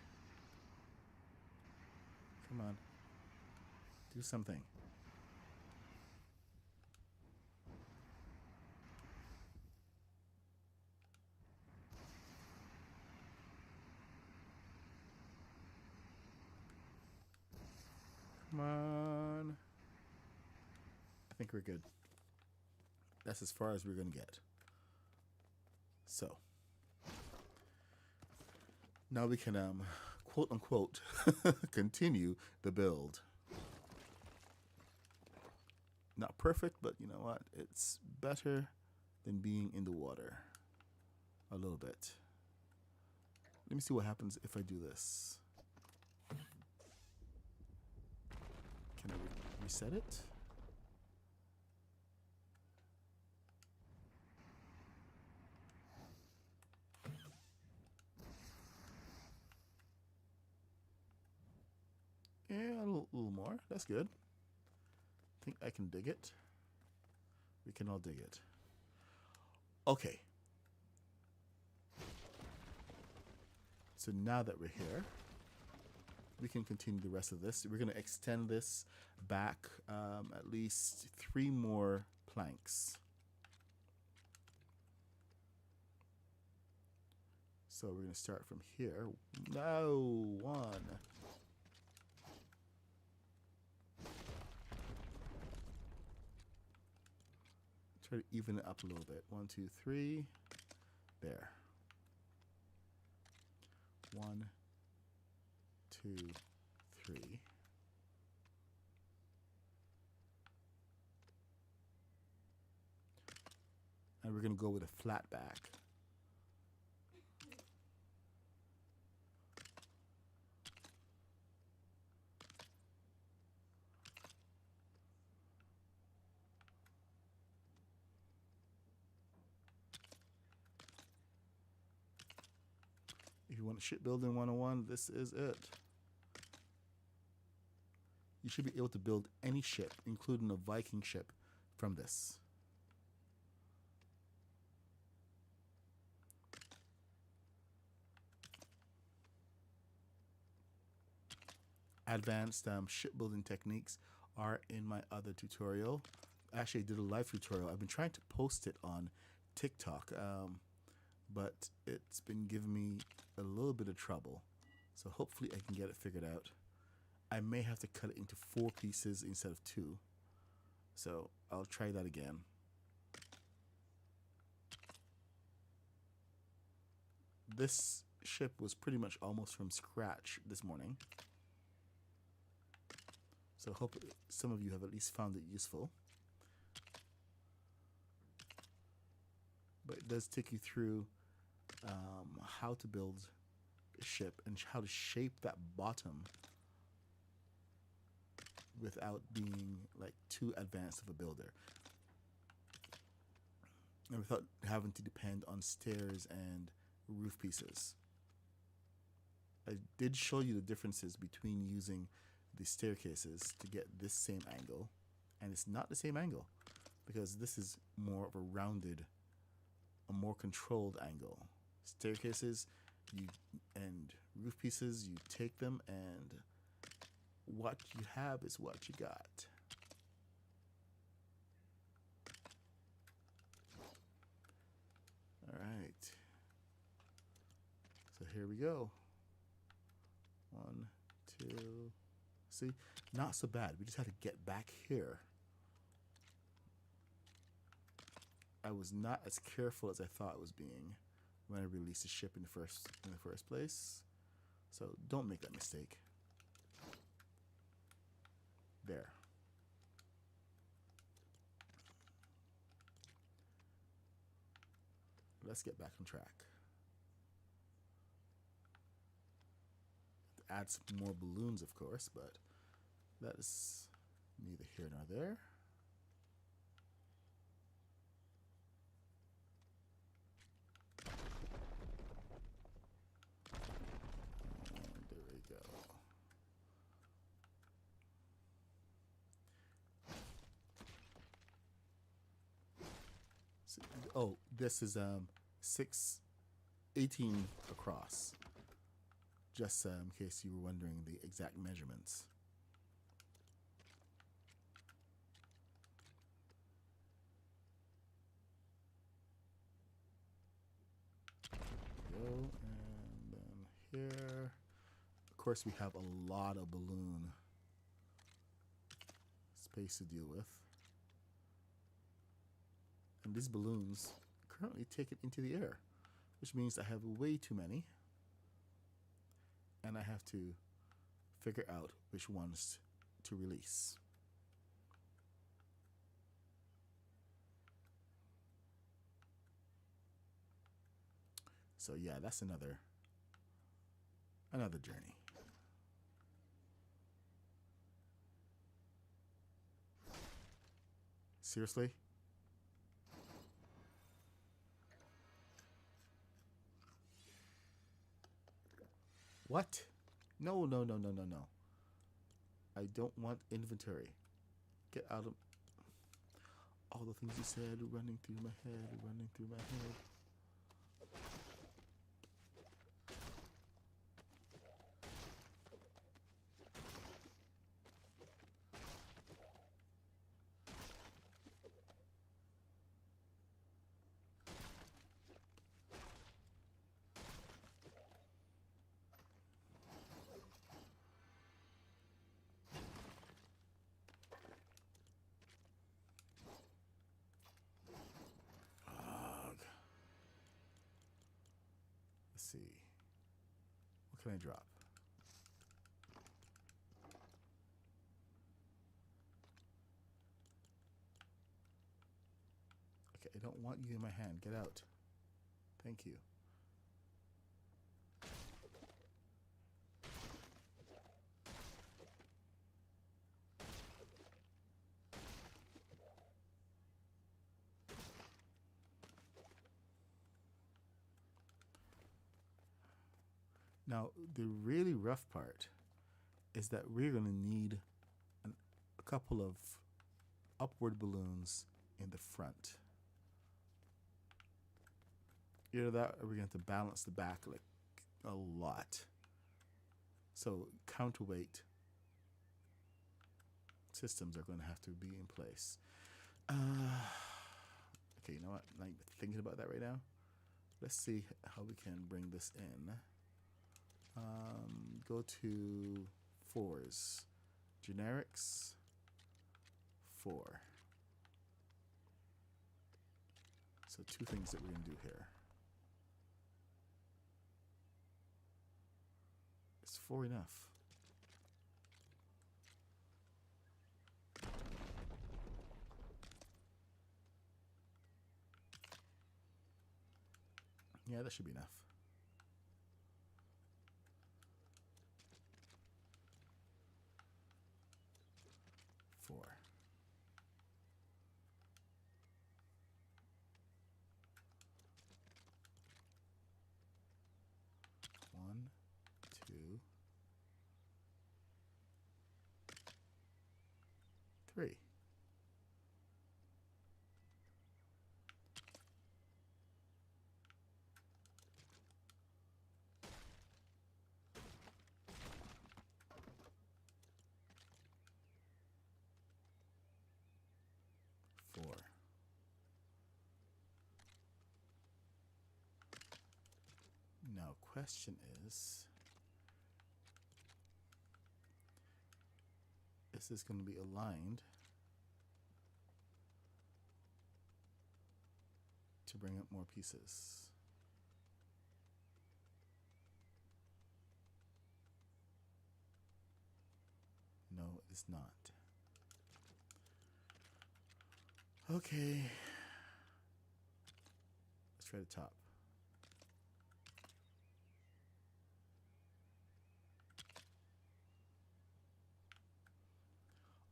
Come on. Do something. Come on. I think we're good. That's as far as we're going to get. So, now we can, quote unquote, continue the build. Not perfect, but you know what? It's better than being in the water. A little bit. Let me see what happens if I do this. Can I reset it? Yeah, a little more. That's good. I think I can dig it. We can all dig it. Okay. So now that we're here, we can continue the rest of this. We're going to extend this back at least 3 more planks. So we're going to start from here. No, one. Try to even it up a little bit. 1, 2, 3. There. 1, 2, 3. And we're going to go with a flat back. If you want shipbuilding 101, this is it. You should be able to build any ship, including a Viking ship, from this. Advanced shipbuilding techniques are in my other tutorial. Actually, I did a live tutorial. I've been trying to post it on TikTok, but it's been giving me a little bit of trouble. So hopefully I can get it figured out. I may have to cut it into 4 pieces instead of 2. So I'll try that again. This ship was pretty much almost from scratch this morning. So I hope some of you have at least found it useful. But it does take you through how to build a ship and how to shape that bottom without being like too advanced of a builder. And without having to depend on stairs and roof pieces. I did show you the differences between using the staircases to get this same angle, and it's not the same angle because this is more of a rounded, a more controlled angle. Staircases and roof pieces, you take them and what you have is what you got. All right, so here we go. 1, 2. See, not so bad. We just had to get back here. I was not as careful as I thought I was being when I released the ship in the first place. So don't make that mistake. There. Let's get back on track. Add some more balloons, of course, but that is neither here nor there. And there we go. So, oh, this is 18 across. Just in case you were wondering the exact measurements. Go, and then here. Of course, we have a lot of balloon space to deal with. And these balloons currently take it into the air, which means I have way too many. And I have to figure out which ones to release. So yeah, that's another journey. Seriously? What? No, no, no, no, no, no. I don't want inventory. Get out of... All the things you said running through my head, running through my head. can I drop? Okay, I don't want you in my hand. Get out. Thank you. Now, the really rough part is that we're going to need a couple of upward balloons in the front. Either that or we're going to have to balance the back like a lot. So counterweight systems are going to have to be in place. Okay, you know what? I'm thinking about that right now. Let's see how we can bring this in. Go to fours. Generics. 4. So 2 things that we're going to do here. Is 4 enough? Yeah, that should be enough. 4. 1, 2, 3. 4. Now, question is this going to be aligned to bring up more pieces? No, it's not. Okay. Let's try the top.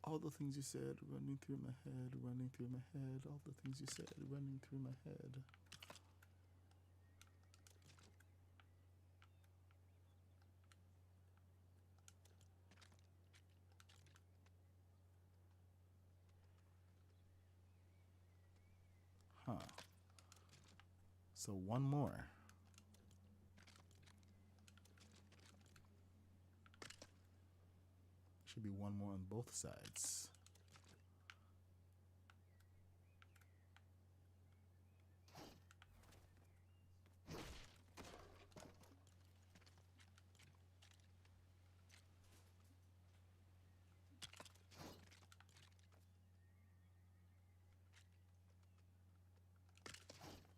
All the things you said running through my head, running through my head. All the things you said running through my head. Huh. So one more. Should be one more on both sides.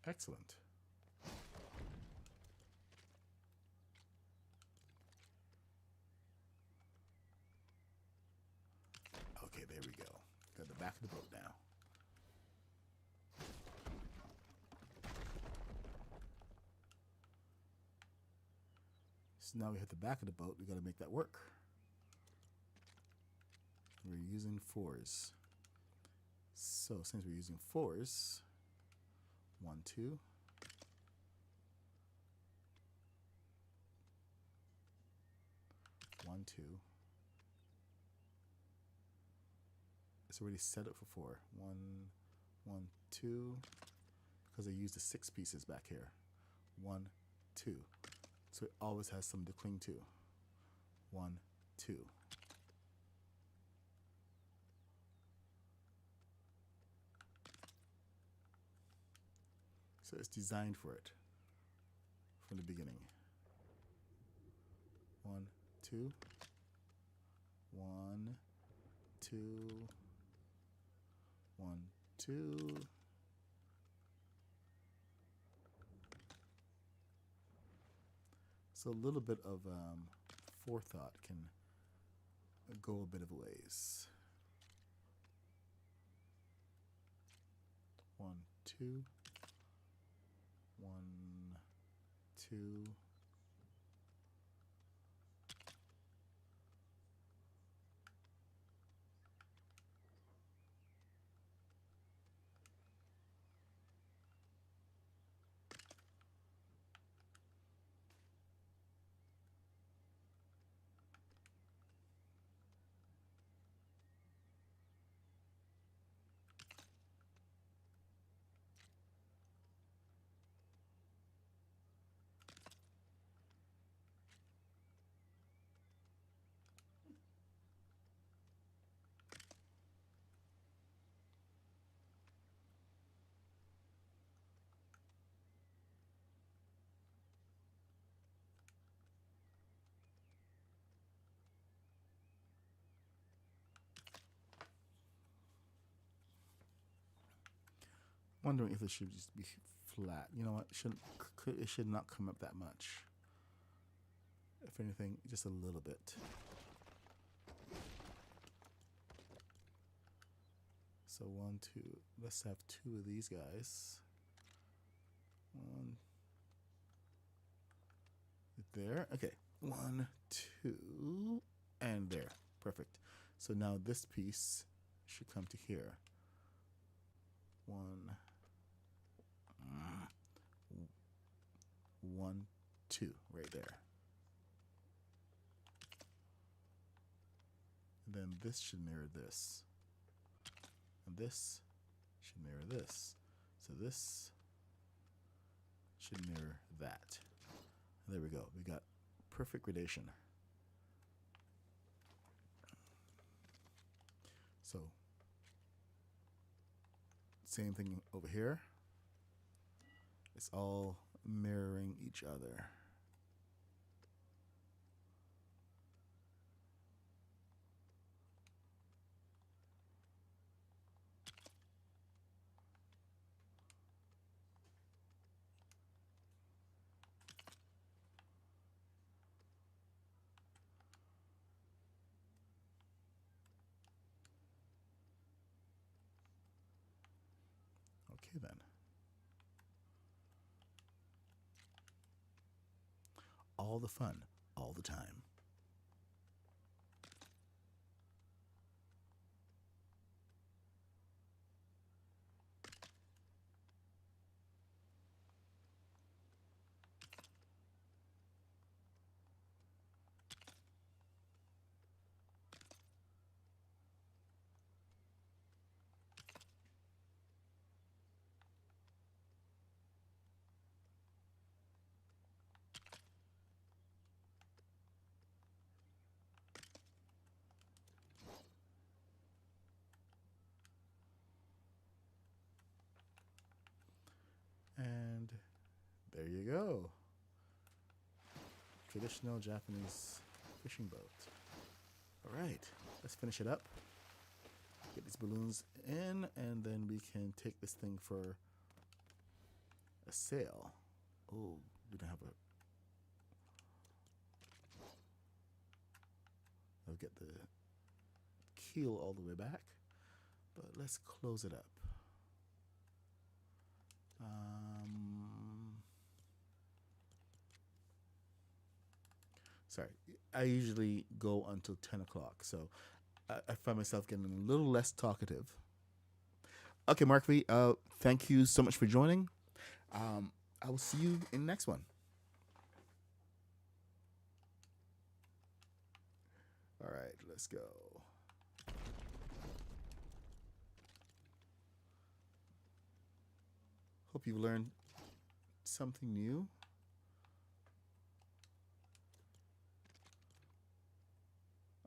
Excellent. Okay, there we go. Got the back of the boat now. So now we hit the back of the boat. We got to make that work. We're using 4s. So since we're using 4s, 1, 2. 1, 2. It's already set up for 4. 1, 1, 2. Because I used the 6 pieces back here. 1, 2. So it always has something to cling to. 1, 2. So it's designed for it from the beginning. 1, 2. 1, 2. 1, 2. So a little bit of forethought can go a bit of a ways. 1, 2, 1, 2. Wondering if this should just be flat. You know what? It should not come up that much. If anything, just a little bit. So 1, 2. Let's have 2 of these guys. 1 there. Okay. 1, 2, and there. Perfect. So now this piece should come to here. 1, 1, 2, right there. And then this should mirror this. And this should mirror this. So this should mirror that. There we go. We got perfect gradation. So same thing over here. It's all mirroring each other. Okay then. All the fun, all the time. And there you go. Traditional Japanese fishing boat. All right, let's finish it up. Get these balloons in, and then we can take this thing for a sail. Oh, we don't have a... I'll get the keel all the way back, but let's close it up. Sorry, I usually go until 10 o'clock, so I find myself getting a little less talkative. Okay, Mark V, thank you so much for joining. I will see you in the next one. All right, let's go. Hope you've learned something new.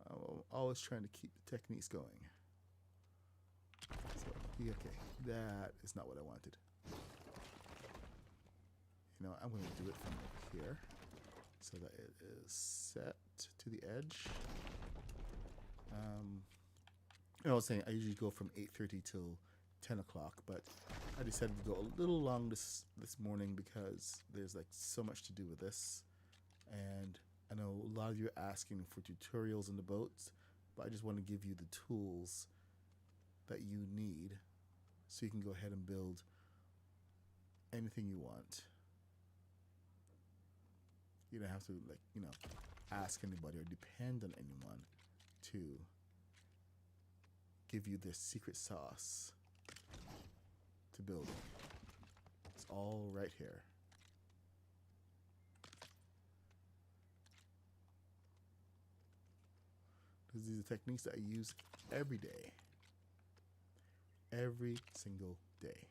I'm always trying to keep the techniques going. So, yeah, okay, that is not what I wanted. You know, I'm going to do it from over here so that it is set to the edge. I was saying I usually go from 8:30 till 10 o'clock, but I decided to go a little long this morning because there's like so much to do with this And I know a lot of you are asking for tutorials on the boats, but I just want to give you the tools that you need so you can go ahead and build anything you want. You don't have to, like, ask anybody or depend on anyone to give you their secret sauce to build. It's all right here. These are techniques that I use every day. Every single day.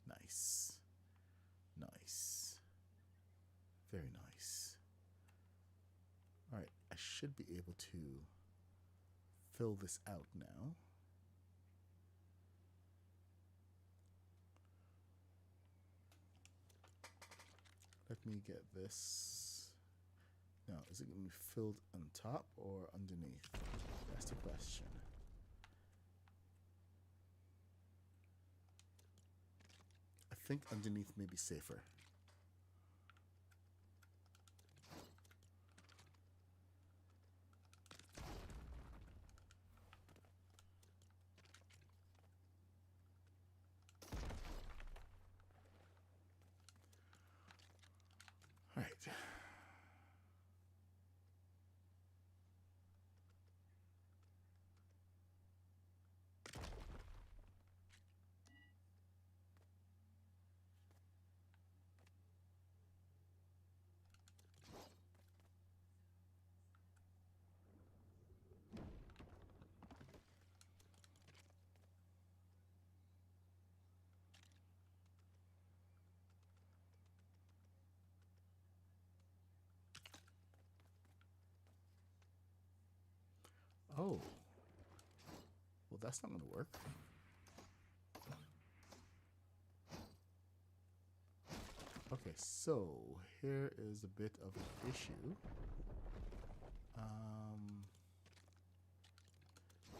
Nice. Nice. Very nice. Alright, I should be able to fill this out now. Let me get this. Now, is it going to be filled on top or underneath? That's the question. I think underneath may be safer. All right. Oh. Well, that's not going to work. Okay, so here is a bit of an issue.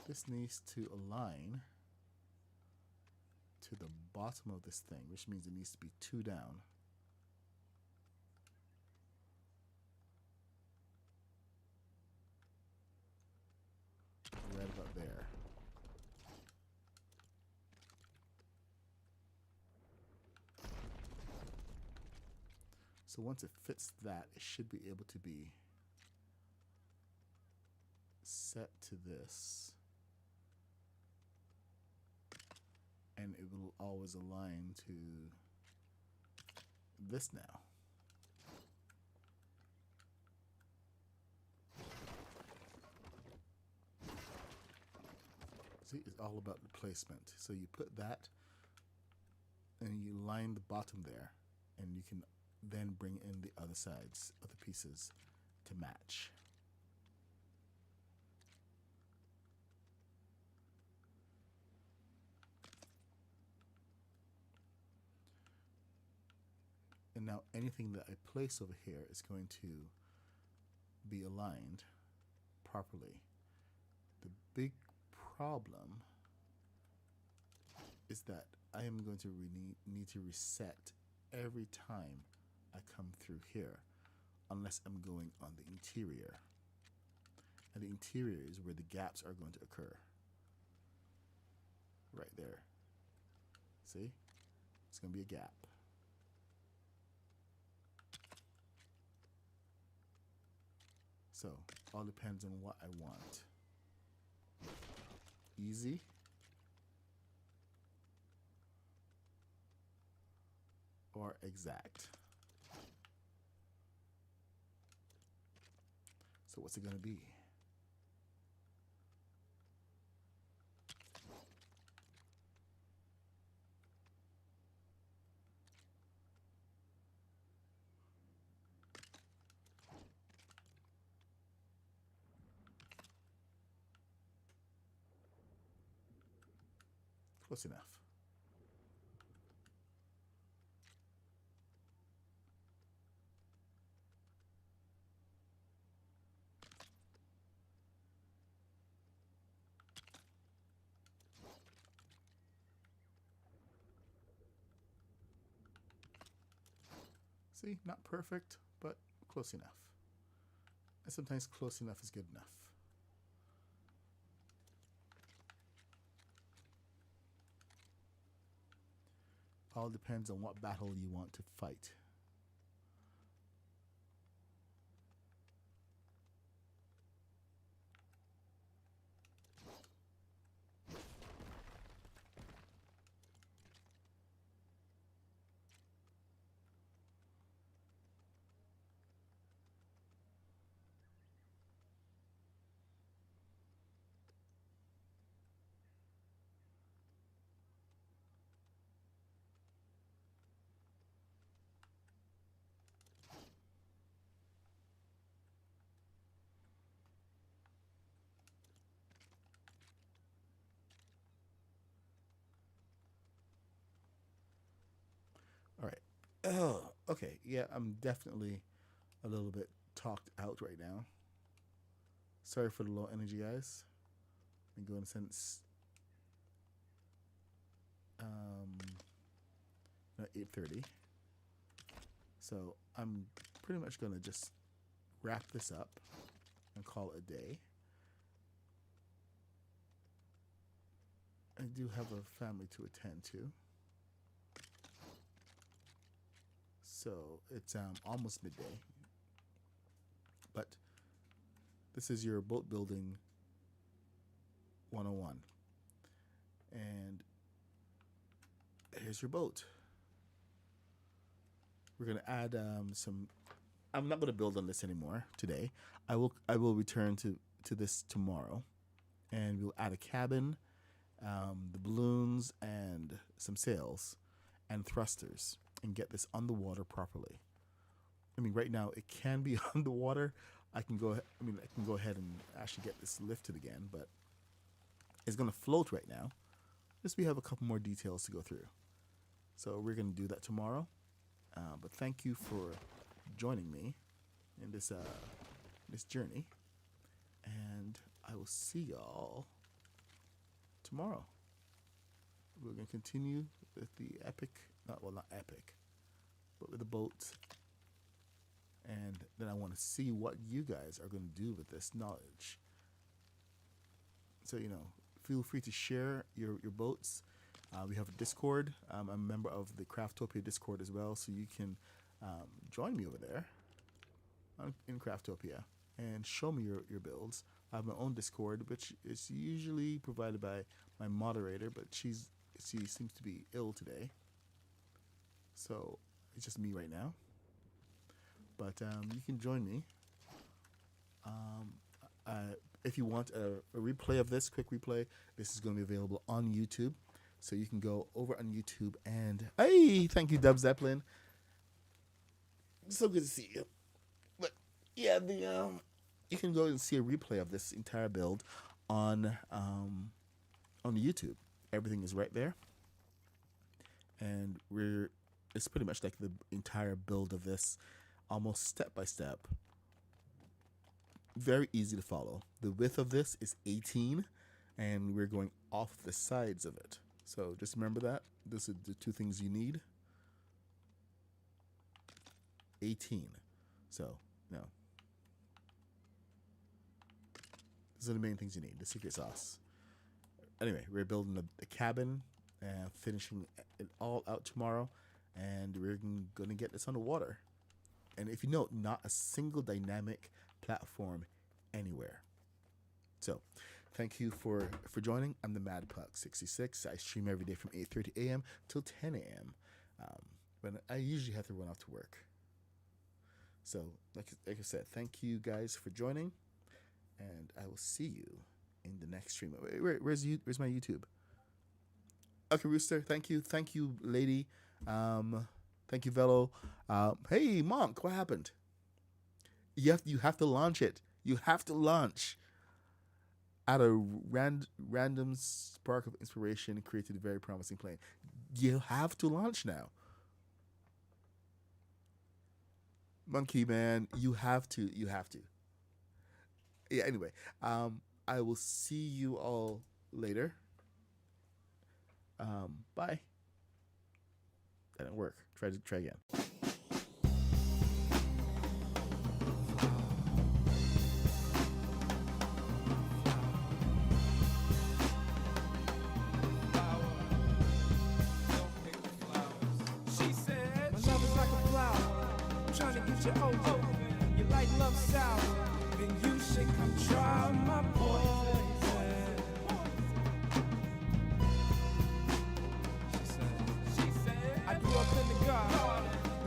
This needs to align to the bottom of this thing, which means it needs to be 2 down. Right about there. So once it fits that, it should be able to be set to this. And it will always align to this now. See, it's all about the placement. So you put that and you line the bottom there, and you can then bring in the other sides of the pieces to match. And now anything that I place over here is going to be aligned properly. The big problem is that I am going to need to reset every time I come through here, unless I'm going on the interior. And the interior is where the gaps are going to occur. Right there. See? It's going to be a gap. So, all depends on what I want. Easy. Or exact. So what's it going to be? Close enough. See, not perfect, but close enough. And sometimes close enough is good enough. All depends on what battle you want to fight. All right. Oh, okay. Yeah, I'm definitely a little bit talked out right now. Sorry for the low energy, guys. Been going since 8:30. So I'm pretty much gonna just wrap this up and call it a day. I do have a family to attend to, so it's almost midday. But this is your boat building 101, and here's your boat. We're gonna add some. I'm not gonna build on this anymore today. I will return to this tomorrow, and we'll add a cabin, the balloons, and some sails, and thrusters, and get this on the water properly. I mean, right now it can be on the water. I can go. I can go ahead and actually get this lifted again, but it's gonna float right now. Just we have a couple more details to go through, so we're gonna do that tomorrow. But thank you for joining me in this journey, and I will see y'all tomorrow. We're gonna continue with the epic, not epic, but with the boat, and then I want to see what you guys are gonna do with this knowledge. So feel free to share your boats. We have a Discord. I'm a member of the Craftopia Discord as well, so you can join me over there in Craftopia and show me your builds. I have my own Discord, which is usually provided by my moderator, but she seems to be ill today, so it's just me right now. But you can join me. If you want a replay of this, quick replay, this is going to be available on YouTube. So you can go over on YouTube and hey, thank you, Dub Zeppelin. So good to see you. But yeah, you can go and see a replay of this entire build on YouTube. Everything is right there, and it's pretty much like the entire build of this, almost step by step. Very easy to follow. The width of this is 18, and we're going off the sides of it. So just remember that. Those are the two things you need. 18. So, those are the main things you need. The secret sauce. Anyway, we're building the cabin and finishing it all out tomorrow. And we're going to get this on the water. And if you note, not a single dynamic platform anywhere. So, thank you for joining. I'm the Mad Puck 66. I stream every day from 8:30 a.m. till 10 a.m. But I usually have to run off to work. So, like I said, thank you guys for joining, and I will see you in the next stream. Where's my YouTube? Okay, Rooster. Thank you, lady. Thank you, Velo. Hey, Monk, what happened? You have to launch it. You have to launch. Out of random spark of inspiration, created a very promising plan. You have to launch now. Monkey man, you have to. Yeah, anyway, I will see you all later. Bye. That didn't work. Try again. love sour, then you should come try my poison. She said, I grew up in the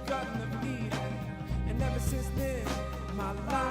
garden of Eden, and ever since then, my life